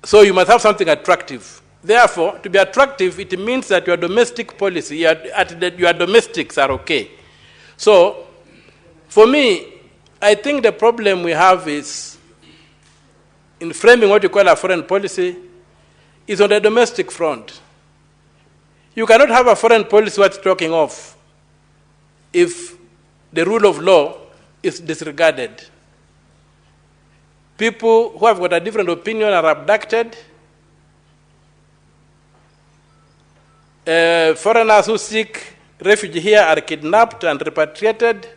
So you must have something attractive. Therefore, to be attractive, it means that your domestic policy, your domestics are okay. So, for me, I think the problem we have is in framing what you call a foreign policy is on the domestic front. You cannot have a foreign policy worth talking of if the rule of law is disregarded. People who have got a different opinion are abducted. Foreigners who seek refuge here are kidnapped and repatriated,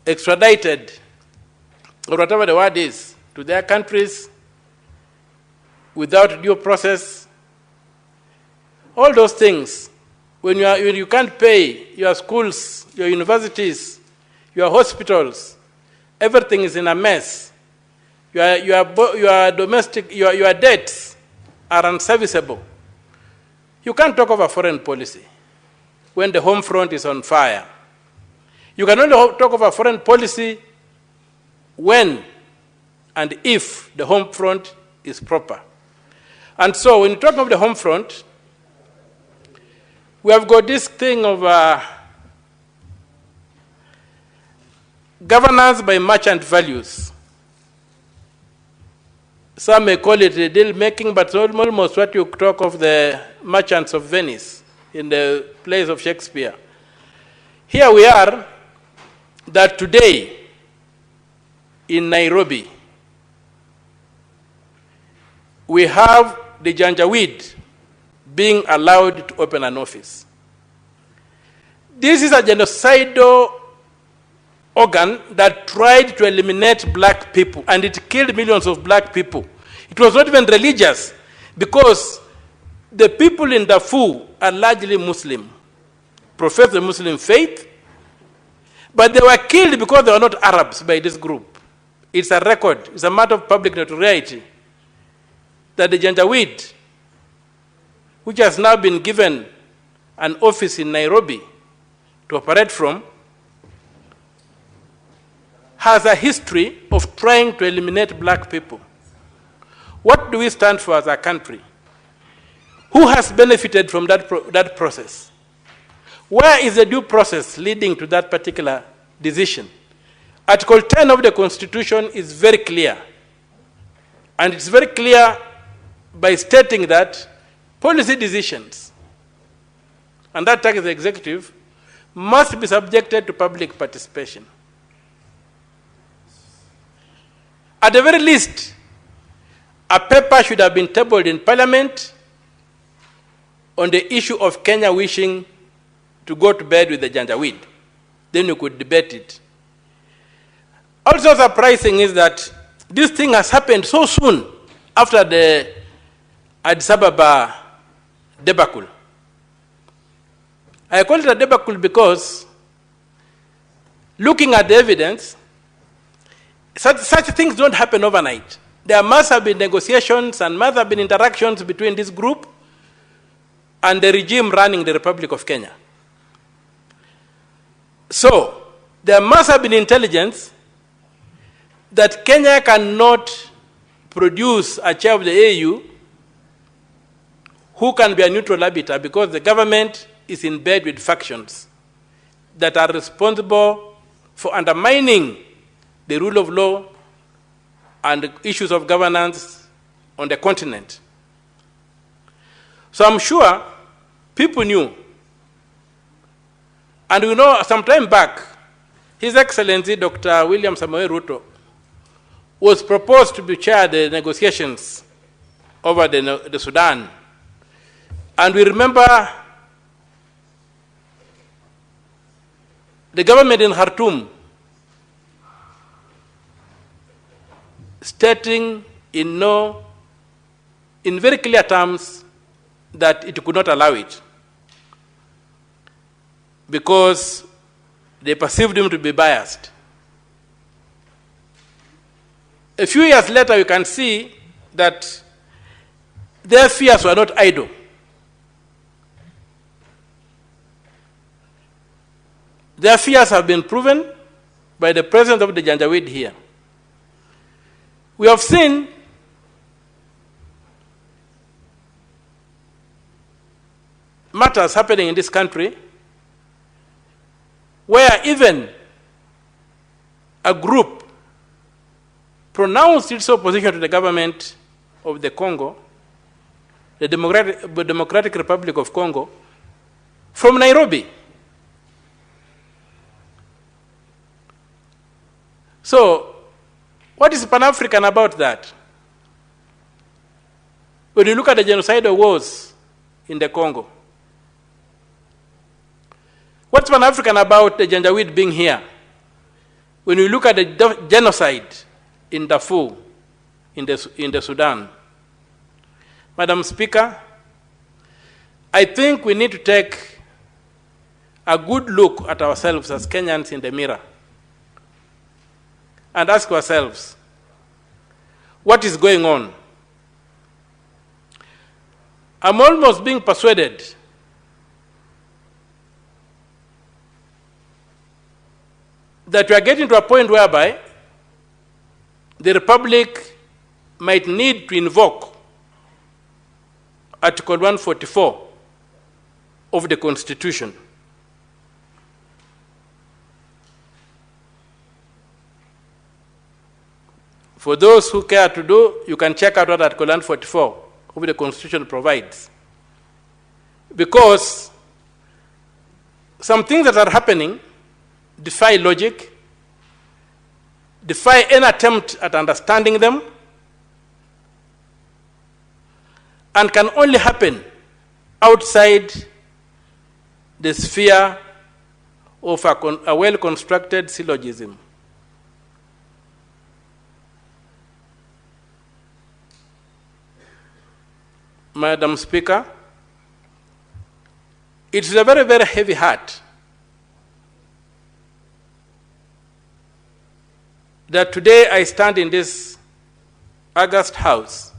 extradited, or whatever the word is, to their countries without due process. All those things, when you can't pay your schools, your universities, your hospitals, everything is in a mess. Your domestic, your debts are unserviceable. You can't talk of a foreign policy when the home front is on fire. You can only talk of a foreign policy when and if the home front is proper. And so when you talk of the home front, we have got this thing of governance by merchant values. Some may call it deal making, but almost what you talk of the merchants of Venice in the plays of Shakespeare. Here we are, that today in Nairobi, we have the Janjaweed being allowed to open an office. This is a genocidal organ that tried to eliminate black people, and it killed millions of black people. It was not even religious, because the people in Darfur are largely Muslim, profess the Muslim faith, but they were killed because they were not Arabs by this group. It's a record, it's a matter of public notoriety that the Janjaweed, which has now been given an office in Nairobi to operate from, has a history of trying to eliminate black people. What do we stand for as a country? Who has benefited from that process? Where is the due process leading to that particular decision? Article 10 of the Constitution is very clear. And it's very clear by stating that policy decisions, and that tax the executive, must be subjected to public participation. At the very least, a paper should have been tabled in Parliament on the issue of Kenya wishing to go to bed with the Janjaweed. Then you could debate it. Also surprising is that this thing has happened so soon after the Addis Ababa debacle. I call it a debacle because, looking at the evidence, such things don't happen overnight. There must have been negotiations and must have been interactions between this group and the regime running the Republic of Kenya. So, there must have been intelligence that Kenya cannot produce a chair of the AU who can be a neutral arbiter, because the government is in bed with factions that are responsible for undermining the rule of law and issues of governance on the continent. So I'm sure people knew. And we know some time back, His Excellency Dr. William Samoei Ruto was proposed to be chair the negotiations over the Sudan. And we remember the government in Khartoum stating in very clear terms that it could not allow it because they perceived him to be biased. A few years later, you can see that their fears were not idle. Their fears have been proven by the presence of the Janjaweed here. We have seen matters happening in this country where even a group pronounced its opposition to the government of the Congo, the Democratic Republic of Congo, from Nairobi. So, what is Pan-African about that? When you look at the genocidal wars in the Congo, what's Pan-African about the Janjaweed being here? When you look at the genocide in Darfur, in the Sudan, Madam Speaker, I think we need to take a good look at ourselves as Kenyans in the mirror and ask ourselves, what is going on? I'm almost being persuaded that we are getting to a point whereby the Republic might need to invoke Article 144 of the Constitution. For those who care to do, you can check out what Article 144 of the Constitution provides. Because some things that are happening defy logic, defy any attempt at understanding them, and can only happen outside the sphere of a well-constructed syllogism. Madam Speaker, it is a very, very heavy heart that today I stand in this august house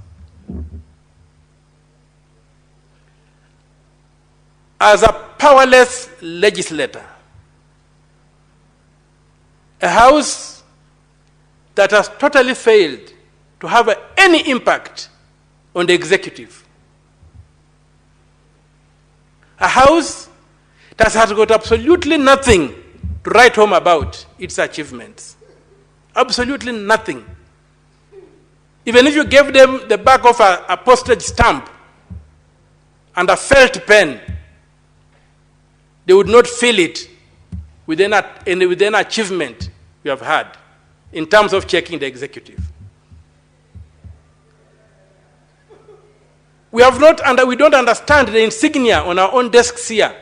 as a powerless legislator, a house that has totally failed to have any impact on the executive, a house that has got absolutely nothing to write home about its achievements. Absolutely nothing. Even if you gave them the back of a postage stamp and a felt pen, they would not feel it with any achievement you have had in terms of checking the executive. We have not, and we don't understand the insignia on our own desks here.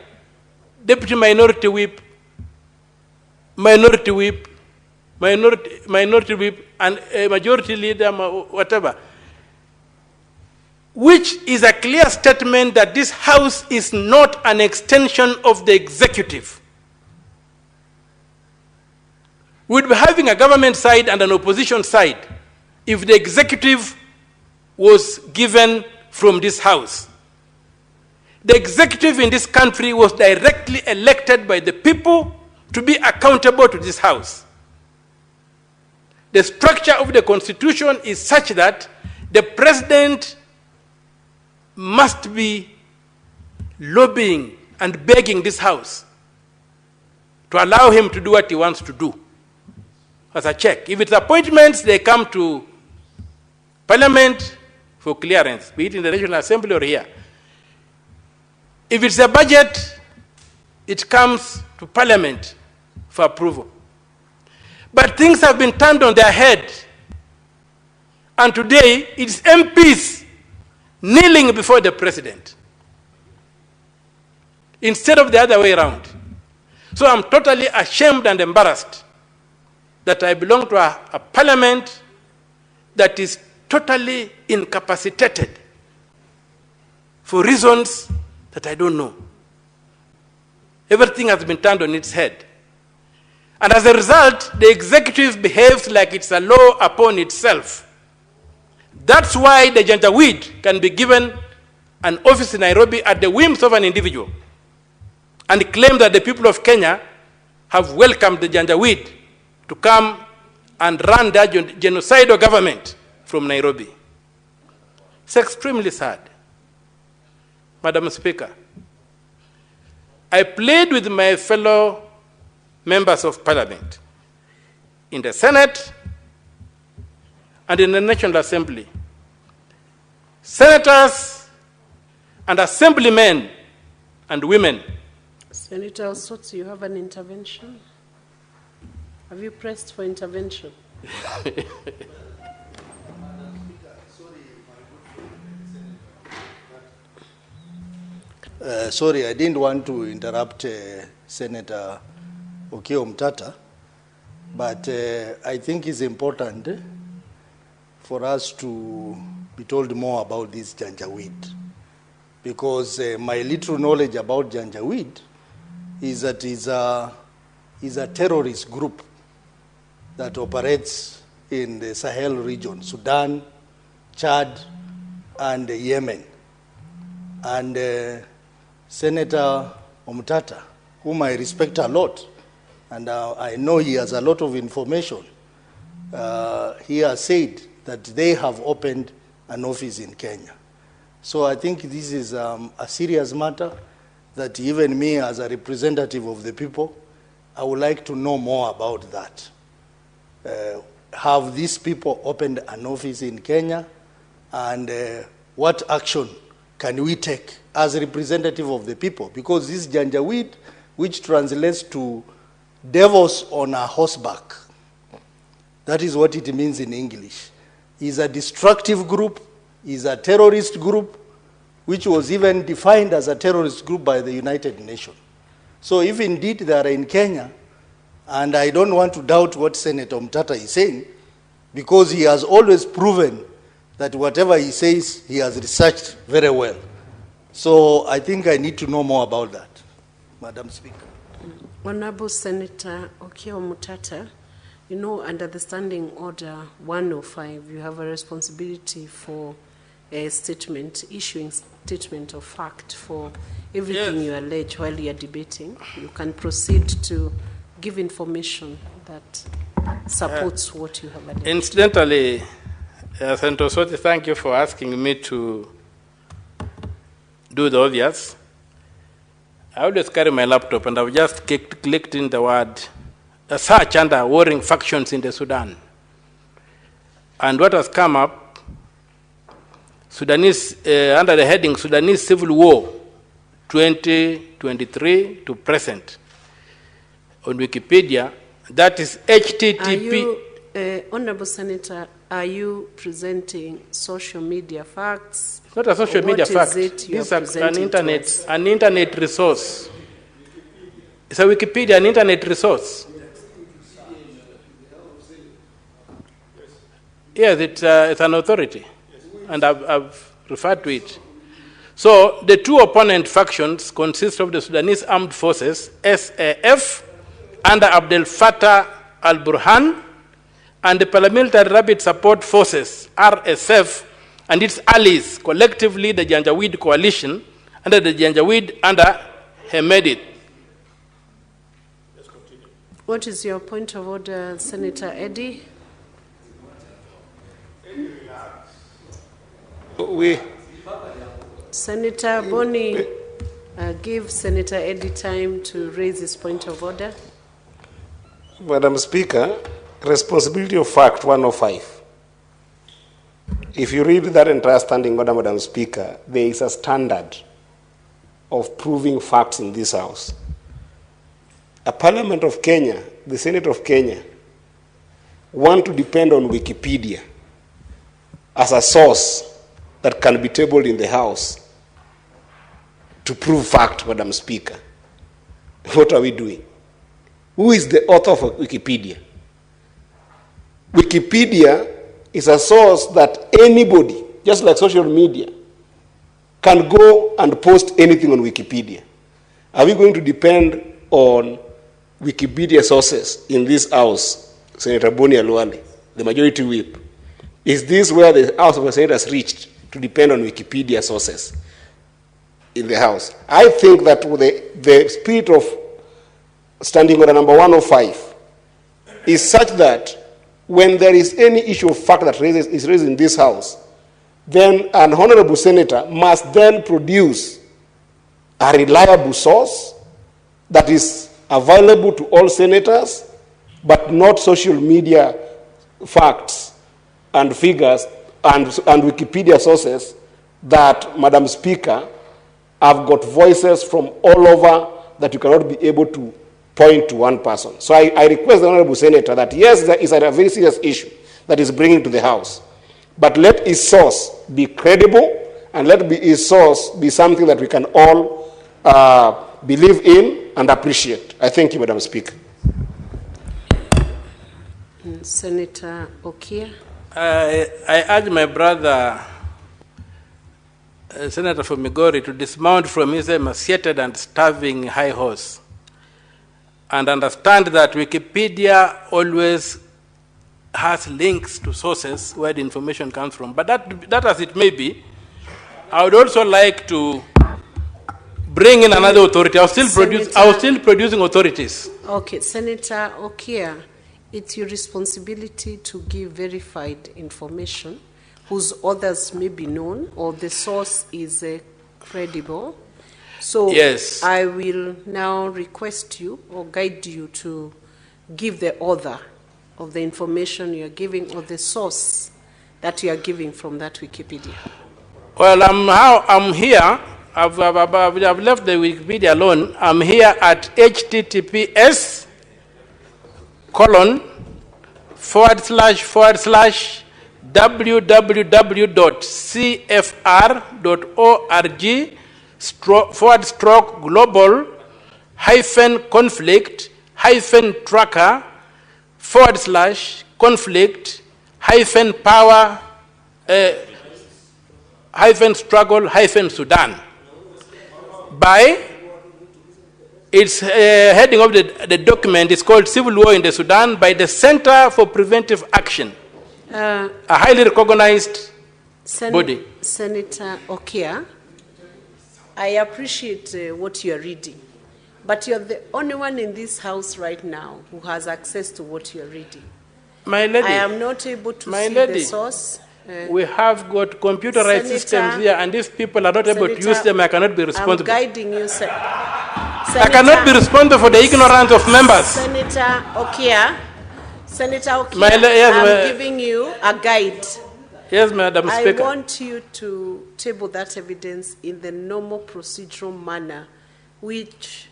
Deputy Minority Whip, Minority Whip, Minority Whip, and a Majority Leader, whatever. Which is a clear statement that this House is not an extension of the executive. We'd be having a government side and an opposition side if the executive was given from this House. The executive in this country was directly elected by the people to be accountable to this House. The structure of the Constitution is such that the president must be lobbying and begging this House to allow him to do what he wants to do as a check. If it's appointments, they come to Parliament for clearance, be it in the National Assembly or here. If it's a budget, it comes to Parliament for approval. But things have been turned on their head. And today, it's MPs kneeling before the president instead of the other way around. So I'm totally ashamed and embarrassed that I belong to a parliament that is totally incapacitated for reasons that I don't know. Everything has been turned on its head. And as a result, the executive behaves like it's a law upon itself. That's why the Janjaweed can be given an office in Nairobi at the whims of an individual and claim that the people of Kenya have welcomed the Janjaweed to come and run their genocidal government from Nairobi. It's extremely sad. Madam Speaker, I plead with my fellow members of Parliament in the Senate and in the National Assembly, senators and assemblymen and women. Senator Osotsi, you have an intervention. Have you pressed for intervention? Sorry, I didn't want to interrupt Senator Okiya Omtatah, but I think it's important for us to be told more about this janjaweed, because my little knowledge about janjaweed is that it's a terrorist group that operates in the Sahel region, Sudan, Chad, and Yemen. And Senator Omtatah, whom I respect a lot, and I know he has a lot of information, he has said that they have opened an office in Kenya. So I think this is a serious matter that even me as a representative of the people, I would like to know more about that. Have these people opened an office in Kenya, and what action can we take as a representative of the people? Because this janjaweed, which translates to devils on a horseback, that is what it means in English, is a destructive group, is a terrorist group, which was even defined as a terrorist group by the United Nations. So if indeed they are in Kenya, and I don't want to doubt what Senator Omtatah is saying, because he has always proven that whatever he says, he has researched very well. So I think I need to know more about that, Madam Speaker. Honorable Senator Okiya Omtatah, you know, under the Standing Order 105, you have a responsibility for a statement, issuing statement of fact for everything you allege while you are debating. You can proceed to give information that supports what you have alleged. Incidentally, Senator Soti, thank you for asking me to do the obvious. I always carry my laptop, and I've just clicked in the word search under warring factions in the Sudan. And what has come up, Sudanese, under the heading Sudanese Civil War 2023 to present on Wikipedia, that is HTTP. Honorable Senator, are you presenting social media facts? It's not a social media fact. This is an internet resource. It's a Wikipedia, an internet resource. Yes, it's an authority, and I've referred to it. So the two opponent factions consist of the Sudanese Armed Forces, SAF, under Abdel Fattah al-Burhan, and the Paramilitary Rapid Support Forces, RSF, and its allies, collectively the Janjaweed Coalition, under the Janjaweed under Hemedit. What is your point of order, Senator Eddy? Senator Boni, give Senator Eddy time to raise his point of order. Madam Speaker, responsibility of fact 105. If you read that entire standing order, Madam Speaker, there is a standard of proving facts in this House. A Parliament of Kenya, the Senate of Kenya, want to depend on Wikipedia as a source that can be tabled in the House to prove fact, Madam Speaker. What are we doing? Who is the author of Wikipedia? Wikipedia is a source that anybody, just like social media, can go and post anything on Wikipedia. Are we going to depend on Wikipedia sources in this House, Senator Boni Aluale, the majority whip? Is this where the House of Senators reached, to depend on Wikipedia sources in the House? I think that the spirit of Standing Order number 105 is such that when there is any issue of fact that is raised in this House, then an honorable senator must then produce a reliable source that is available to all senators, but not social media facts and figures and Wikipedia sources that, Madam Speaker, have got voices from all over that you cannot be able to point to one person. So I request the Honorable Senator that yes, there is a very serious issue that is bringing to the House, but let its source be credible and let its source be something that we can all believe in and appreciate. I thank you, Madam Speaker. Senator Okia. I urge my brother, Senator from Migori, to dismount from his emaciated and starving high horse and understand that Wikipedia always has links to sources where the information comes from. But that as it may be, I would also like to bring in another authority. I was still producing authorities. Okay, Senator Okia, it's your responsibility to give verified information whose authors may be known or the source is credible. So yes. I will now request you or guide you to give the author of the information you are giving or the source that you are giving from that Wikipedia. Well, I'm here. I've left the Wikipedia alone. I'm here at https://www.cfr.org/global-conflict-struggle-sudan. By its heading of the document is called Civil War in the Sudan by the Center for Preventive Action, a highly recognized body. Senator Okia, I appreciate what you are reading, but you're the only one in this house right now who has access to what you're reading. My lady, I am not able to see the source. We have got computerized systems here, and if people are not able to use them, I cannot be responsible. I'm guiding you, sir. I cannot be responsible for the ignorance of members. Senator Okia, yes, I'm giving you a guide. Yes, Madam Speaker. I want you to table that evidence in the normal procedural manner, which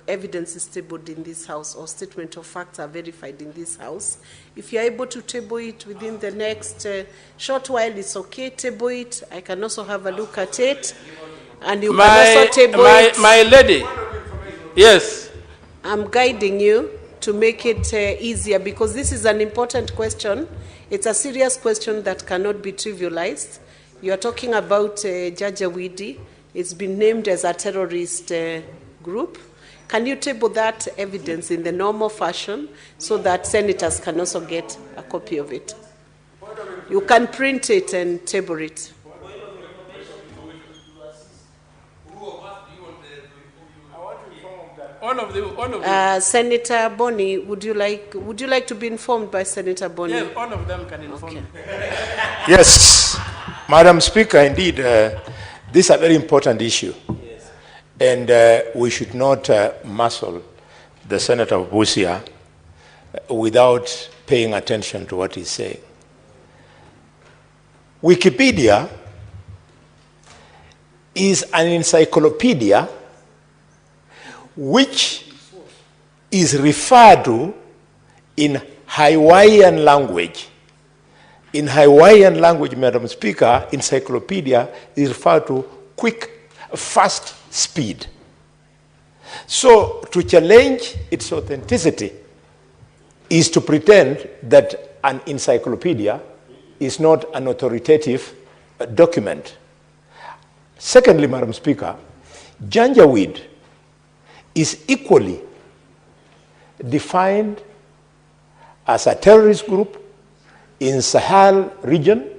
evidence is tabled in this house or statement of facts are verified in this house. If you're able to table it within the next short while, it's okay, table it. I can also have a look at it. And you can also table it. My lady, yes. I'm guiding you to make it easier because this is an important question. It's a serious question that cannot be trivialized. You're talking about Jajawidi. It's been named as a terrorist group. Can you table that evidence in the normal fashion so that senators can also get a copy of it? You can print it and table it. Senator Boni, would you like to be informed by Senator Boni? Yes, all of them can inform me. Yes, Madam Speaker, indeed, this is a very important issue. Yes. And we should not muscle the Senator of Busia without paying attention to what he's saying. Wikipedia is an encyclopedia which is referred to in Hawaiian language. In Hawaiian language, Madam Speaker, encyclopedia is referred to quick, fast speed. So to challenge its authenticity is to pretend that an encyclopedia is not an authoritative document. Secondly, Madam Speaker, Janjaweed is equally defined as a terrorist group in Sahel region,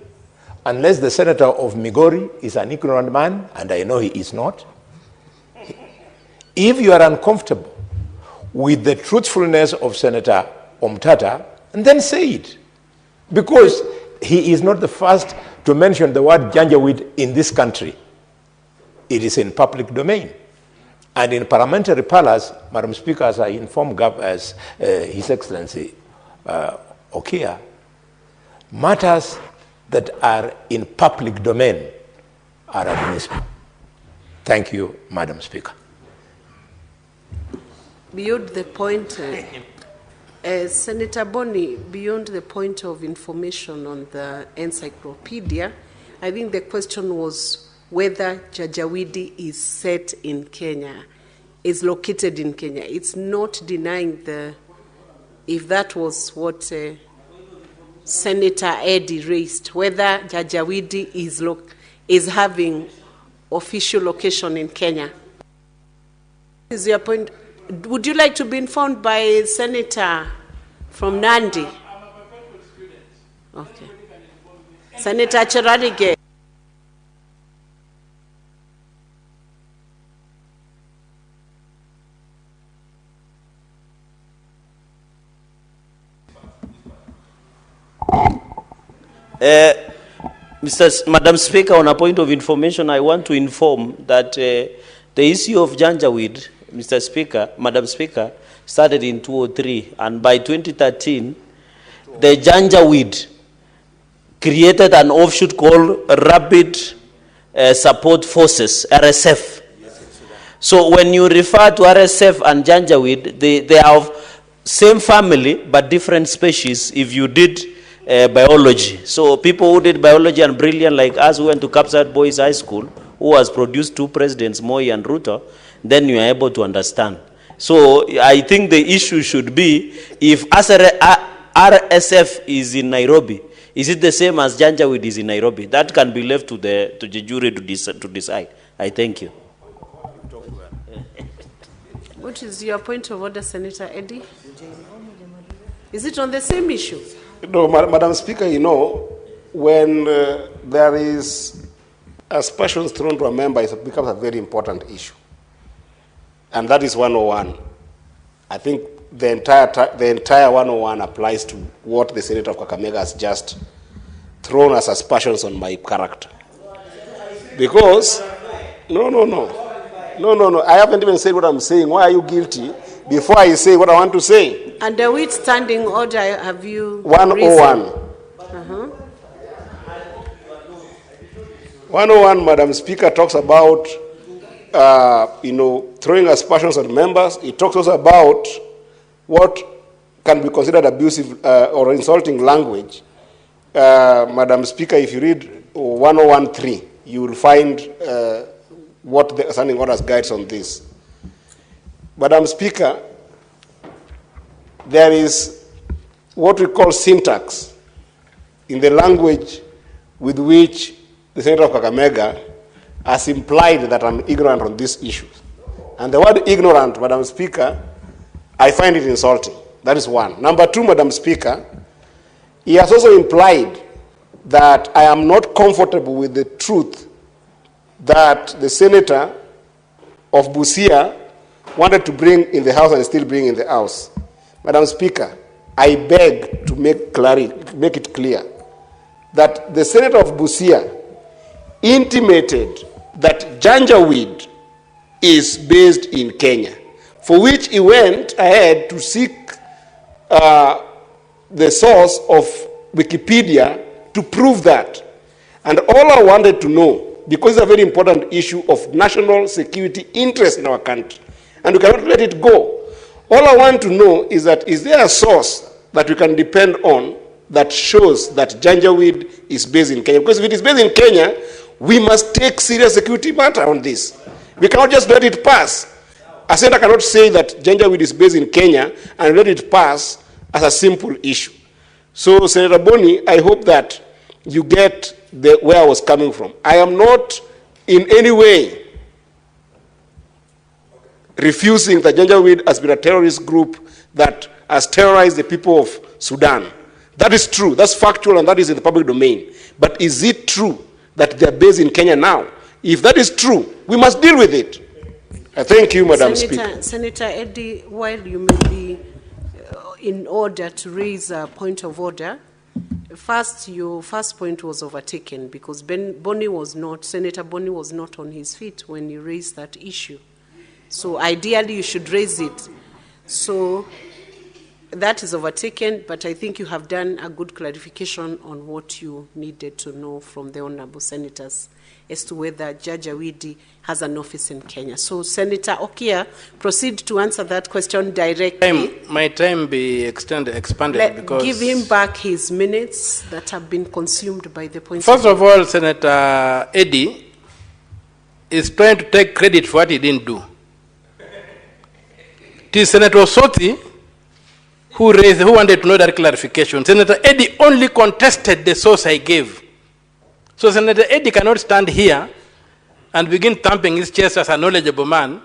unless the senator of Migori is an ignorant man, and I know he is not. If you are uncomfortable with the truthfulness of Senator Omtata, then say it, because he is not the first to mention the word Janjaweed in this country. It is in public domain. And in parliamentary palace, Madam Speaker, as I informed His Excellency Okia, matters that are in public domain are admissible. Thank you, Madam Speaker. beyond the point, Senator Boni, beyond the point of information on the encyclopedia, I think the question was whether Jajawidi is set in Kenya, is located in Kenya. It's not denying if that was what Senator Eddie raised, whether Jajawidi is having official location in Kenya. Is your point? Would you like to be informed by Senator from Nandi? Okay. Senator Cherarige. Madam Speaker, on a point of information, I want to inform that the issue of Janjaweed, Mr. Speaker, Madam Speaker, started in 2003, and by 2013, the Janjaweed created an offshoot called Rapid Support Forces, RSF. So when you refer to RSF and Janjaweed, they are of same family but different species if you did biology. So people who did biology and brilliant like us who went to Kapsat Boys High School, who has produced 2 presidents, Moi and Ruto, then you are able to understand. So I think the issue should be, if RSF is in Nairobi, is it the same as Janjaweed is in Nairobi? That can be left to the jury to decide. I thank you. What is your point of order, Senator Eddie? Is it on the same issue? No, Madam Speaker, you know, when there is aspersions thrown to a member, it becomes a very important issue. And that is 101. I think the entire 101 applies to what the Senator of Kakamega has just thrown as aspersions on my character. Because, no, I haven't even said what I'm saying. Why are you guilty before I say what I want to say? Under which standing order have you 101. 101, Madam Speaker, talks about throwing aspersions on members. It talks also about what can be considered abusive or insulting language. Madam Speaker, if you read 101.3, you will find what the standing orders guides on this. Madam Speaker, there is what we call syntax in the language with which the Senator of Kakamega has implied that I'm ignorant on these issues. And the word ignorant, Madam Speaker, I find it insulting. That is one. Number 2, Madam Speaker, he has also implied that I am not comfortable with the truth that the Senator of Busia wanted to bring in the House and still bring in the House. Madam Speaker, I beg to make it clear that the Senator of Busia intimated that Janjaweed is based in Kenya, for which he went ahead to seek the source of Wikipedia to prove that. And all I wanted to know, because it's a very important issue of national security interest in our country, and we cannot let it go. All I want to know is that, is there a source that we can depend on that shows that Janjaweed is based in Kenya? Because if it is based in Kenya, we must take serious security matter on this. We cannot just let it pass. A senator cannot say that Janjaweed is based in Kenya and let it pass as a simple issue. So, Senator Boni, I hope that you get where I was coming from. I am not in any way refusing that Janjaweed has been a terrorist group that has terrorized the people of Sudan. That is true. That's factual, and that is in the public domain. But is it true that they are based in Kenya now? If that is true, we must deal with it. Thank you, Madam Speaker. Senator Eddie, while you may be in order to raise a point of order, first, your first point was overtaken because Senator Boni was not on his feet when you raised that issue. So ideally, you should raise it. So that is overtaken, but I think you have done a good clarification on what you needed to know from the honorable senators as to whether Judge Awidi has an office in Kenya. So, Senator Okia, proceed to answer that question directly. My time be expanded because... Give him back his minutes that have been consumed by the points. First of all, Senator Eddie is trying to take credit for what he didn't do. It is Senator Osoti who wanted to know that clarification. Senator Eddie only contested the source I gave. So Senator Eddie cannot stand here and begin thumping his chest as a knowledgeable man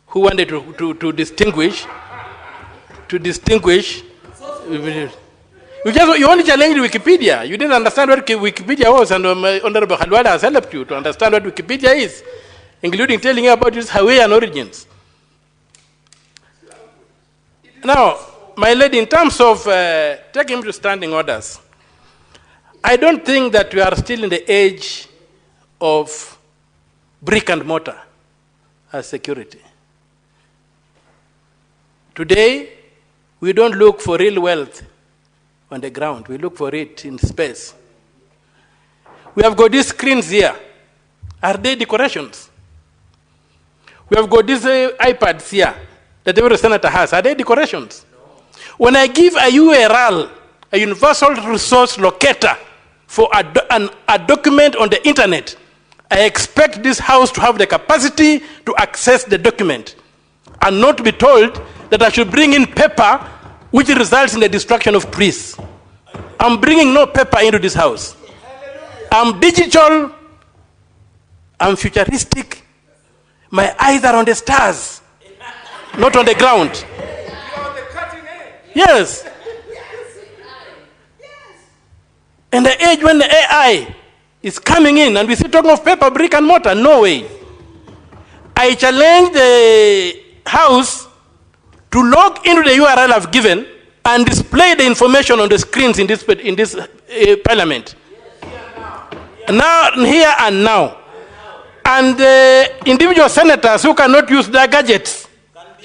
who wanted to distinguish. You only challenged Wikipedia. You didn't understand what Wikipedia was, and Honorable Khalwala has helped you to understand what Wikipedia is, including telling you about its Hawaiian origins. Now, my lady, in terms of taking him to standing orders, I don't think that we are still in the age of brick and mortar as security. Today, we don't look for real wealth on the ground. We look for it in space. We have got these screens here. Are they decorations? We have got these iPads here that every senator has. Are they decorations? When I give a URL, a universal resource locator, for a document on the internet, I expect this house to have the capacity to access the document and not to be told that I should bring in paper which results in the destruction of trees. I'm bringing no paper into this house. I'm digital, I'm futuristic. My eyes are on the stars, not on the ground. Yes. In the age when the AI is coming in and we see talking of paper, brick and mortar, no way. I challenge the House to log into the URL I've given and display the information on the screens in this parliament. Now, here and now. And individual senators who cannot use their gadgets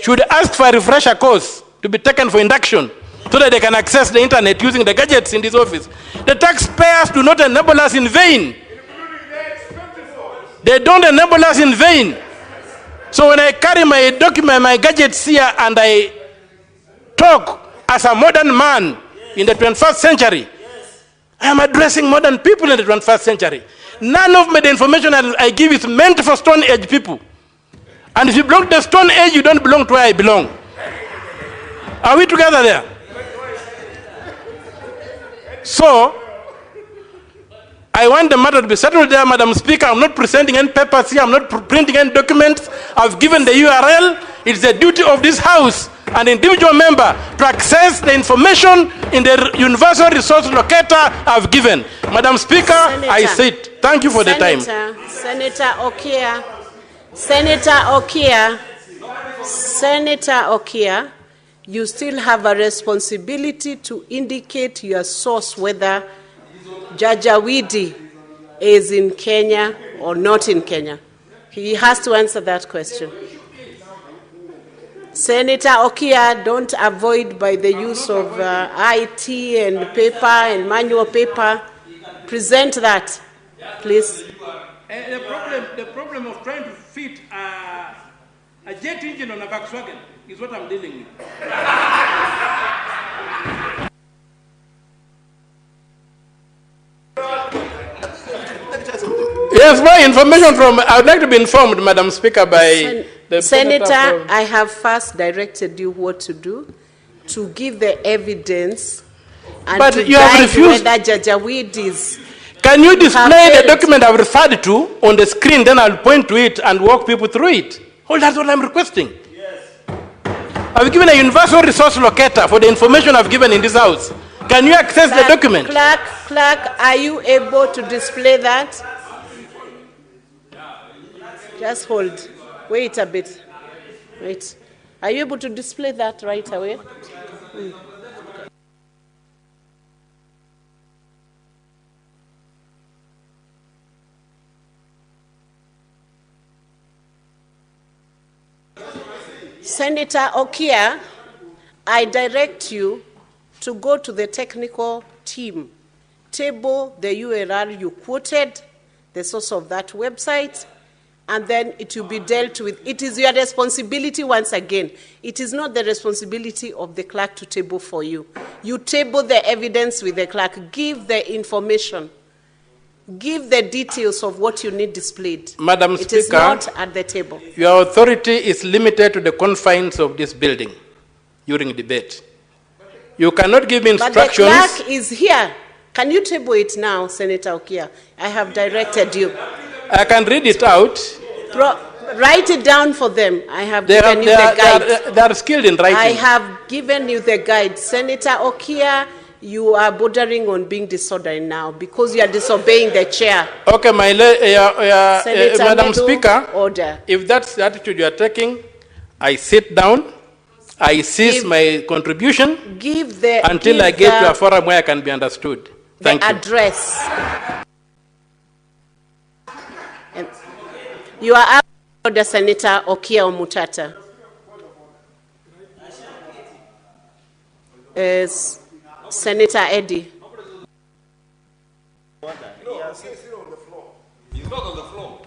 should ask for a refresher course to be taken for induction so that they can access the internet using the gadgets in this office. The taxpayers do not enable us in vain. They don't enable us in vain. So when I carry my document, my gadgets here, and I talk as a modern man in the 21st century, I am addressing modern people in the 21st century. None of the information I give is meant for Stone Age people. And if you belong to the Stone Age, you don't belong to where I belong. Are we together there? So, I want the matter to be settled there, Madam Speaker. I'm not presenting any papers here. I'm not printing any documents. I've given the URL. It's the duty of this House, an individual member, to access the information in the universal resource locator I've given. Madam Speaker, Senator, I sit. Thank you for the time. Senator Okia, you still have a responsibility to indicate your source whether Judge Awidi is in Kenya or not in Kenya. He has to answer that question. Senator Okia, don't avoid by the use of IT and paper and manual paper. Present that, please. The problem of trying to fit a jet engine on a Volkswagen is what I'm dealing with. Yes, my information from, I would like to be informed, Madam Speaker, by the Senator, I have first directed you what to do, to give the evidence and but to you have refused. Whether Judge Awidi is. Can you display the document I've referred to on the screen, then I'll point to it and walk people through it? Oh, that's what I'm requesting. Yes. I've given a universal resource locator for the information I've given in this House. Can you access the document? Clerk, are you able to display that? Just hold. Wait a bit. Wait. Are you able to display that right away? Senator Okia, I direct you to go to the technical team, table the URL you quoted, the source of that website, and then it will be dealt with. It is your responsibility once again. It is not the responsibility of the clerk to table for you. You table the evidence with the clerk. Give the information. Give the details of what you need displayed. Madam Speaker, it is not at the table. Your authority is limited to the confines of this building during debate. You cannot give instructions. But the clerk is here. Can you table it now, Senator Okia? I have directed you. I can read it out. Write it down for them. I have given you the guide. They are skilled in writing. I have given you the guide. Senator Okia, you are bordering on being disorderly now because you are disobeying the chair. Okay, Madam Speaker, order. If that's the attitude you are taking, I sit down, I cease my contribution until I get to a forum where I can be understood. Thank you. Address. You are out of order, Senator Okia Omutata. Senator Eddie.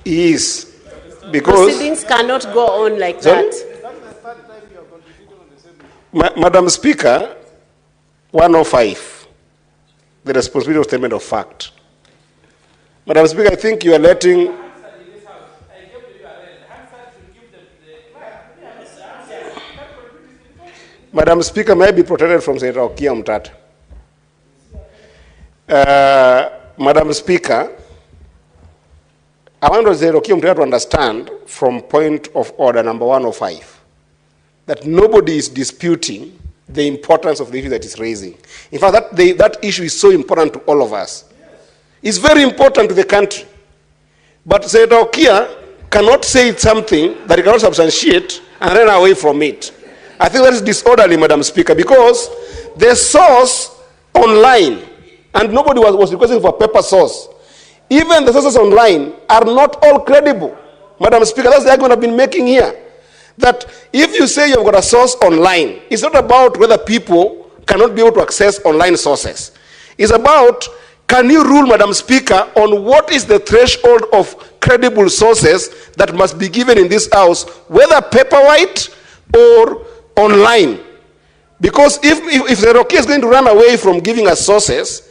He is. Because proceedings cannot go on like that. Madam Speaker, 105, the responsibility of statement of fact. Madam Speaker, I think you are letting... Madam Speaker, may I be protected from Senator Okia Omutata? Madam Speaker, I want Senator Okia Omutata to understand from point of order number 105 that nobody is disputing the importance of the issue that is raising. In fact, that issue is so important to all of us. It's very important to the country. But Senator Okia cannot say something that he cannot substantiate and run away from it. I think that is disorderly, Madam Speaker, because the source online, and nobody was requesting for a paper source, even the sources online are not all credible. Madam Speaker, that's the argument I've been making here. That if you say you've got a source online, it's not about whether people cannot be able to access online sources. It's about, can you rule, Madam Speaker, on what is the threshold of credible sources that must be given in this house, whether paperwhite or online? Because if the Rocky is going to run away from giving us sources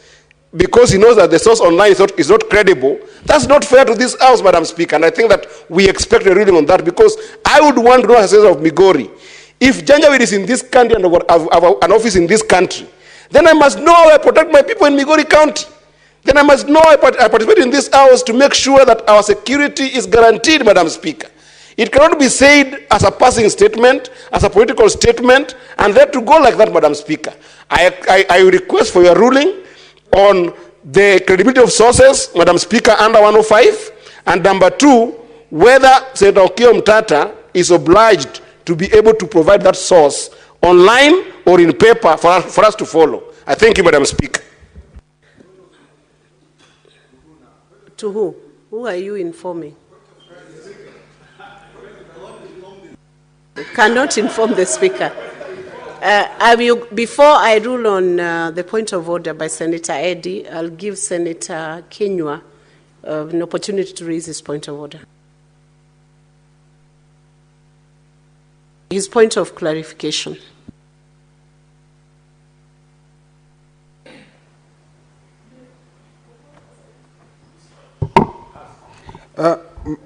because he knows that the source online is not credible, that's not fair to this house, Madam Speaker. And I think that we expect a ruling on that, because I would want to know, as of Migori, if Janjaweed is in this country and have an office in this country, then I must know how I protect my people in Migori County. Then I must know I participate in this house to make sure that our security is guaranteed, Madam Speaker. It cannot be said as a passing statement, as a political statement, and then to go like that, Madam Speaker. I request for your ruling on the credibility of sources, Madam Speaker, under 105, and number 2, whether Senator Okia Omutata is obliged to be able to provide that source online or in paper for us to follow. I thank you, Madam Speaker. To who? Who are you informing? Cannot inform the Speaker. Before I rule on the point of order by Senator Eddy, I'll give Senator Kenywa an opportunity to raise his point of order. His point of clarification.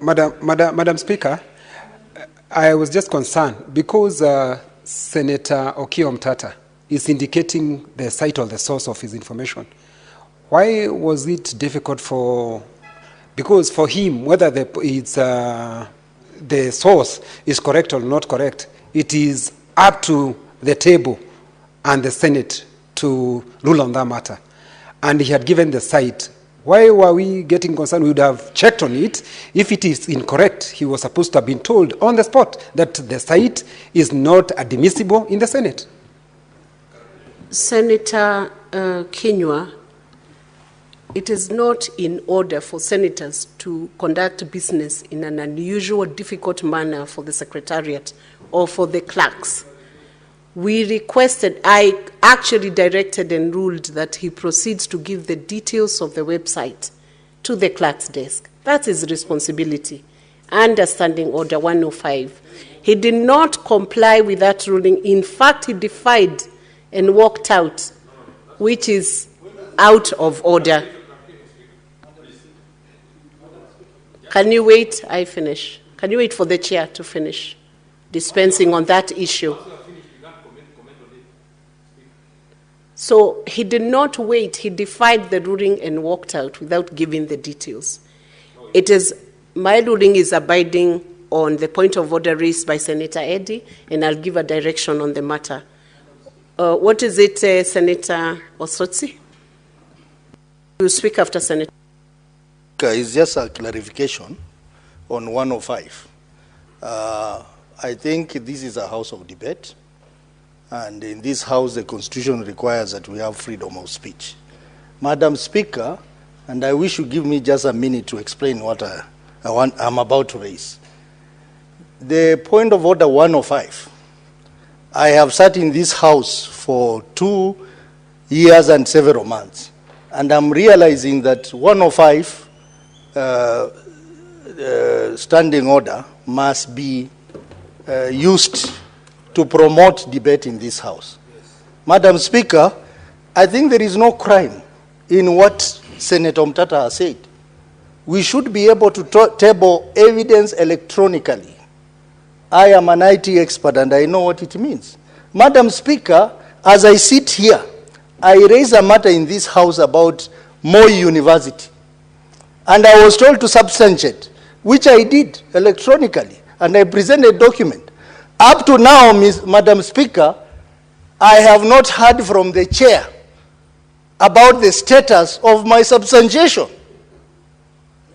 Madam Speaker, I was just concerned because Senator Okia Omutata is indicating the site or the source of his information. Why was it difficult because for him, whether the source is correct or not correct, it is up to the table and the Senate to rule on that matter. And he had given the site. Why were we getting concerned? We would have checked on it. If it is incorrect, he was supposed to have been told on the spot that the site is not admissible in the Senate. Senator Kenywa, it is not in order for senators to conduct business in an unusual, difficult manner for the Secretariat or for the clerks. we requested, I actually directed and ruled that he proceeds to give the details of the website to the clerk's desk. That's his responsibility. Under Standing Order 105. He did not comply with that ruling. In fact, he defied and walked out, which is out of order. Can you wait? I finish. Can you wait for the chair to finish dispensing on that issue? So he did not wait. He defied the ruling and walked out without giving the details. It is, my ruling is abiding on the point of order raised by Senator Eddy, and I'll give a direction on the matter. What is it, Senator Osotsi? You speak after Senator. It's just a clarification on 105. I think this is a house of debate, and in this house the Constitution requires that we have freedom of speech. Madam Speaker, and I wish you give me just a minute to explain what I'm about to raise. The point of order 105, I have sat in this house for 2 years and several months, and I'm realizing that 105 standing order must be used to promote debate in this house. Madam Speaker, I think there is no crime in what Senator Mutata has said. We should be able to table evidence electronically. I am an IT expert and I know what it means. Madam Speaker, as I sit here, I raise a matter in this house about Moi University. And I was told to substantiate, which I did electronically, and I presented a document. Up to now, Madam Speaker, I have not heard from the chair about the status of my substantiation.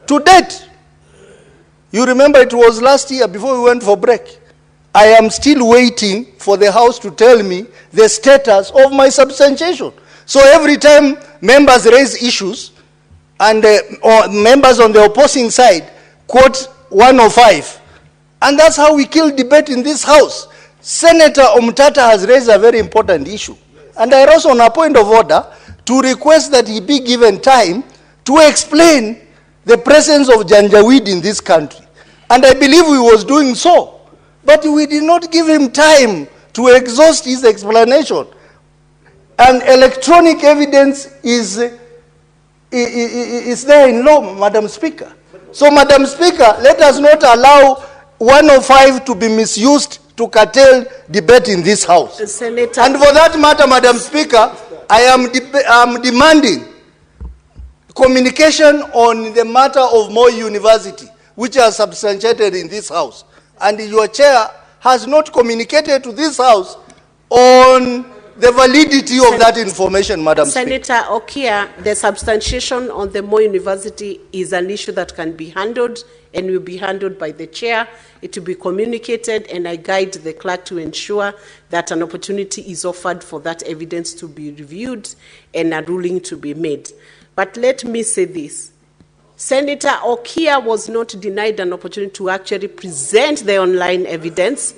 To date, you remember it was last year before we went for break. I am still waiting for the House to tell me the status of my substantiation. So every time members raise issues and or members on the opposing side quote 105, and that's how we kill debate in this House. Senator Omtata has raised a very important issue. And I rose on a point of order to request that he be given time to explain the presence of Janjaweed in this country. And I believe he was doing so. But we did not give him time to exhaust his explanation. And electronic evidence is there in law, Madam Speaker. So, Madam Speaker, let us not allow 105 to be misused to curtail debate in this House. Senator. And for that matter, Madam Speaker, I am demanding communication on the matter of Moi University, which are substantiated in this House. And your chair has not communicated to this House on the validity of that information, Madam Speaker. Senator Okia, the substantiation on the Moi University is an issue that can be handled and will be handled by the chair. It will be communicated, and I guide the clerk to ensure that an opportunity is offered for that evidence to be reviewed and a ruling to be made. But let me say this. Senator Okia was not denied an opportunity to actually present the online evidence.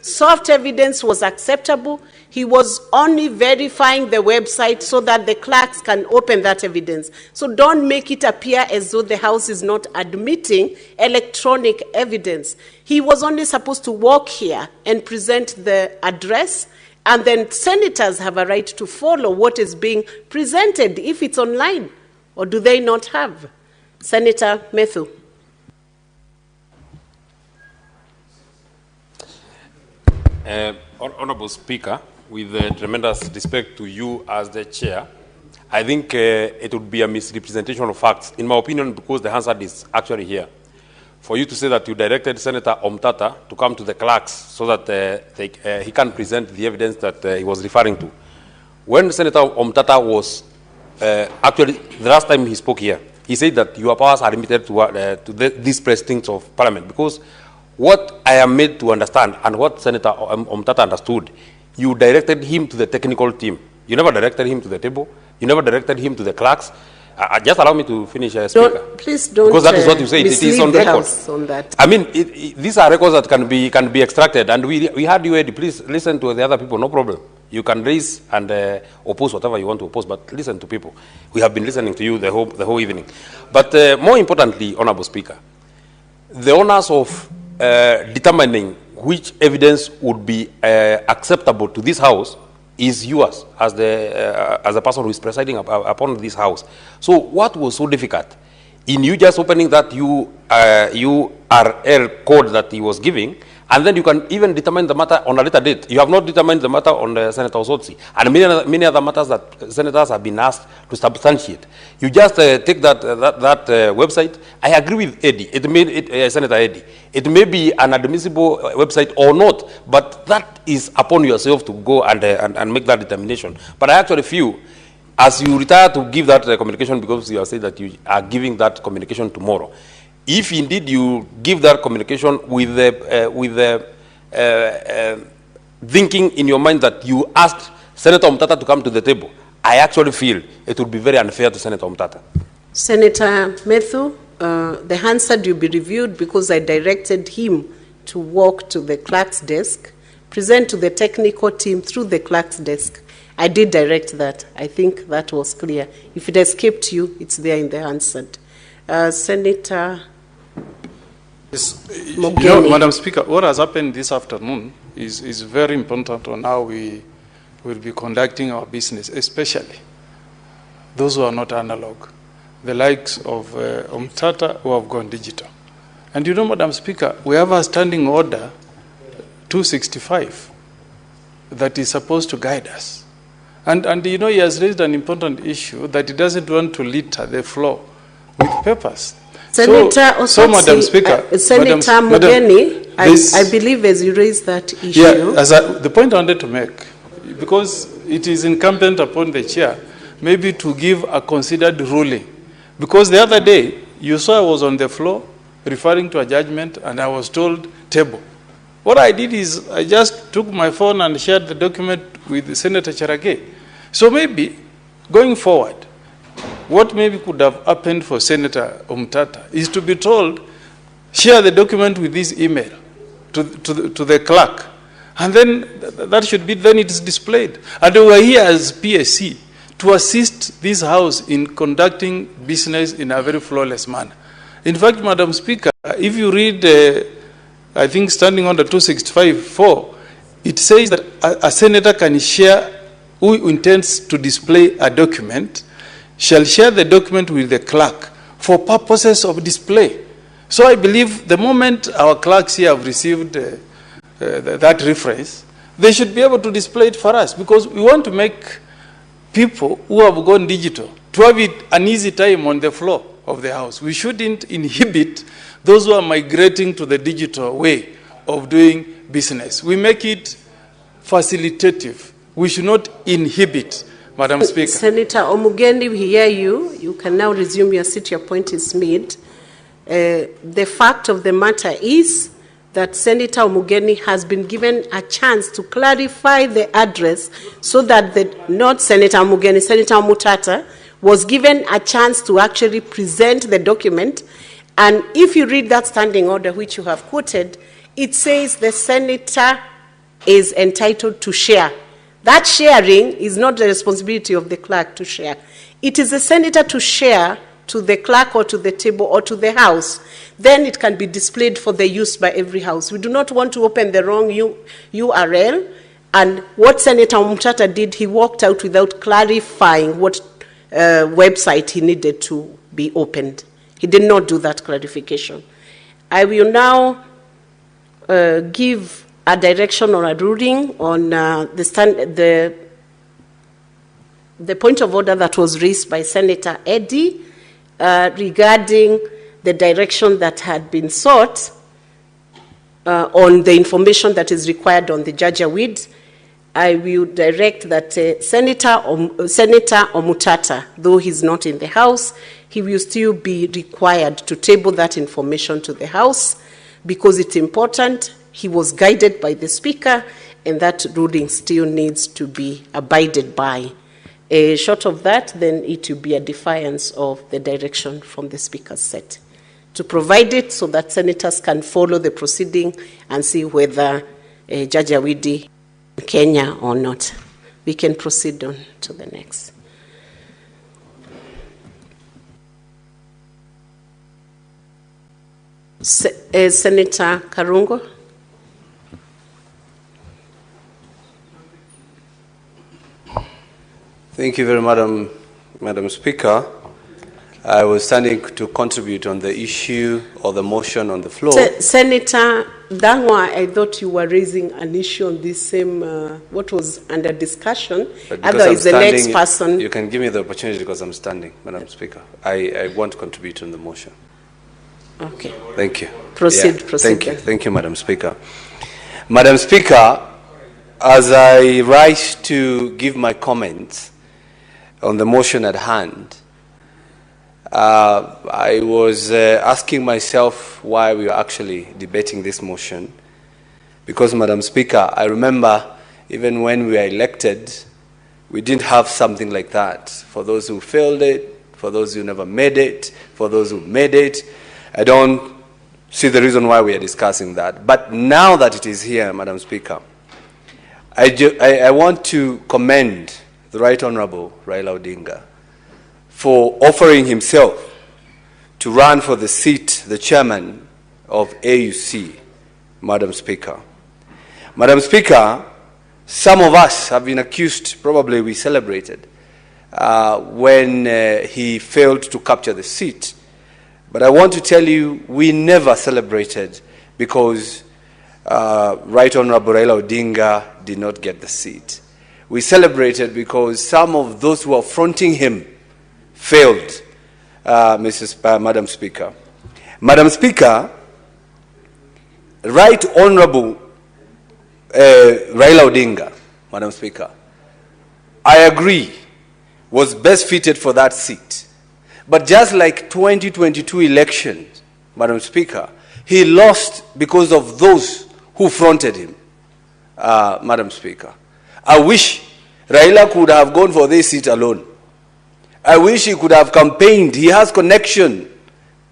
Soft evidence was acceptable. He was only verifying the website so that the clerks can open that evidence. So don't make it appear as though the House is not admitting electronic evidence. He was only supposed to walk here and present the address, and then senators have a right to follow what is being presented if it's online, or do they not have? Senator Methu. Honorable Speaker, with tremendous respect to you as the chair, I think it would be a misrepresentation of facts, in my opinion, because the Hansard is actually here. For you to say that you directed Senator Omtata to come to the clerks so that he can present the evidence that he was referring to. When Senator Omtata was, actually, the last time he spoke here, he said that your powers are limited to these precincts of Parliament, because what I am made to understand and what Senator Omtata understood, you directed him to the technical team. You never directed him to the table. You never directed him to the clerks. Just allow me to finish, Speaker. Please don't. Because that is what you say. It is on the record. House on that. I mean, these are records that can be extracted, and we had you, Eddie. Please listen to the other people. No problem. You can raise and oppose whatever you want to oppose, but listen to people. We have been listening to you the whole evening. But more importantly, Honourable Speaker, the honors of determining which evidence would be acceptable to this House is yours as the person who is presiding upon this House. So what was so difficult in you just opening that URL code that he was giving, and then you can even determine the matter on a later date? You have not determined the matter on Senator Osotsi and many other matters that senators have been asked to substantiate. You just take that website. I agree with Eddie. Senator Eddie. It may be an admissible website or not, but that is upon yourself to go and make that determination. But I actually feel, as you retire to give that communication, because you have said that you are giving that communication tomorrow, if indeed you give that communication with the thinking in your mind that you asked Senator Mutata to come to the table, I actually feel it would be very unfair to Senator Mutata. Senator Methu, the answer will be reviewed because I directed him to walk to the clerk's desk, present to the technical team through the clerk's desk. I did direct that. I think that was clear. If it escaped you, it's there in the answer. Senator You know, Madam Speaker, what has happened this afternoon is very important on how we will be conducting our business, especially those who are not analog, the likes of Mutata who have gone digital. And you know, Madam Speaker, we have a standing order 265 that is supposed to guide us. And you know, he has raised an important issue that he doesn't want to litter the floor with papers. Senator so Madam Speaker, Senator Mugeni, I believe as you raised that issue. Yeah, the point I wanted to make, because it is incumbent upon the chair, maybe to give a considered ruling. Because the other day, you saw I was on the floor referring to a judgment and I was told table. What I did is I just took my phone and shared the document with Senator Cherage. So maybe going forward, what maybe could have happened for Senator Mutata is to be told, share the document with this email to the clerk. And then that should be, then it is displayed. And we are here as PSC to assist this House in conducting business in a very flawless manner. In fact, Madam Speaker, if you read, I think standing under 265(4), it says that a senator can share, who intends to display a document, shall share the document with the clerk for purposes of display. So I believe the moment our clerks here have received that reference, they should be able to display it for us, because we want to make people who have gone digital to have it an easy time on the floor of the House. We shouldn't inhibit those who are migrating to the digital way of doing business. We make it facilitative. We should not inhibit. Madam Speaker. Senator Omugeni, we hear you. You can now resume your seat. Your point is made. The fact of the matter is that Senator Omugeni has been given a chance to clarify the address so that not Senator Omugeni, Senator Mutata was given a chance to actually present the document. And if you read that standing order which you have quoted, it says the senator is entitled to share. That sharing is not the responsibility of the clerk to share. It is the senator to share to the clerk or to the table or to the House. Then it can be displayed for the use by every House. We do not want to open the wrong URL. And what Senator Mutata did, he walked out without clarifying what website he needed to be opened. He did not do that clarification. I will now give a direction or a ruling on the point of order that was raised by Senator Eddie regarding the direction that had been sought on the information that is required on the Jajawid. I will direct that Senator Omutata, though he's not in the House, he will still be required to table that information to the House because it's important. He was guided by the Speaker, and that ruling still needs to be abided by. Short of that, then it will be a defiance of the direction from the Speaker's set to provide it so that senators can follow the proceeding and see whether Judge Awidi in Kenya or not. We can proceed on to the next. Senator Karungo. Thank you very much, Madam Speaker. I was standing to contribute on the issue or the motion on the floor. Senator Dangwa, I thought you were raising an issue on this same, what was under discussion. Otherwise, the next person. You can give me the opportunity because I'm standing, Madam Speaker. I want to contribute on the motion. Okay. Thank you. Proceed. Thank you, Madam Speaker. Madam Speaker, as I rise to give my comments on the motion at hand, I was asking myself why we are actually debating this motion. Because, Madam Speaker, I remember even when we were elected, we didn't have something like that. For those who failed it, for those who never made it, for those who made it, I don't see the reason why we are discussing that. But now that it is here, Madam Speaker, I want to commend the Right Honorable Raila Odinga for offering himself to run for the seat, the chairman of AUC, Madam Speaker. Madam Speaker, some of us have been accused, probably we celebrated, when he failed to capture the seat. But I want to tell you, we never celebrated because Right Honorable Raila Odinga did not get the seat. We celebrated because some of those who are fronting him failed, Madam Speaker. Madam Speaker, Right Honorable Raila Odinga, Madam Speaker, I agree, was best fitted for that seat. But just like 2022 elections, Madam Speaker, he lost because of those who fronted him, Madam Speaker. I wish Raila could have gone for this seat alone. I wish he could have campaigned. He has connection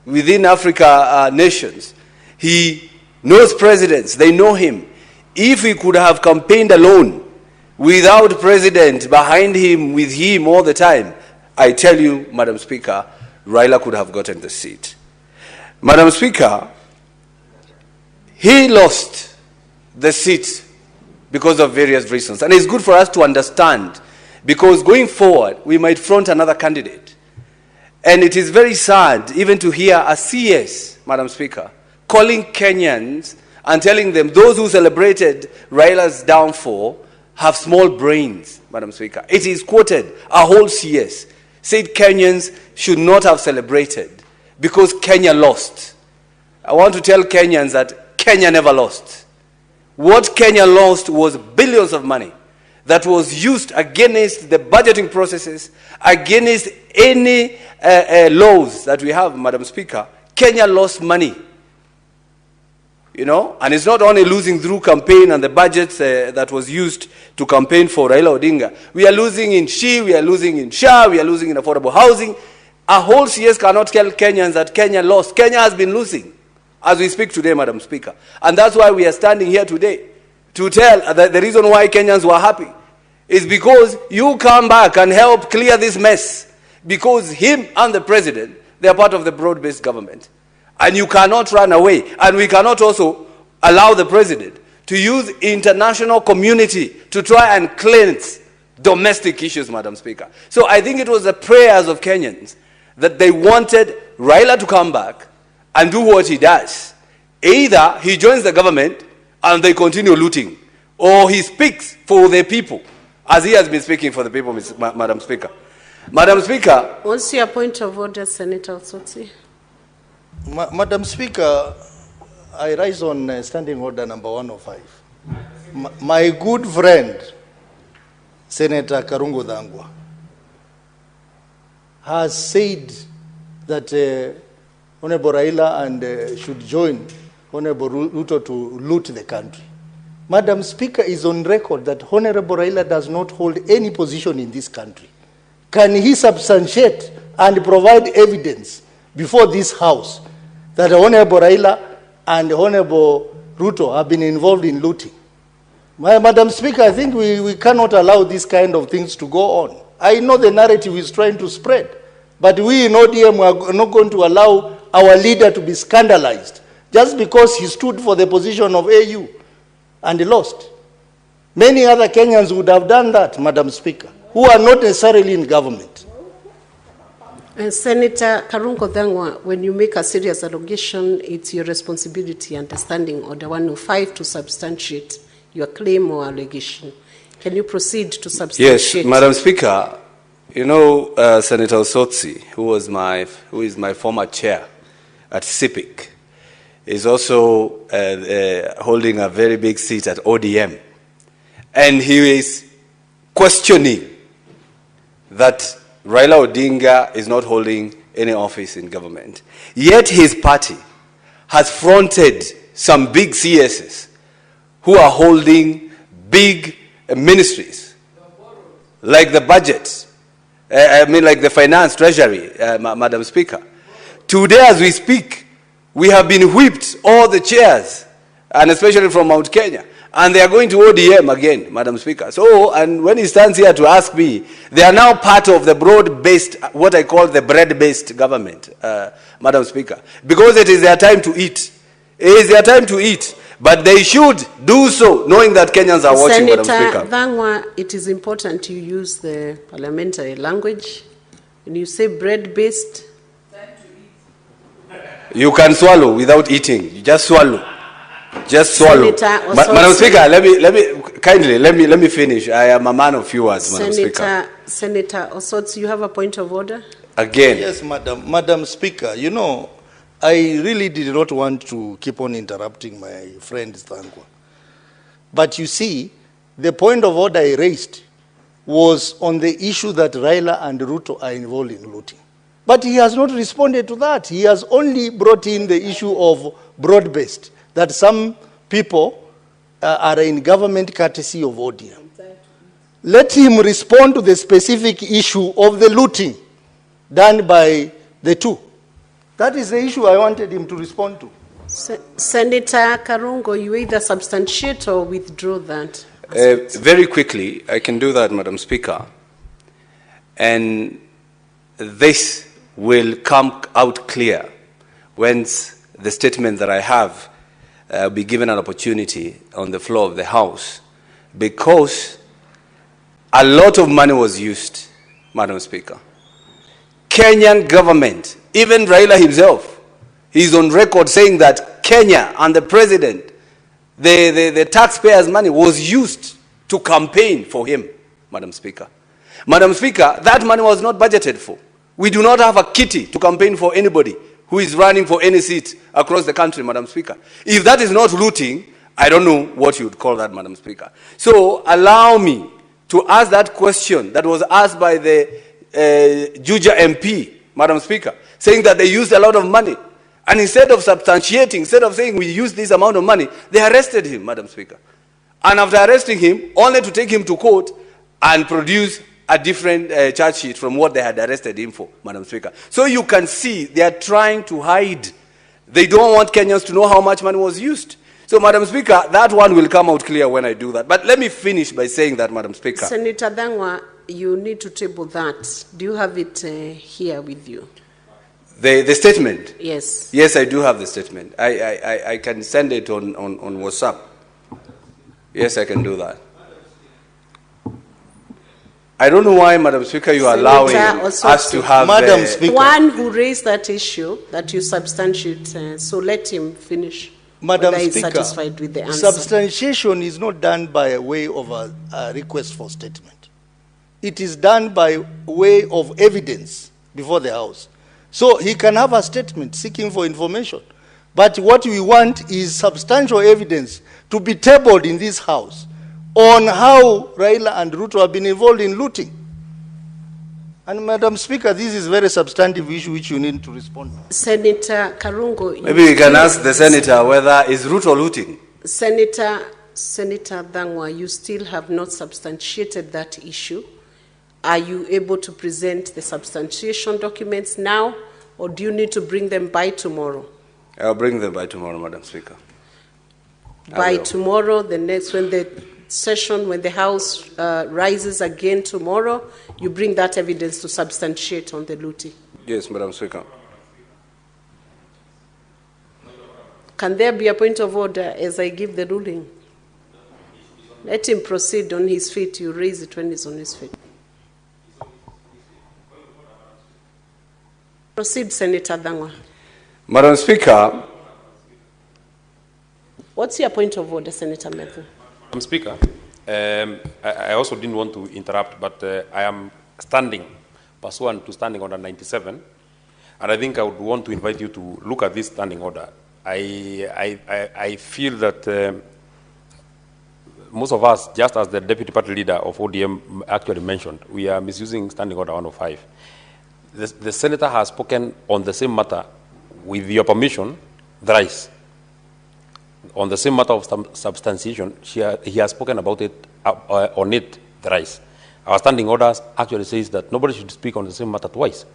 within Africa nations. He knows presidents. They know him. If he could have campaigned alone, without president behind him, with him all the time, I tell you, Madam Speaker, Raila could have gotten the seat. Madam Speaker, he lost the seat because of various reasons. And it's good for us to understand, because going forward, we might front another candidate. And it is very sad even to hear a CS, Madam Speaker, calling Kenyans and telling them those who celebrated Raila's downfall have small brains, Madam Speaker. It is quoted, a whole CS said Kenyans should not have celebrated because Kenya lost. I want to tell Kenyans that Kenya never lost. What Kenya lost was billions of money that was used against the budgeting processes, against any laws that we have, Madam Speaker. Kenya lost money. You know, and it's not only losing through campaign and the budgets that was used to campaign for Raila Odinga. We are losing in SHI, we are losing in SHA, we are losing in affordable housing. A whole CS cannot tell Kenyans that Kenya lost. Kenya has been losing as we speak today, Madam Speaker. And that's why we are standing here today to tell that the reason why Kenyans were happy is because you come back and help clear this mess. Because him and the president, they are part of the broad-based government. And you cannot run away. And we cannot also allow the president to use international community to try and cleanse domestic issues, Madam Speaker. So I think it was the prayers of Kenyans that they wanted Raila to come back and do what he does. Either he joins the government and they continue looting, or he speaks for the people, as he has been speaking for the people, Madam Speaker. Madam Speaker. What's your point of order, Senator Otsotsi? Madam Speaker, I rise on standing order number 105. My good friend, Senator Karungo Dangwa, has said that Honorable Raila and should join Honorable Ruto to loot the country. Madam Speaker is on record that Honorable Raila does not hold any position in this country. Can he substantiate and provide evidence before this House that Honorable Raila and Honorable Ruto have been involved in looting? Madam Speaker, I think we cannot allow these kind of things to go on. I know the narrative is trying to spread, but we in ODM are not going to allow our leader to be scandalized just because he stood for the position of AU and lost. Many other Kenyans would have done that, Madam Speaker, who are not necessarily in government. Senator Karungo Dhangwa, when you make a serious allegation, it's your responsibility under Standing Order 105 to substantiate your claim or allegation. Can you proceed to substantiate? Yes, Madam Speaker, you know Senator Osotsi, who is my former chair at CIPIC, is also holding a very big seat at ODM. And he is questioning that Raila Odinga is not holding any office in government. Yet his party has fronted some big CSs who are holding big ministries, like the budget, like the finance, treasury, Madam Speaker. Today as we speak, we have been whipped, all the chairs, and especially from Mount Kenya, and they are going to ODM again, Madam Speaker. So, and when he stands here to ask me, they are now part of the broad-based, what I call the bread-based government, Madam Speaker, because it is their time to eat. It is their time to eat, but they should do so, knowing that Kenyans are watching, Madam Speaker. Senator Dhangwa, it is important you use the parliamentary language. When you say bread-based, you can swallow without eating. You just swallow. Just swallow. Madam Speaker, let me finish. I am a man of few words, Madam Speaker. Senator Osotsi, you have a point of order? Again. Yes, Madam Speaker, you know, I really did not want to keep on interrupting my friend Dhangwa. But you see, the point of order I raised was on the issue that Raila and Ruto are involved in looting. But he has not responded to that. He has only brought in the issue of broad-based, that some people are in government courtesy of ODM. Let him respond to the specific issue of the looting done by the two. That is the issue I wanted him to respond to. Senator Karungo, you either substantiate or withdraw that. Very quickly, I can do that, Madam Speaker. And this will come out clear once the statement that I have be given an opportunity on the floor of the House, because a lot of money was used, Madam Speaker. Kenyan government, even Raila himself, he's on record saying that Kenya and the president, the taxpayers' money was used to campaign for him, Madam Speaker. Madam Speaker, that money was not budgeted for. We do not have a kitty to campaign for anybody who is running for any seat across the country, Madam Speaker. If that is not looting, I don't know what you would call that, Madam Speaker. So allow me to ask that question that was asked by the Juja MP, Madam Speaker, saying that they used a lot of money. And instead of substantiating, instead of saying we used this amount of money, they arrested him, Madam Speaker. And after arresting him, only to take him to court and produce a different charge sheet from what they had arrested him for, Madam Speaker. So you can see they are trying to hide. They don't want Kenyans to know how much money was used. So, Madam Speaker, that one will come out clear when I do that. But let me finish by saying that, Madam Speaker. Senator Dhangwa, you need to table that. Do you have it here with you? The statement? Yes. Yes, I do have the statement. I can send it on WhatsApp. Yes, I can do that. I don't know why, Madam Speaker, you are allowing us to have... Madam Speaker. One who raised that issue that you substantiate, so let him finish. Madam Speaker, Speaker, satisfied with the answer. Substantiation is not done by way of a request for statement. It is done by way of evidence before the House. So he can have a statement seeking for information. But what we want is substantial evidence to be tabled in this House on how Raila and Ruto have been involved in looting. And Madam Speaker, this is a very substantive issue which you need to respond to. Senator Karungo. Maybe we can ask the Senator whether is Ruto looting. Senator Dhangwa, you still have not substantiated that issue. Are you able to present the substantiation documents now, or do you need to bring them by tomorrow? I'll bring them by tomorrow, Madam Speaker. By tomorrow, the next, when the session, when the House rises again tomorrow, you bring that evidence to substantiate on the looting? Yes, Madam Speaker. Can there be a point of order as I give the ruling? Let him proceed on his feet. You raise it when he's on his feet. Proceed, Senator Dangwa. Madam Speaker. What's your point of order, Senator Methu? Madam Speaker, I also didn't want to interrupt, but I am standing, pursuant to Standing Order 97, and I think I would want to invite you to look at this standing order. I feel that most of us, just as the Deputy Party Leader of ODM actually mentioned, we are misusing Standing Order 105. The Senator has spoken on the same matter, with your permission, thrice. On the same matter of substantiation, he has spoken about it, on it thrice. Our standing orders actually says that nobody should speak on the same matter twice.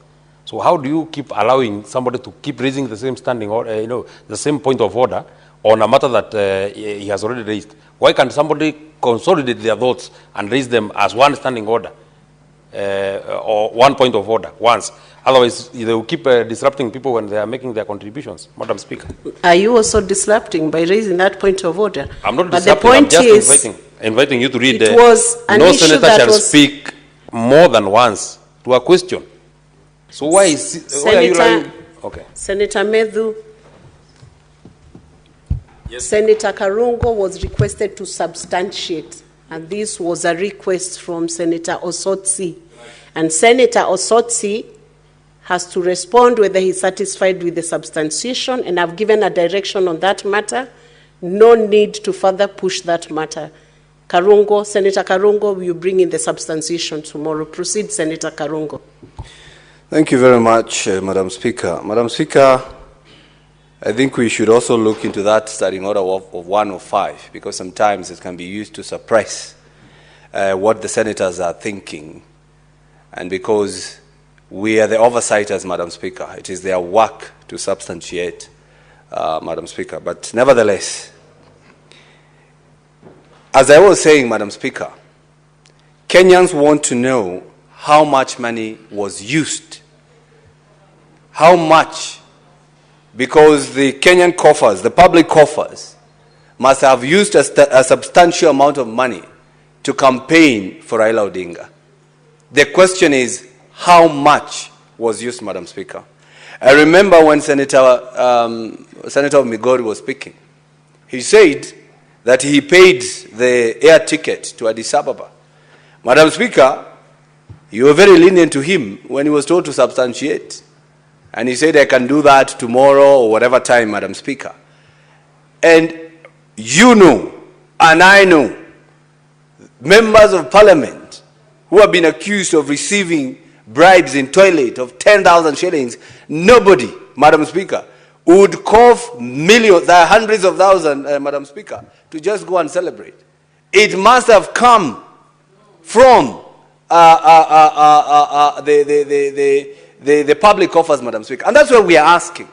So how do you keep allowing somebody to keep raising the same standing order, the same point of order on a matter that he has already raised? Why can't somebody consolidate their thoughts and raise them as one standing order or one point of order once? Otherwise, they will keep disrupting people when they are making their contributions. Madam Speaker. Are you also disrupting by raising that point of order? I'm not but disrupting, the point I'm just inviting you to read it was an no issue senator that shall was speak more than once to a question. So why are you lying? Okay. Senator Methu, yes. Senator Karungo was requested to substantiate, and this was a request from Senator Osotsi. And Senator Osotsi has to respond whether he's satisfied with the substantiation, and I've given a direction on that matter. No need to further push that matter. Karungo, Senator Karungo, will you bring in the substantiation tomorrow? Proceed, Senator Karungo. Thank you very much, Madam Speaker. Madam Speaker, I think we should also look into that standing order of 105, because sometimes it can be used to suppress what the senators are thinking. And because we are the oversights, Madam Speaker, it is their work to substantiate, Madam Speaker. But nevertheless, as I was saying, Madam Speaker, Kenyans want to know how much money was used. How much? Because the Kenyan coffers, the public coffers, must have used a substantial amount of money to campaign for Raila Odinga. The question is, how much was used, Madam Speaker? I remember when Senator Migori was speaking. He said that he paid the air ticket to Addis Ababa. Madam Speaker, you were very lenient to him when he was told to substantiate. And he said, I can do that tomorrow or whatever time, Madam Speaker. And you know, and I know, members of parliament who have been accused of receiving bribes in toilet of 10,000 shillings, nobody, Madam Speaker, would cough millions, hundreds of thousands, Madam Speaker, to just go and celebrate. It must have come from the public coffers, Madam Speaker. And that's what we are asking.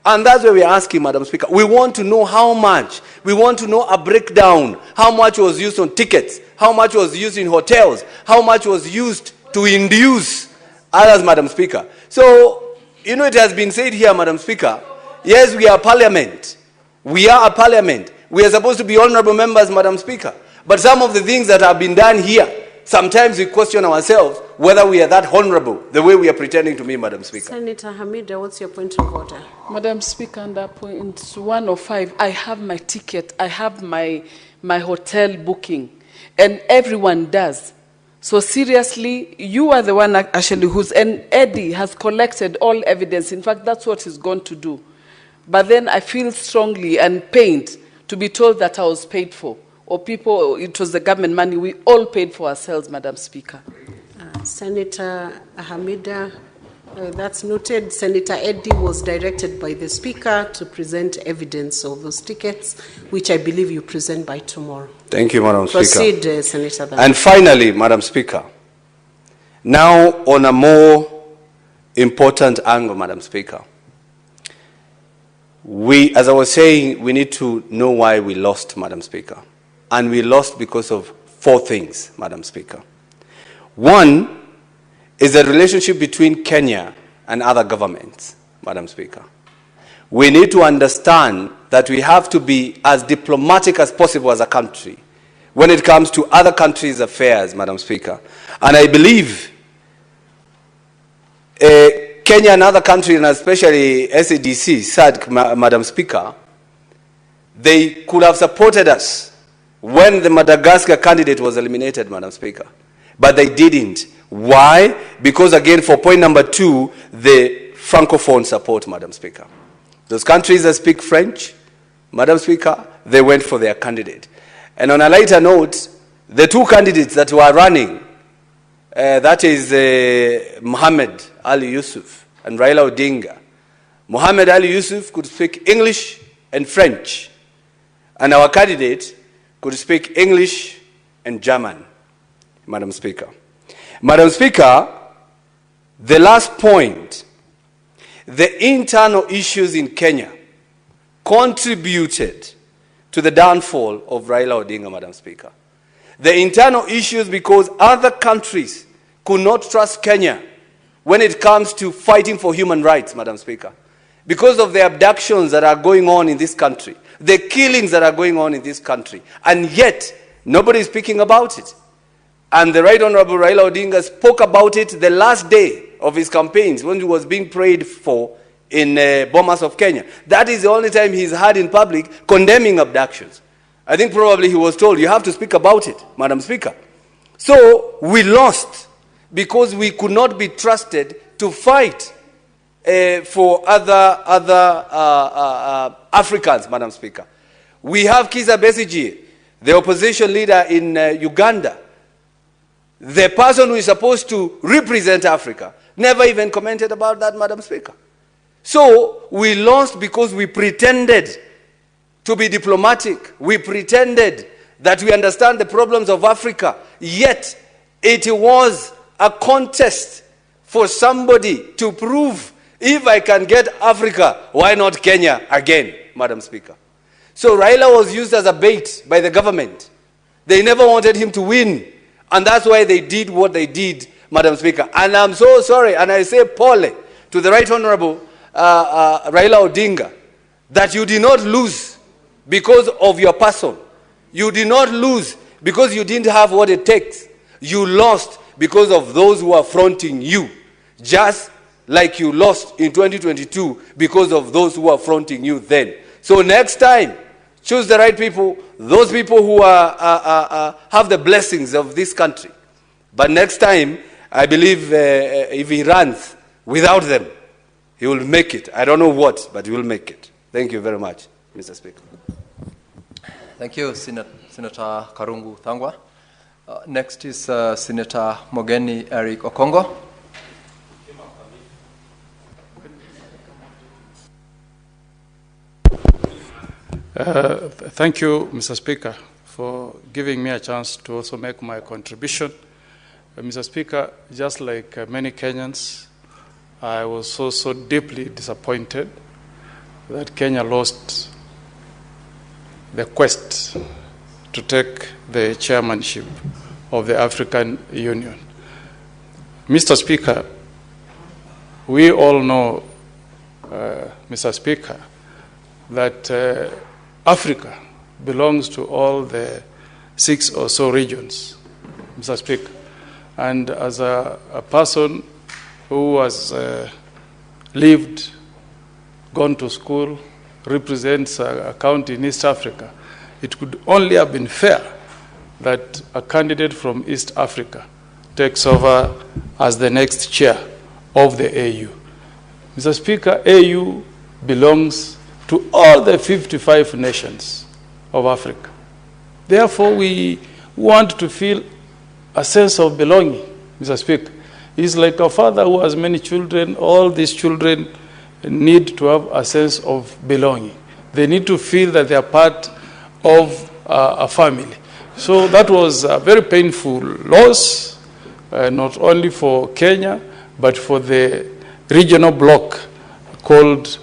And that's what we are asking, Madam Speaker. We want to know how much. We want to know a breakdown. How much was used on tickets? How much was used in hotels? How much was used to induce others, Madam Speaker? So, you know, it has been said here, Madam Speaker, yes, we are parliament. We are a parliament. We are supposed to be honorable members, Madam Speaker. But some of the things that have been done here, sometimes we question ourselves whether we are that honorable the way we are pretending to be, Madam Speaker. Senator Hamida, what's your point of order? Madam Speaker, under point 105, I have my ticket, I have my hotel booking, and everyone does. So seriously, you are the one actually and Eddie has collected all evidence. In fact, that's what he's going to do. But then I feel strongly and pained to be told that I was paid for. Or people, it was the government money. We all paid for ourselves, Madam Speaker. Senator Hamida, that's noted. Senator Eddie was directed by the Speaker to present evidence of those tickets, which I believe you present by tomorrow. Thank you, Madam Speaker. Proceed, Senator. And finally, Madam Speaker, Now, on a more important angle, Madam Speaker, as I was saying, we need to know why we lost, Madam Speaker. And we lost because of 4 things, Madam Speaker. One is the relationship between Kenya and other governments, Madam Speaker. We need to understand that we have to be as diplomatic as possible as a country when it comes to other countries' affairs, Madam Speaker. And I believe Kenya and other countries, and especially SADC, SADC, Madam Speaker, they could have supported us when the Madagascar candidate was eliminated, Madam Speaker. But they didn't. Why? Because, again, for point number 2, the Francophone support, Madam Speaker. Those countries that speak French, Madam Speaker, they went for their candidate. And on a lighter note, the 2 candidates that were running, that is Mohammed Ali Yusuf and Raila Odinga. Mohammed Ali Yusuf could speak English and French, and our candidate could speak English and German, Madam Speaker. Madam Speaker, the last point, the internal issues in Kenya contributed to the downfall of Raila Odinga, Madam Speaker. The internal issues because other countries could not trust Kenya when it comes to fighting for human rights, Madam Speaker. Because of the abductions that are going on in this country, the killings that are going on in this country, and yet nobody is speaking about it. And the Right Honorable Raila Odinga spoke about it the last day of his campaigns when he was being prayed for in Bomas of Kenya. That is the only time he's had in public condemning abductions. I think probably he was told, you have to speak about it, Madam Speaker. So we lost because we could not be trusted to fight for other Africans, Madam Speaker. We have Kizza Besigye, the opposition leader in Uganda. The person who is supposed to represent Africa never even commented about that, Madam Speaker. So we lost because we pretended to be diplomatic. We pretended that we understand the problems of Africa. Yet it was a contest for somebody to prove, if I can get Africa, why not Kenya again, Madam Speaker? So Raila was used as a bait by the government. They never wanted him to win. And that's why they did what they did, Madam Speaker. And I'm so sorry, and I say pole to the Right Honorable Raila Odinga, that you did not lose because of your person. You did not lose because you didn't have what it takes. You lost because of those who are fronting you. Just like you lost in 2022 because of those who are fronting you then. So next time, choose the right people, those people who have the blessings of this country. But next time, I believe if he runs without them, he will make it. I don't know what, but he will make it. Thank you very much, Mr. Speaker. Thank you, Senator Karungu Thangwa. Next is Senator Mogeni Eric Okongo. Thank you, Mr. Speaker, for giving me a chance to also make my contribution. Mr. Speaker, just like many Kenyans, I was so deeply disappointed that Kenya lost the quest to take the chairmanship of the African Union. Mr. Speaker, we all know, Mr. Speaker, that Africa belongs to all the 6 or so regions, Mr. Speaker. And as a person who has lived, gone to school, represents a county in East Africa, it could only have been fair that a candidate from East Africa takes over as the next chair of the AU. Mr. Speaker, AU belongs to all the 55 nations of Africa. Therefore, we want to feel a sense of belonging, Mr. Speaker. It's like a father who has many children. All these children need to have a sense of belonging. They need to feel that they are part of a family. So that was a very painful loss not only for Kenya, but for the regional bloc called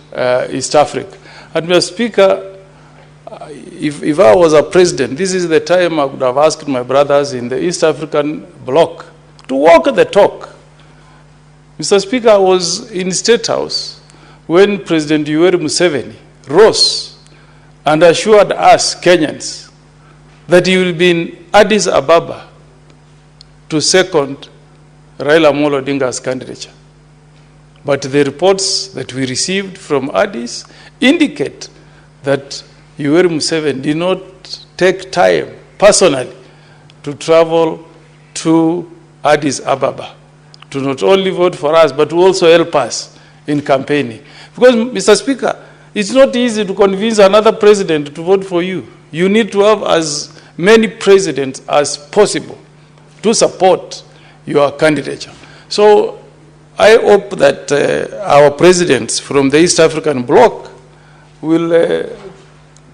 East Africa. And Mr. Speaker, if I was a president, this is the time I would have asked my brothers in the East African bloc to walk the talk. Mr. Speaker, I was in State House when President Yoweri Museveni rose and assured us Kenyans that he will be in Addis Ababa to second Raila Amolo Odinga's candidature. But the reports that we received from Addis indicate that Yoweri Museveni did not take time personally to travel to Addis Ababa to not only vote for us, but to also help us in campaigning. Because, Mr. Speaker, it's not easy to convince another president to vote for you. You need to have as many presidents as possible to support your candidature. So I hope that our presidents from the East African bloc will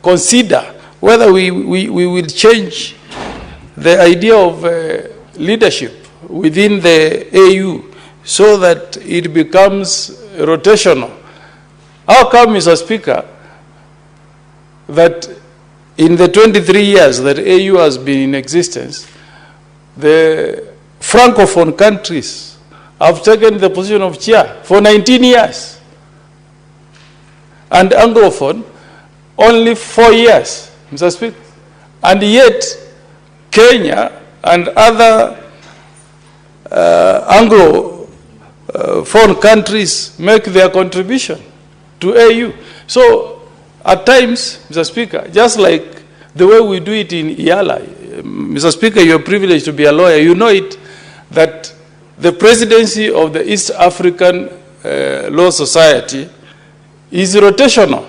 consider whether we will change the idea of leadership within the AU so that it becomes rotational. How come, Mr. Speaker, that in the 23 years that AU has been in existence, the Francophone countries have taken the position of chair for 19 years, and Anglophone only 4 years, Mr. Speaker. And yet, Kenya and other Anglophone countries make their contribution to AU. So, at times, Mr. Speaker, just like the way we do it in IALA, Mr. Speaker, you're privileged to be a lawyer, you know it, that the presidency of the East African Law Society is rotational.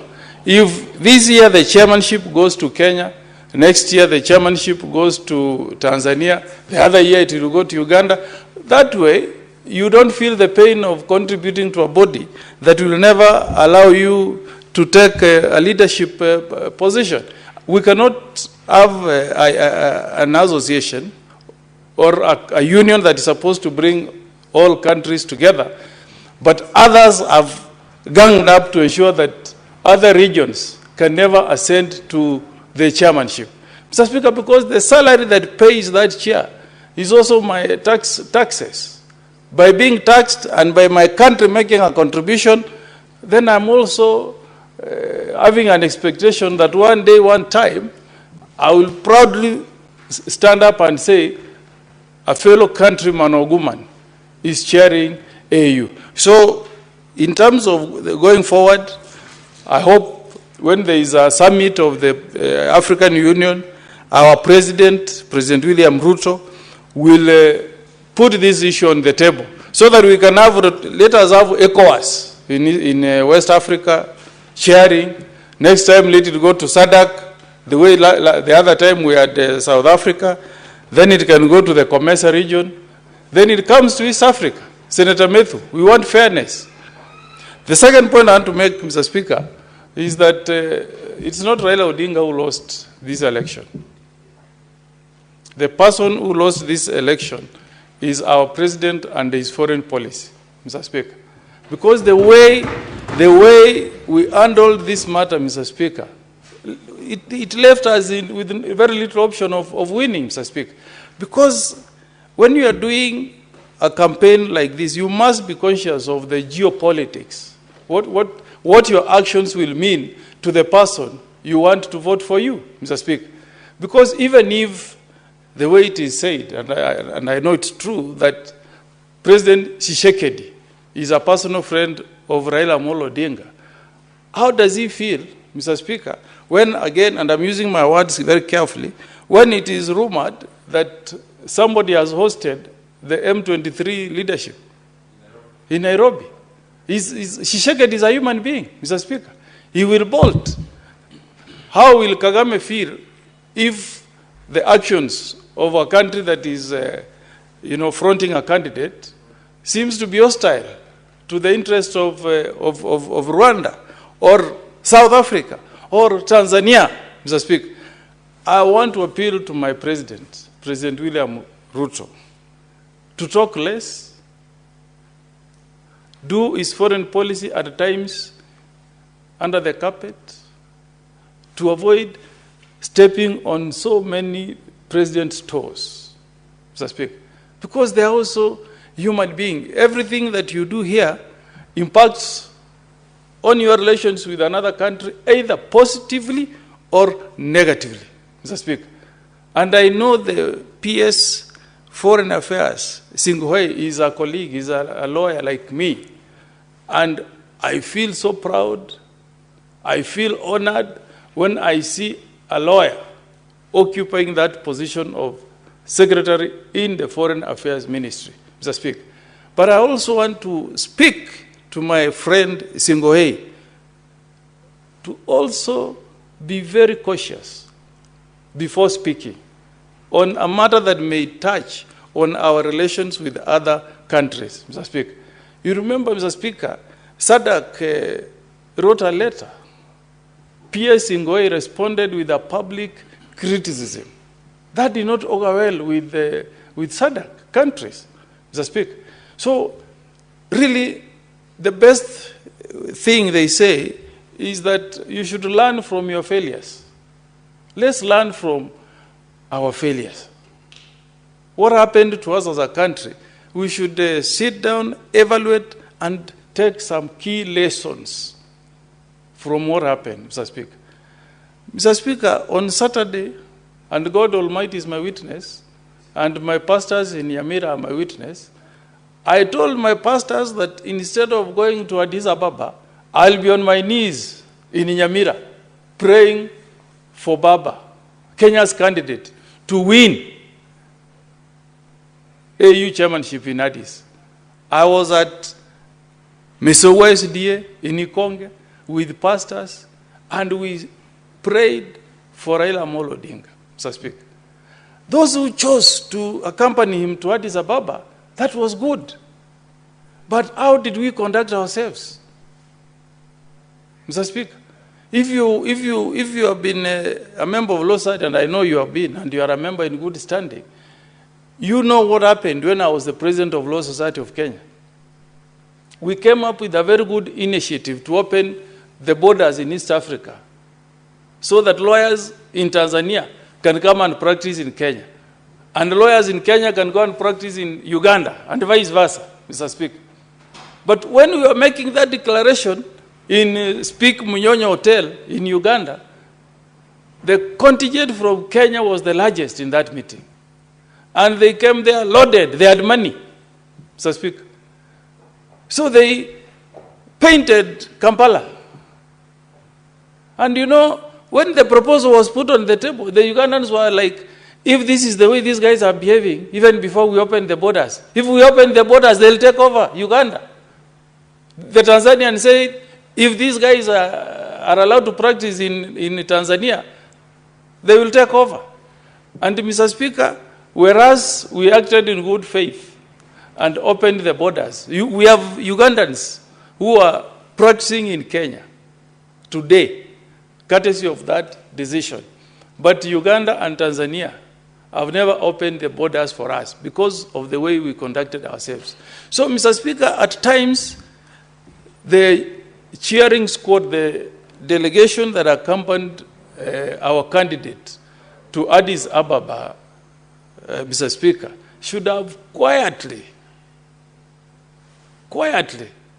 If this year the chairmanship goes to Kenya, next year the chairmanship goes to Tanzania, the other year it will go to Uganda. That way, you don't feel the pain of contributing to a body that will never allow you to take a leadership position. We cannot have an association or a union that is supposed to bring all countries together, but others have ganged up to ensure that other regions can never ascend to the chairmanship. Mr. Speaker, because the salary that pays that chair is also my taxes. By being taxed and by my country making a contribution, then I'm also having an expectation that one day, one time, I will proudly stand up and say, a fellow countryman or woman is chairing AU. So, in terms of going forward, I hope when there is a summit of the African Union, our president, President William Ruto, will put this issue on the table so that we can have, let us have ECOWAS in West Africa, sharing. Next time, let it go to SADC, the way the other time we had South Africa. Then it can go to the COMESA region. Then it comes to East Africa. Senator Methu, we want fairness. The second point I want to make, Mr. Speaker, is that it's not Raila Odinga who lost this election. The person who lost this election is our president and his foreign policy, Mr. Speaker. Because the way we handled this matter, Mr. Speaker, it left us with very little option of winning, Mr. Speaker. Because when you are doing a campaign like this, you must be conscious of the geopolitics. What your actions will mean to the person you want to vote for you, Mr. Speaker. Because even if the way it is said, and I know it's true, that President Tshisekedi is a personal friend of Raila Amolo Odinga, how does he feel, Mr. Speaker, when, again, and I'm using my words very carefully, when it is rumored that somebody has hosted the M23 leadership in Nairobi? Tshisekedi is a human being, Mr. Speaker. He will bolt. How will Kagame feel if the actions of a country that is, fronting a candidate seems to be hostile to the interests of Rwanda or South Africa or Tanzania, Mr. Speaker? I want to appeal to my president, President William Ruto, to talk less, do his foreign policy at times under the carpet, to avoid stepping on so many president's toes, Mr. Speaker. Because they are also human beings. Everything that you do here impacts on your relations with another country, either positively or negatively, Mr. Speaker. And I know the PS Foreign Affairs, Singhuei, is a colleague, is a lawyer like me. And I feel so proud, I feel honored when I see a lawyer occupying that position of secretary in the Foreign Affairs Ministry, Mr. Speaker. But I also want to speak to my friend Singhuei to also be very cautious before speaking on a matter that may touch on our relations with other countries, Mr. Speaker. You remember, Mr. Speaker, SADC wrote a letter. P.S. Singhuei responded with a public criticism. That did not augur well with SADC countries, Mr. Speaker. So, really, the best thing they say is that you should learn from your failures. Let's learn from our failures. What happened to us as a country? We should sit down, evaluate, and take some key lessons from what happened, Mr. Speaker. Mr. Speaker, on Saturday, and God Almighty is my witness, and my pastors in Nyamira are my witness, I told my pastors that instead of going to Addis Ababa, I'll be on my knees in Nyamira, praying for Baba, Kenya's candidate, to win AU chairmanship in Addis. I was at Mesowa SDA in Ikonge with pastors, and we prayed for Raila Amolo Odinga, Mr. Speaker. Those who chose to accompany him to Addis Ababa, that was good. But how did we conduct ourselves, Mr. Speaker? If you have been a member of Law Society, and I know you have been, and you are a member in good standing, you know what happened when I was the president of Law Society of Kenya. We came up with a very good initiative to open the borders in East Africa so that lawyers in Tanzania can come and practice in Kenya, and lawyers in Kenya can go and practice in Uganda, and vice versa, Mr. Speaker. But when we were making that declaration in Speak Munyonyo Hotel in Uganda, the contingent from Kenya was the largest in that meeting. And they came there loaded, they had money, Mr. Speaker. So they painted Kampala. And you know, when the proposal was put on the table, the Ugandans were like, if this is the way these guys are behaving, even before we open the borders, if we open the borders, they'll take over Uganda. The Tanzanians said, if these guys are allowed to practice in Tanzania, they will take over. And Mr. Speaker, whereas we acted in good faith and opened the borders, we have Ugandans who are practicing in Kenya today, courtesy of that decision. But Uganda and Tanzania have never opened the borders for us because of the way we conducted ourselves. So, Mr. Speaker, at times, the cheering squad, the delegation that accompanied our candidate to Addis Ababa, Mr. Speaker, should have quietly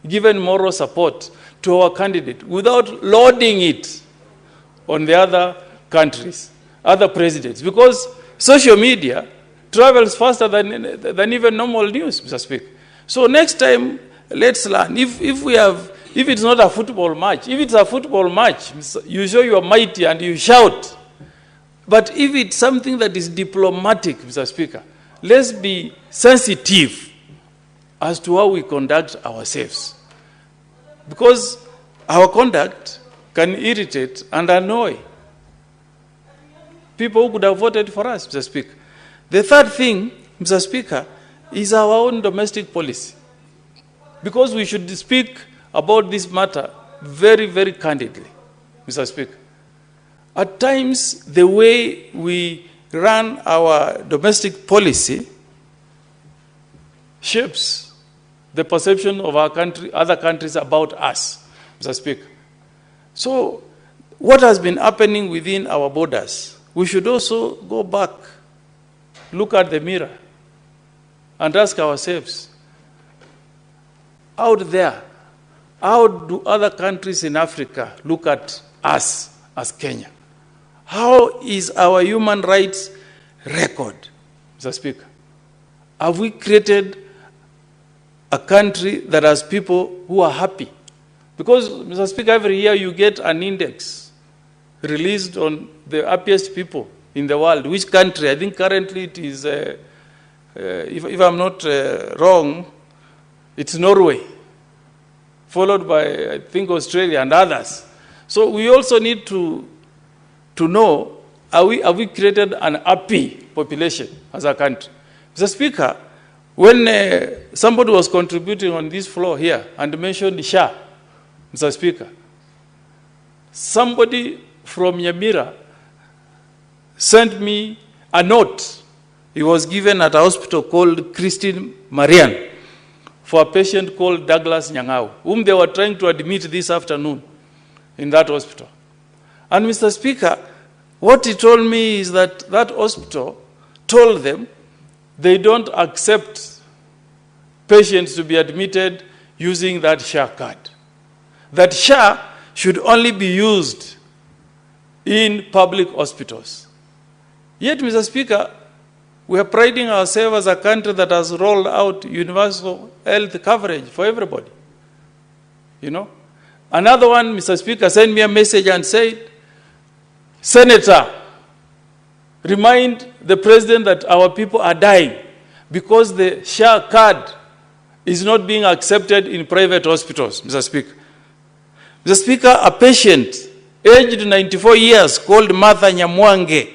given moral support to our candidate without loading it on the other countries, other presidents, because social media travels faster than even normal news, Mr. Speaker. So next time, let's learn. If it's not a football match, if it's a football match, you show you are mighty and you shout. But if it's something that is diplomatic, Mr. Speaker, let's be sensitive as to how we conduct ourselves. Because our conduct can irritate and annoy people who could have voted for us, Mr. Speaker. The third thing, Mr. Speaker, is our own domestic policy. Because we should speak about this matter very, very candidly, Mr. Speaker. At times, the way we run our domestic policy shapes the perception of our country, other countries about us, Mr. Speaker. So what has been happening within our borders, we should also go back, look at the mirror, and ask ourselves, out there, how do other countries in Africa look at us as Kenya? How is our human rights record, Mr. Speaker? Have we created a country that has people who are happy? Because, Mr. Speaker, every year you get an index released on the happiest people in the world. Which country? I think currently it is, if I'm not wrong, it's Norway, followed by, I think, Australia and others. So we also need to know, have we created an happy population as a country? Mr. Speaker, when somebody was contributing on this floor here and mentioned SHA, Mr. Speaker, somebody from Nyamira sent me a note. He was given at a hospital called Christine Marian for a patient called Douglas Nyang'au, whom they were trying to admit this afternoon in that hospital. And Mr. Speaker, what he told me is that that hospital told them they don't accept patients to be admitted using that SHA card. That SHA should only be used in public hospitals. Yet, Mr. Speaker, we are priding ourselves as a country that has rolled out universal health coverage for everybody. You know? Another one, Mr. Speaker, sent me a message and said, Senator, remind the president that our people are dying because the SHA card is not being accepted in private hospitals, Mr. Speaker. Mr. Speaker, a patient aged 94 years called Martha Nyamwange,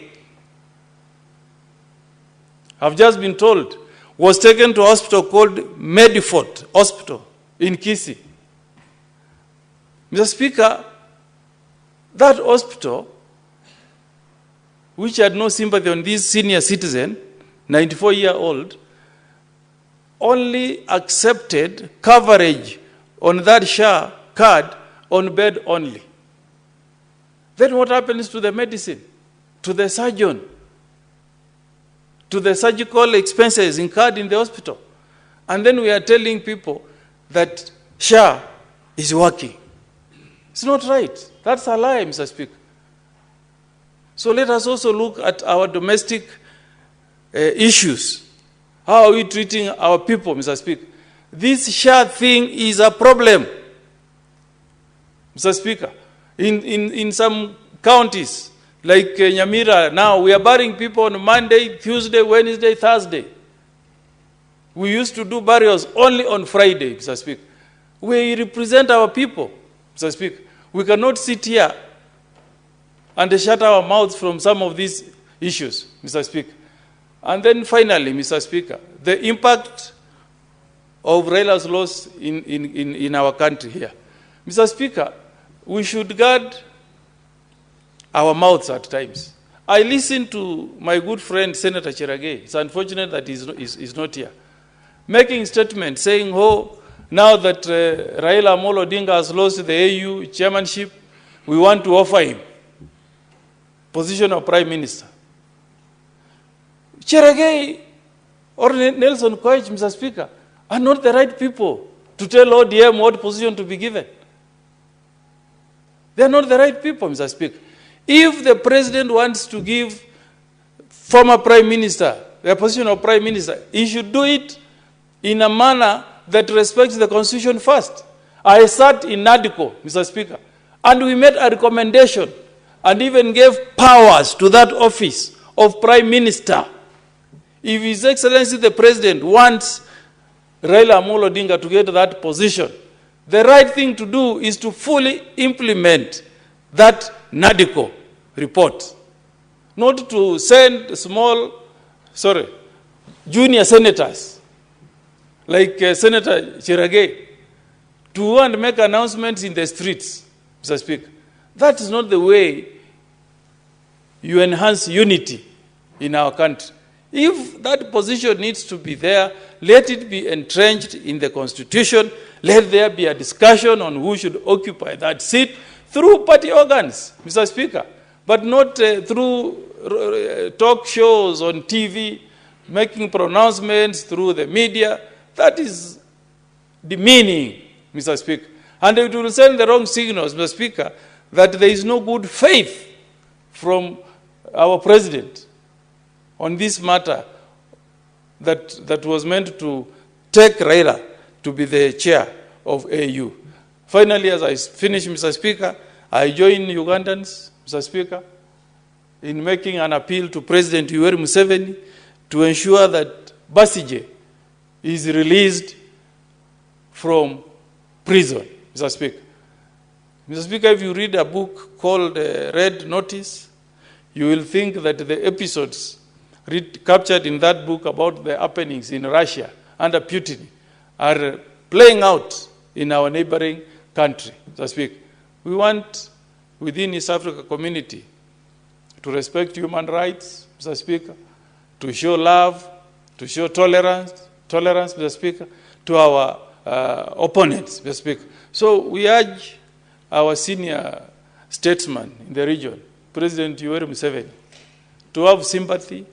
I've just been told, was taken to a hospital called Medifort Hospital in Kisii. Mr. Speaker, that hospital, which had no sympathy on this senior citizen, 94-year-old, only accepted coverage on that SHA card on bed only. Then what happens to the medicine, to the surgeon, to the surgical expenses incurred in the hospital? And then we are telling people that SHA is working. It's not right. That's a lie, Mr. Speaker. So let us also look at our domestic issues. How are we treating our people, Mr. Speaker? This SHA thing is a problem, Mr. Speaker. In some counties, like Nyamira, now we are burying people on Monday, Tuesday, Wednesday, Thursday. We used to do burials only on Friday, Mr. Speaker. We represent our people, Mr. Speaker. We cannot sit here and shut our mouths from some of these issues, Mr. Speaker. And then finally, Mr. Speaker, the impact of Raila's loss in our country here. Mr. Speaker, we should guard our mouths at times. I listened to my good friend, Senator Cheragei. It's unfortunate that he's not here. Making statements saying, oh, now that Raila Amolo Odinga has lost the AU chairmanship, we want to offer him position of Prime Minister. Cheragei or Nelson Koech, Mr. Speaker, are not the right people to tell ODM what position to be given. They are not the right people, Mr. Speaker. If the president wants to give former Prime Minister the position of Prime Minister, he should do it in a manner that respects the Constitution first. I sat in NADCO, Mr. Speaker, and we made a recommendation and even gave powers to that office of Prime Minister. If His Excellency the President wants Raila Amolo Odinga to get that position, the right thing to do is to fully implement that NADCO report. Not to send junior senators like Senator Cheragei to go and make announcements in the streets, Mr. Speaker. That is not the way you enhance unity in our country. If that position needs to be there, let it be entrenched in the Constitution. Let there be a discussion on who should occupy that seat through party organs, Mr. Speaker, but not through talk shows on TV, making pronouncements through the media. That is demeaning, Mr. Speaker. And it will send the wrong signals, Mr. Speaker, that there is no good faith from our president on this matter that was meant to take Raila to be the chair of AU. Finally, as I finish, Mr. Speaker, I join Ugandans, Mr. Speaker, in making an appeal to President Yoweri Museveni to ensure that Besigye is released from prison, Mr. Speaker. Mr. Speaker, if you read a book called Red Notice, you will think that the episodes captured in that book about the happenings in Russia under Putin are playing out in our neighboring country, Mr. Speaker. We want, within East Africa community, to respect human rights, Mr. Speaker, to show love, to show tolerance, Mr. Speaker, to our opponents, Mr. Speaker. So we urge our senior statesman in the region, President Yoweri Museveni, to have sympathy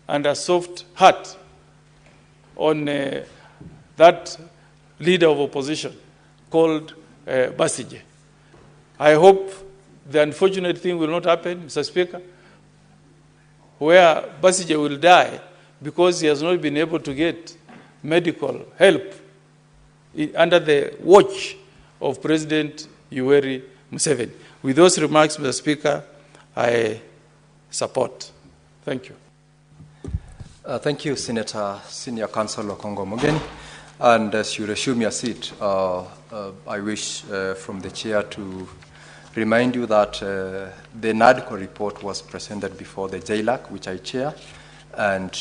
and a soft heart on that leader of opposition called Besigye. I hope the unfortunate thing will not happen, Mr. Speaker, where Besigye will die because he has not been able to get medical help under the watch of President Yoweri Museveni. With those remarks, Mr. Speaker, I support. Thank you. Thank you, Senator Senior Counsel Okongo Mogeni. And as you resume your seat, I wish from the chair to remind you that the NADCO report was presented before the JLAC, which I chair, and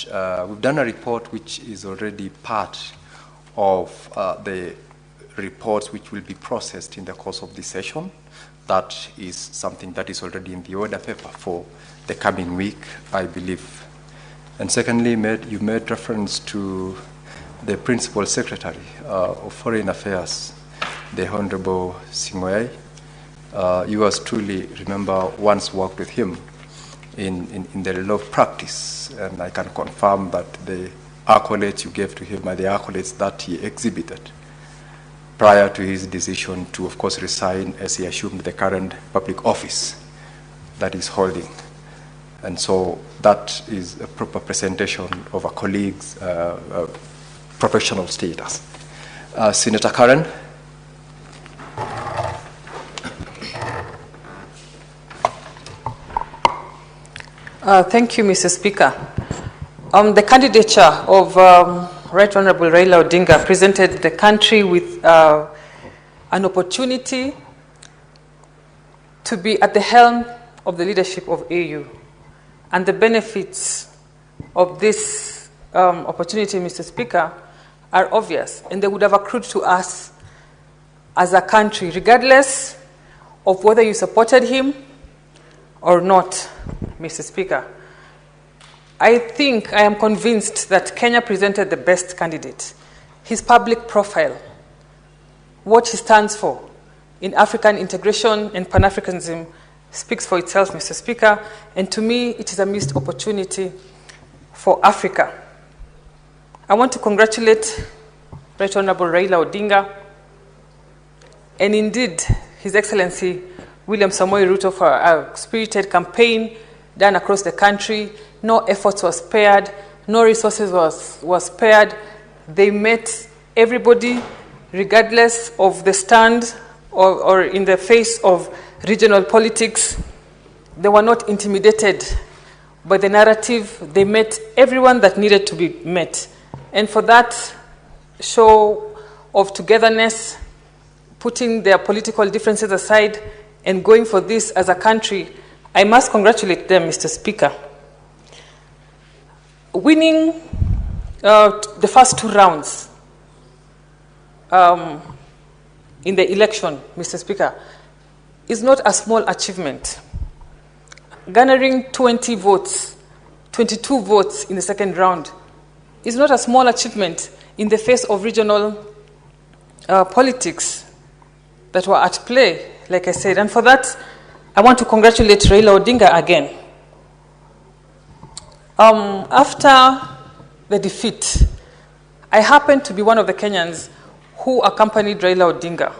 we've done a report which is already part of the reports which will be processed in the course of this session. That is something that is already in the order paper for the coming week, I believe. And secondly, you made reference to the Principal Secretary of Foreign Affairs, the Honorable Singwe. You as truly remember once worked with him in the law practice, and I can confirm that the accolades you gave to him are the accolades that he exhibited prior to his decision to, of course, resign as he assumed the current public office that he's holding. And so that is a proper presentation of a colleague's professional status. Senator Karen. Thank you, Mr. Speaker. The candidature of Right Honorable Raila Odinga presented the country with an opportunity to be at the helm of the leadership of AU. And the benefits of this opportunity, Mr. Speaker, are obvious, and they would have accrued to us as a country, regardless of whether you supported him or not, Mr. Speaker. I am convinced that Kenya presented the best candidate. His public profile, what he stands for in African integration and Pan-Africanism, speaks for itself, Mr. Speaker, and to me, it is a missed opportunity for Africa. I want to congratulate Right Honorable Raila Odinga and indeed His Excellency William Samoei Ruto for a spirited campaign done across the country. No efforts were spared, no resources was spared. They met everybody regardless of the stand or in the face of regional politics. They were not intimidated by the narrative. They met everyone that needed to be met. And for that show of togetherness, putting their political differences aside and going for this as a country, I must congratulate them, Mr. Speaker. Winning the first two rounds in the election, Mr. Speaker, is not a small achievement. Garnering 20 votes 22 votes in the second round is not a small achievement in the face of regional politics that were at play, like I said. And for that, I want to congratulate Raila Odinga again. After the defeat, I happened to be one of the Kenyans who accompanied Raila Odinga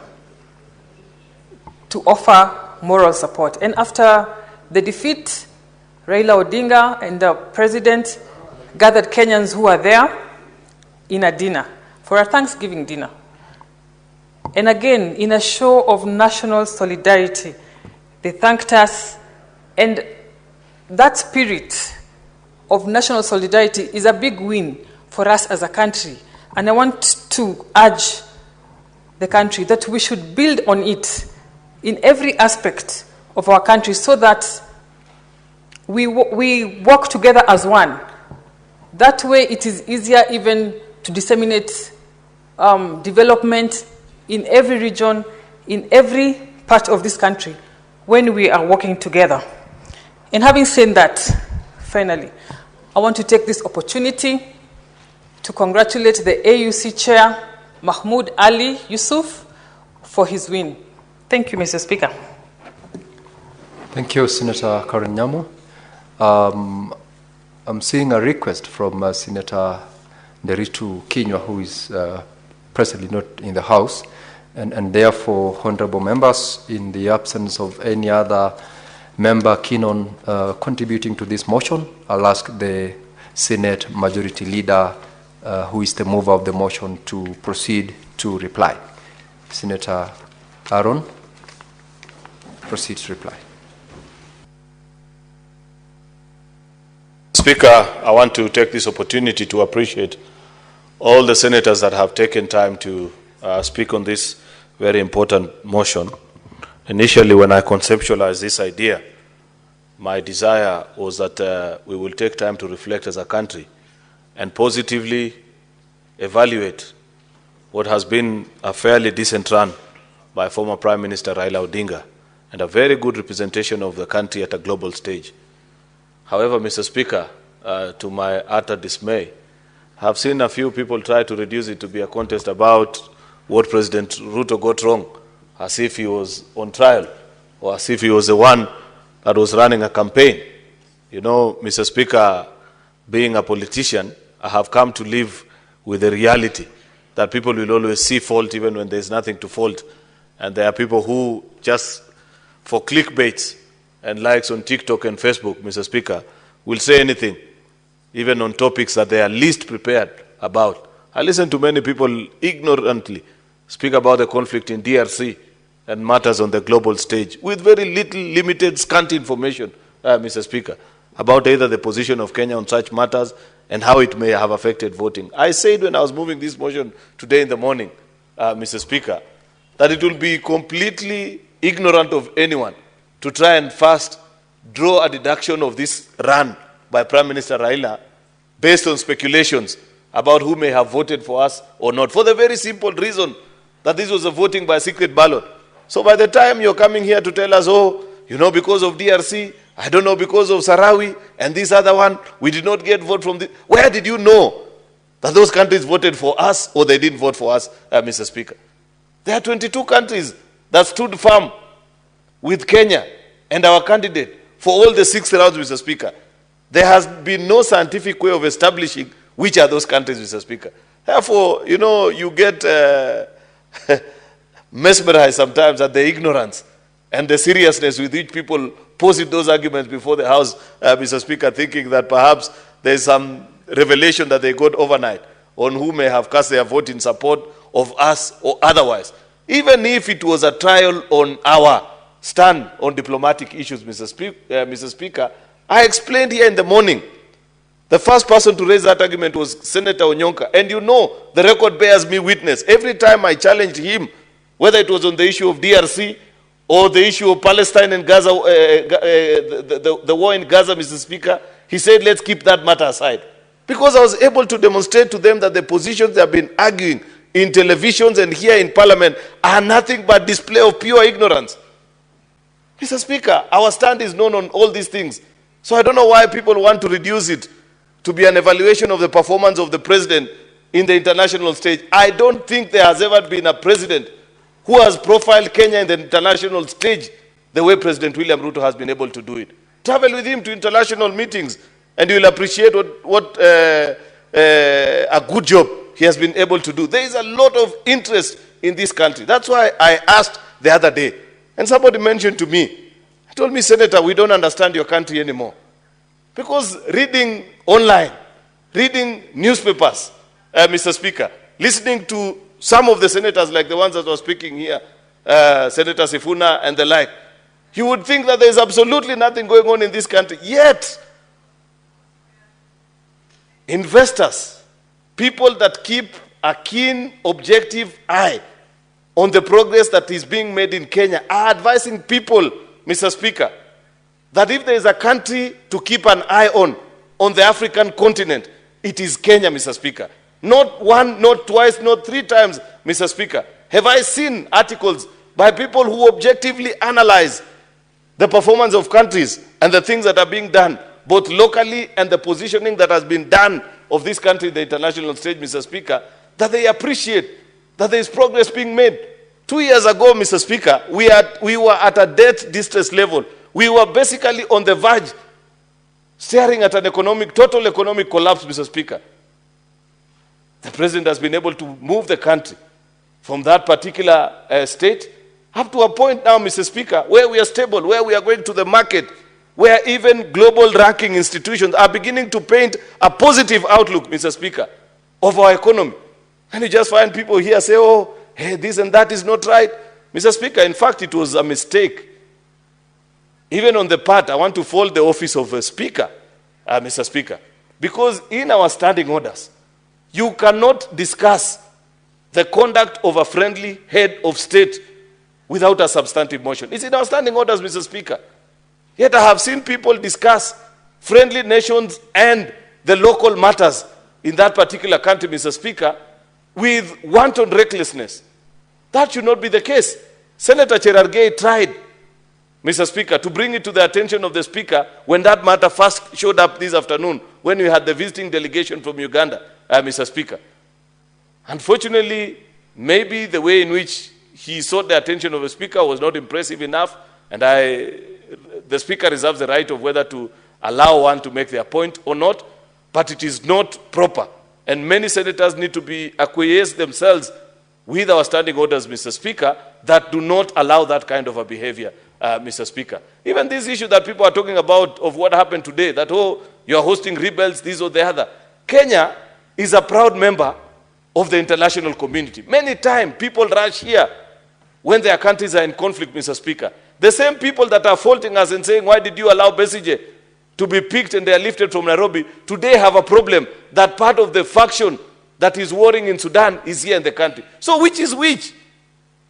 to offer moral support. And after the defeat, Raila Odinga and the president gathered Kenyans who were there in a dinner, for a Thanksgiving dinner. And again, in a show of national solidarity, they thanked us. And that spirit of national solidarity is a big win for us as a country. And I want to urge the country that we should build on it in every aspect of our country so that we work together as one. That way it is easier even to disseminate development in every region, in every part of this country, when we are working together. And having said that, finally, I want to take this opportunity to congratulate the AUC Chair, Mahmoud Ali Yusuf, for his win. Thank you, Mr. Speaker. Thank you, Senator Karen Nyamu. I'm seeing a request from Senator Nderitu Kinywa, who is presently not in the House, and therefore, honorable members, in the absence of any other member keen on contributing to this motion, I'll ask the Senate Majority Leader, who is the mover of the motion, to proceed to reply. Senator Aaron, proceed to reply. Speaker, I want to take this opportunity to appreciate all the senators that have taken time to speak on this very important motion. Initially, when I conceptualized this idea, my desire was that we will take time to reflect as a country and positively evaluate what has been a fairly decent run by former Prime Minister Raila Odinga and a very good representation of the country at a global stage. However, Mr. Speaker, to my utter dismay, I have seen a few people try to reduce it to be a contest about what President Ruto got wrong, as if he was on trial or as if he was the one that was running a campaign. You know, Mr. Speaker, being a politician, I have come to live with the reality that people will always see fault even when there's nothing to fault. And there are people who just for clickbaits and likes on TikTok and Facebook, Mr. Speaker, will say anything, even on topics that they are least prepared about. I listen to many people ignorantly speak about the conflict in DRC and matters on the global stage with very little, limited, scant information, Mr. Speaker, about either the position of Kenya on such matters and how it may have affected voting. I said when I was moving this motion today in the morning, Mr. Speaker, that it will be completely ignorant of anyone to try and first draw a deduction of this run by Prime Minister Raila based on speculations about who may have voted for us or not, for the very simple reason that this was a voting by secret ballot. So by the time you're coming here to tell us, oh, you know, because of DRC, I don't know, because of Sarawi and this other one, we did not get vote from this. Where did you know that those countries voted for us or they didn't vote for us, Mr. Speaker? There are 22 countries that stood firm with Kenya and our candidate for all the 6 rounds, Mr. Speaker. There has been no scientific way of establishing which are those countries, Mr. Speaker. Therefore, you know, you get mesmerized sometimes at the ignorance and the seriousness with which people posit those arguments before the House, Mr. Speaker, thinking that perhaps there is some revelation that they got overnight on who may have cast their vote in support of us or otherwise. Even if it was a trial on our stand on diplomatic issues, Mr. Speaker, I explained here in the morning. The first person to raise that argument was Senator Onyonka. And you know, the record bears me witness. Every time I challenged him, whether it was on the issue of DRC or the issue of Palestine and Gaza, the war in Gaza, Mr. Speaker, he said, let's keep that matter aside. Because I was able to demonstrate to them that the positions they have been arguing in televisions and here in Parliament are nothing but display of pure ignorance. Mr. Speaker, our stand is known on all these things. So I don't know why people want to reduce it to be an evaluation of the performance of the president in the international stage. I don't think there has ever been a president who has profiled Kenya in the international stage the way President William Ruto has been able to do it. Travel with him to international meetings and you will appreciate what a good job he has been able to do. There is a lot of interest in this country. That's why I asked the other day, and somebody mentioned to me, told me, Senator, we don't understand your country anymore. Because reading online, reading newspapers, Mr. Speaker, listening to some of the senators like the ones that were speaking here, Senator Sifuna and the like, you would think that there is absolutely nothing going on in this country. Yet, investors, people that keep a keen, objective eye on the progress that is being made in Kenya are advising people, Mr. Speaker, that if there is a country to keep an eye on the African continent, it is Kenya, Mr. Speaker. Not one, not twice, not three times, Mr. Speaker, have I seen articles by people who objectively analyze the performance of countries and the things that are being done, both locally and the positioning that has been done of this country in the international stage, Mr. Speaker, that they appreciate that there is progress being made. 2 years ago, Mr. Speaker, we were at a debt distress level. We were basically on the verge, staring at an total economic collapse, Mr. Speaker. The president has been able to move the country from that particular state up to a point now, Mr. Speaker, where we are stable, where we are going to the market, where even global ranking institutions are beginning to paint a positive outlook, Mr. Speaker, of our economy. And you just find people here say, oh, hey, this and that is not right. Mr. Speaker, in fact, it was a mistake. Even on the part, I want to fold the office of a speaker, Mr. Speaker, because in our standing orders, you cannot discuss the conduct of a friendly head of state without a substantive motion. It's in our standing orders, Mr. Speaker. Yet I have seen people discuss friendly nations and the local matters in that particular country, Mr. Speaker, with wanton recklessness. That should not be the case. Senator Cherargei tried, Mr. Speaker, to bring it to the attention of the Speaker when that matter first showed up this afternoon, when we had the visiting delegation from Uganda, Mr. Speaker. Unfortunately, maybe the way in which he sought the attention of the Speaker was not impressive enough, and the Speaker reserves the right of whether to allow one to make their point or not, but it is not proper. And many senators need to be acquiesced themselves with our standing orders, Mr. Speaker, that do not allow that kind of a behavior, Mr. Speaker. Even this issue that people are talking about of what happened today, that, oh, you are hosting rebels, this or the other. Kenya is a proud member of the international community. Many times, people rush here when their countries are in conflict, Mr. Speaker. The same people that are faulting us and saying, why did you allow Besigye to be picked and they are lifted from Nairobi, today have a problem that part of the faction that is warring in Sudan is here in the country. So which is which?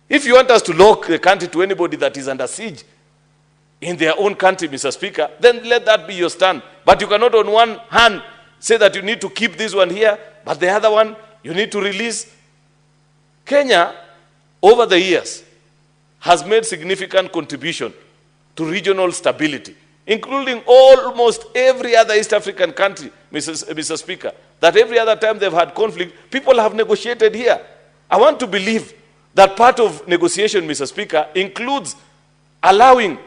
If you want us to lock the country to anybody that is under siege in their own country, Mr. Speaker, then let that be your stand. But you cannot on one hand say that you need to keep this one here, but the other one you need to release. Kenya, over the years, has made significant contribution to regional stability, including almost every other East African country, Mr. Speaker, that every other time they've had conflict, people have negotiated here. I want to believe that part of negotiation, Mr. Speaker, includes allowing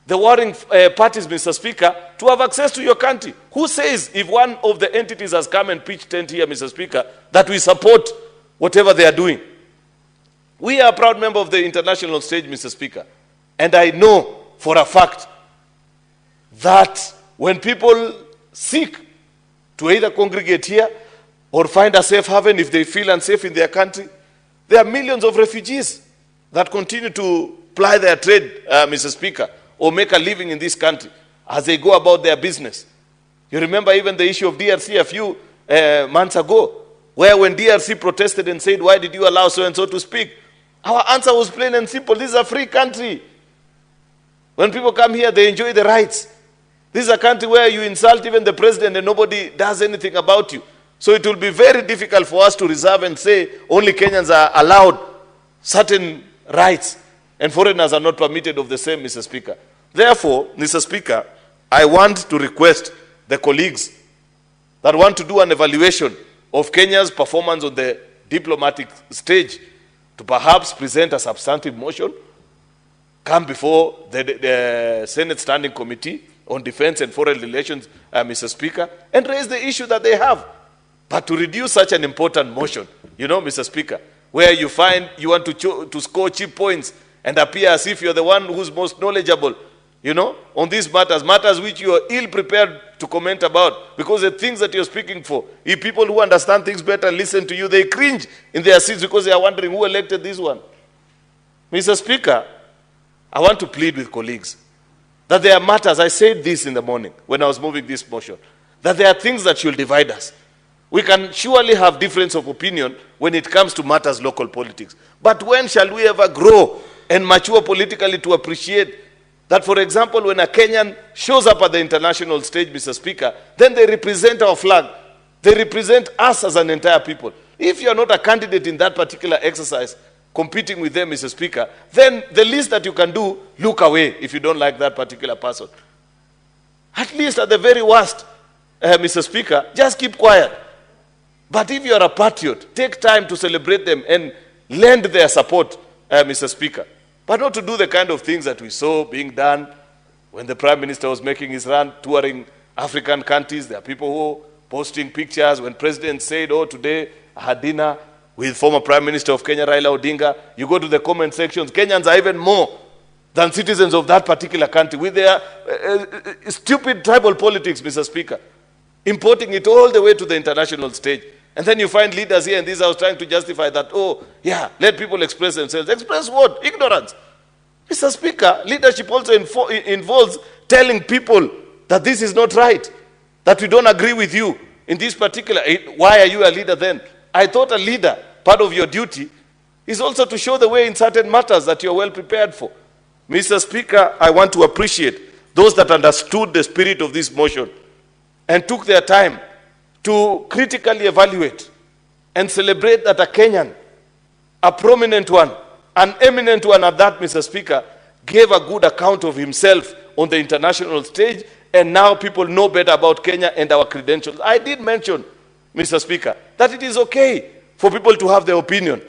the warring parties, Mr. Speaker, to have access to your country. Who says if one of the entities has come and pitched tent here, Mr. Speaker, that we support whatever they are doing? We are a proud member of the international stage, Mr. Speaker, and I know for a fact that when people seek to either congregate here or find a safe haven if they feel unsafe in their country, there are millions of refugees that continue to ply their trade, Mr. Speaker, or make a living in this country as they go about their business. You remember even the issue of DRC a few months ago, where when DRC protested and said, why did you allow so-and-so to speak? Our answer was plain and simple. This is a free country. When people come here, they enjoy the rights. This is a country where you insult even the president and nobody does anything about you. So it will be very difficult for us to reserve and say only Kenyans are allowed certain rights and foreigners are not permitted of the same, Mr. Speaker. Therefore, Mr. Speaker, I want to request the colleagues that want to do an evaluation of Kenya's performance on the diplomatic stage to perhaps present a substantive motion, come before the Senate Standing Committee on Defense and Foreign Relations, Mr. Speaker, and raise the issue that they have. But to reduce such an important motion, you know, Mr. Speaker, where you find you want to score cheap points and appear as if you're the one who's most knowledgeable, you know, on these matters which you are ill-prepared to comment about, because the things that you're speaking for, if people who understand things better listen to you, they cringe in their seats because they are wondering who elected this one. Mr. Speaker, I want to plead with colleagues that there are matters, I said this in the morning when I was moving this motion, that there are things that should divide us. We can surely have difference of opinion when it comes to matters local politics. But when shall we ever grow and mature politically to appreciate that, for example, when a Kenyan shows up at the international stage, Mr. Speaker, then they represent our flag. They represent us as an entire people. If you are not a candidate in that particular exercise, competing with them, Mr. Speaker, then the least that you can do, look away if you don't like that particular person. At least at the very worst, Mr. Speaker, just keep quiet. But if you are a patriot, take time to celebrate them and lend their support, Mr. Speaker. But not to do the kind of things that we saw being done when the Prime Minister was making his run, touring African countries. There are people who posting pictures when President said, oh, today I had dinner with former Prime Minister of Kenya, Raila Odinga. You go to the comment sections, Kenyans are even more than citizens of that particular country with their stupid tribal politics, Mr. Speaker, importing it all the way to the international stage. And then you find leaders here in this house trying to justify that, oh, yeah, let people express themselves. Express what? Ignorance. Mr. Speaker, leadership also involves telling people that this is not right, that we don't agree with you in this particular. Why are you a leader then? I thought a leader, part of your duty, is also to show the way in certain matters that you're well prepared for. Mr. Speaker, I want to appreciate those that understood the spirit of this motion and took their time to critically evaluate and celebrate that a Kenyan, a prominent one, an eminent one at that, Mr. Speaker, gave a good account of himself on the international stage, and now people know better about Kenya and our credentials. I did mention, Mr. Speaker, that it is okay for people to have their opinion.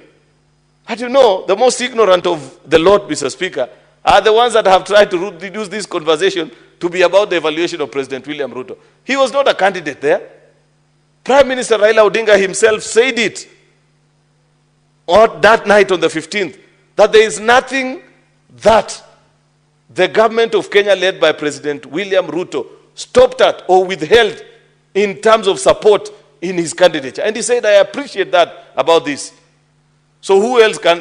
But you know, the most ignorant of the lot, Mr. Speaker, are the ones that have tried to reduce this conversation to be about the evaluation of President William Ruto. He was not a candidate there. Prime Minister Raila Odinga himself said it on that night on the 15th, that there is nothing that the government of Kenya led by President William Ruto stopped at or withheld in terms of support in his candidature. And he said, I appreciate that about this. So who else can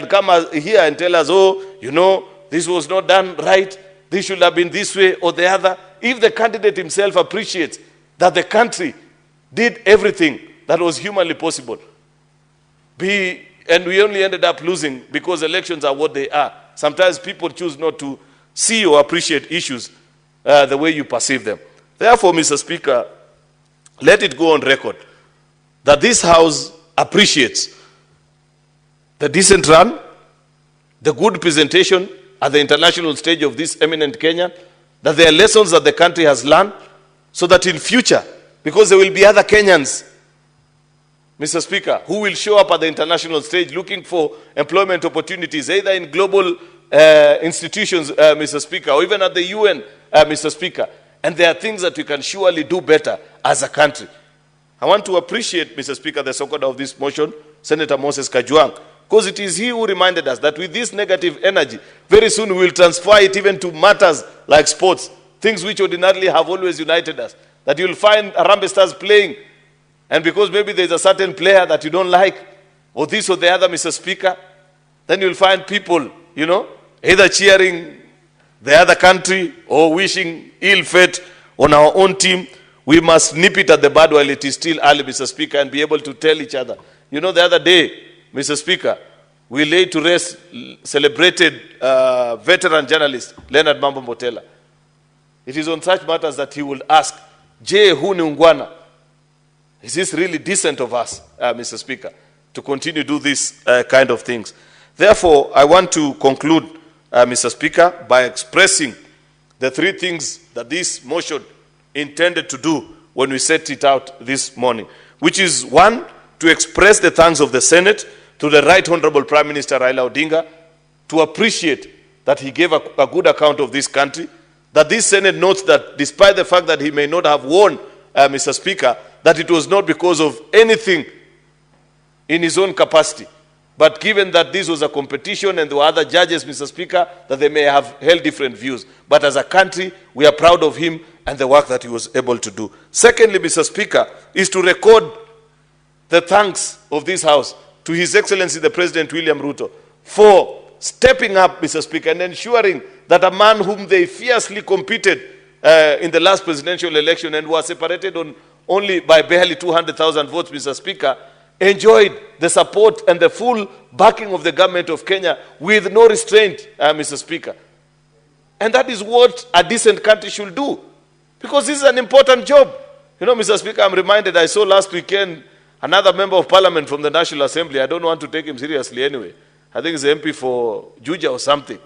come here and tell us, oh, you know, this was not done right, this should have been this way or the other? If the candidate himself appreciates that the country did everything that was humanly possible, and we only ended up losing because elections are what they are. Sometimes people choose not to see or appreciate issues the way you perceive them. Therefore, Mr. Speaker, let it go on record that this House appreciates the decent run, the good presentation at the international stage of this eminent Kenyan, that there are lessons that the country has learned, so that in future, because there will be other Kenyans, Mr. Speaker, who will show up at the international stage looking for employment opportunities, either in global institutions, Mr. Speaker, or even at the UN, Mr. Speaker. And there are things that we can surely do better as a country. I want to appreciate, Mr. Speaker, the seconder of this motion, Senator Moses Kajwang, because it is he who reminded us that with this negative energy, very soon we will transfer it even to matters like sports, things which ordinarily have always united us. That you'll find Harambee Stars playing, and because maybe there's a certain player that you don't like, or this or the other, Mr. Speaker, then you'll find people, you know, either cheering the other country or wishing ill fate on our own team. We must nip it at the bud while it is still early, Mr. Speaker, and be able to tell each other. You know, the other day, Mr. Speaker, we laid to rest celebrated veteran journalist Leonard Mambo Mbotela. It is on such matters that he will ask, Je, hu ni ungwana? Is this really decent of us, Mr. Speaker, to continue to do these kind of things? Therefore, I want to conclude, Mr. Speaker, by expressing the the three things that this motion intended to do when we set it out this morning, which is one, to express the thanks of the Senate to the Right Honorable Prime Minister Raila Odinga, to appreciate that he gave a good account of this country, that this Senate notes that despite the fact that he may not have won, Mr. Speaker, that it was not because of anything in his own capacity, but given that this was a competition and there were other judges, Mr. Speaker, that they may have held different views. But as a country, we are proud of him and the work that he was able to do. Secondly, Mr. Speaker, is to record the thanks of this House to His Excellency the President William Ruto for stepping up, Mr. Speaker, and ensuring that a man whom they fiercely competed in the last presidential election and was separated on only by barely 200,000 votes, Mr. Speaker, enjoyed the support and the full backing of the government of Kenya with no restraint, Mr. Speaker. And that is what a decent country should do, because this is an important job. You know, Mr. Speaker, I'm reminded, I saw last weekend another member of parliament from the National Assembly. I don't want to take him seriously anyway. I think he's the MP for Juja or something.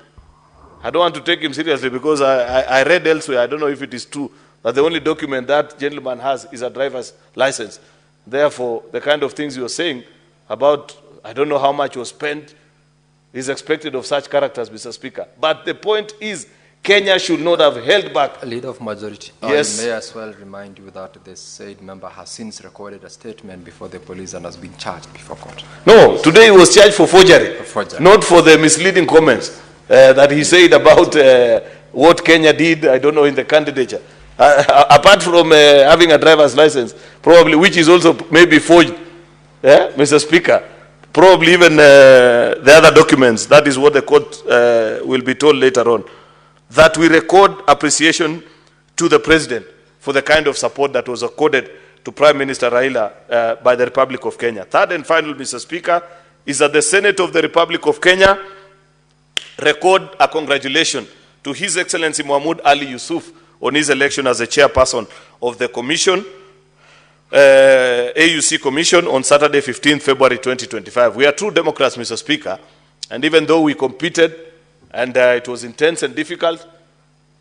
I don't want to take him seriously because I read elsewhere, I don't know if it is true, that the only document that gentleman has is a driver's license. Therefore, the kind of things you're saying about, I don't know how much was spent, is expected of such characters, Mr. Speaker. But the point is, Kenya should not have held back. Leader of Majority, yes. I may as well remind you that the said member has since recorded a statement before the police and has been charged before court. No, today he was charged for forgery, not for the misleading comments that he said about what Kenya did, I don't know, in the candidature. Apart from having a driver's license, probably, which is also maybe forged, Mr. Speaker, probably even the other documents, that is what the court will be told later on, that we record appreciation to the President for the kind of support that was accorded to Prime Minister Raila by the Republic of Kenya. Third and final, Mr. Speaker, is that the Senate of the Republic of Kenya record a congratulation to His Excellency Mahmoud Ali Yusuf on his election as the chairperson of the Commission, AUC Commission, on Saturday, 15th February 2025. We are true Democrats, Mr. Speaker, and even though we competed and it was intense and difficult,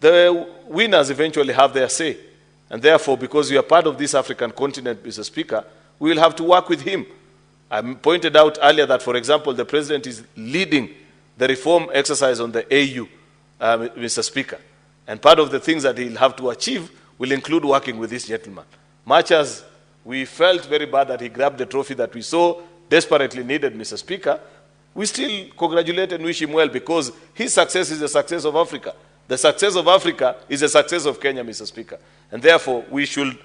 the winners eventually have their say. And therefore, because we are part of this African continent, Mr. Speaker, we will have to work with him. I pointed out earlier that, for example, the President is leading the reform exercise on the AU, Mr. Speaker. And part of the things that he'll have to achieve will include working with this gentleman. Much as we felt very bad that he grabbed the trophy that we so desperately needed, Mr. Speaker, we still congratulate and wish him well, because his success is the success of Africa. The success of Africa is the success of Kenya, Mr. Speaker. And therefore, we should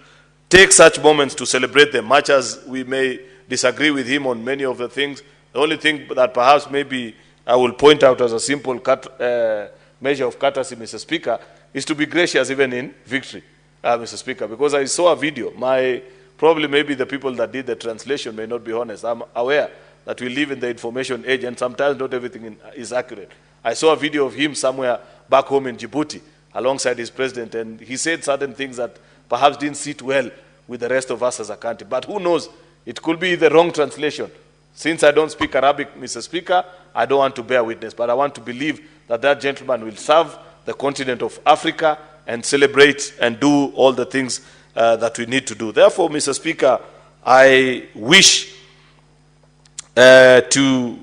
take such moments to celebrate them, much as we may disagree with him on many of the things. The only thing that perhaps maybe I will point out as a simple measure of courtesy, Mr. Speaker, is to be gracious even in victory, Mr. Speaker, because I saw a video. Probably maybe the people that did the translation may not be honest. I'm aware that we live in the information age and sometimes not everything is accurate. I saw a video of him somewhere back home in Djibouti alongside his president, and he said certain things that perhaps didn't sit well with the rest of us as a country. But who knows? It could be the wrong translation. Since I don't speak Arabic, Mr. Speaker, I don't want to bear witness, but I want to believe that that gentleman will serve the continent of Africa and celebrate and do all the things that we need to do. Therefore, Mr. Speaker, I wish to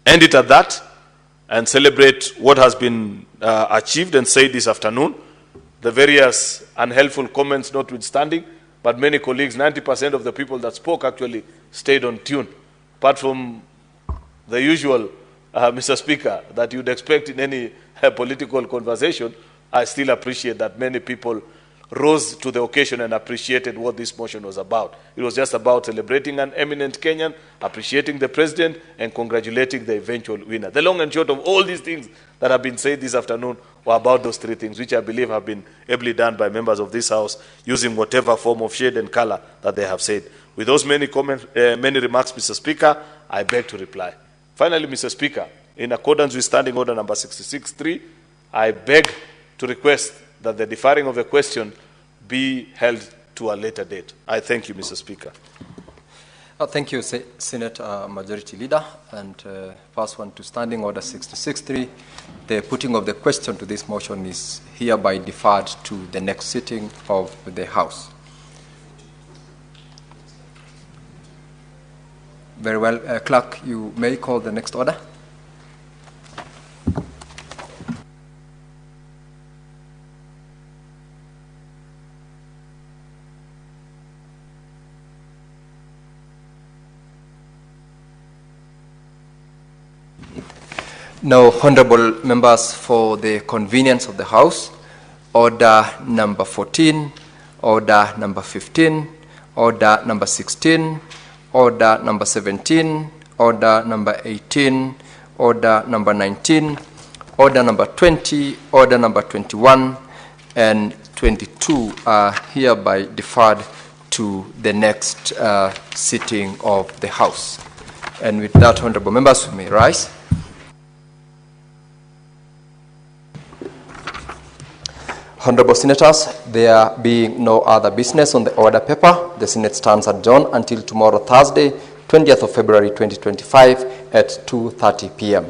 end it at that and celebrate what has been achieved and said this afternoon. The various unhelpful comments notwithstanding, but many colleagues, 90% of the people that spoke actually stayed on tune. Apart from the usual, Mr. Speaker, that you'd expect in any political conversation, I still appreciate that many people rose to the occasion and appreciated what this motion was about. It was just about celebrating an eminent Kenyan, appreciating the president, and congratulating the eventual winner. The long and short of all these things that have been said this afternoon were about those three things, which I believe have been ably done by members of this House, using whatever form of shade and color that they have said. With those many comments, many remarks, Mr. Speaker, I beg to reply. Finally, Mr. Speaker, in accordance with Standing Order number 66.3, I beg to request that the deferring of the question be held to a later date. I thank you, Mr. Speaker. Thank you, Senate Majority Leader. And first one to Standing Order 663. The putting of the question to this motion is hereby deferred to the next sitting of the House. Very well. Clerk, you may call the next order. Now, honorable members, for the convenience of the House, order number 14, order number 15, order number 16, order number 17, order number 18, order number 19, order number 20, order number 21, and 22 are hereby deferred to the next sitting of the House. And with that, honorable members, we may rise. Honorable Senators, there being no other business on the order paper, the Senate stands adjourned until tomorrow, Thursday, 20th of February 2025 at 2:30 p.m.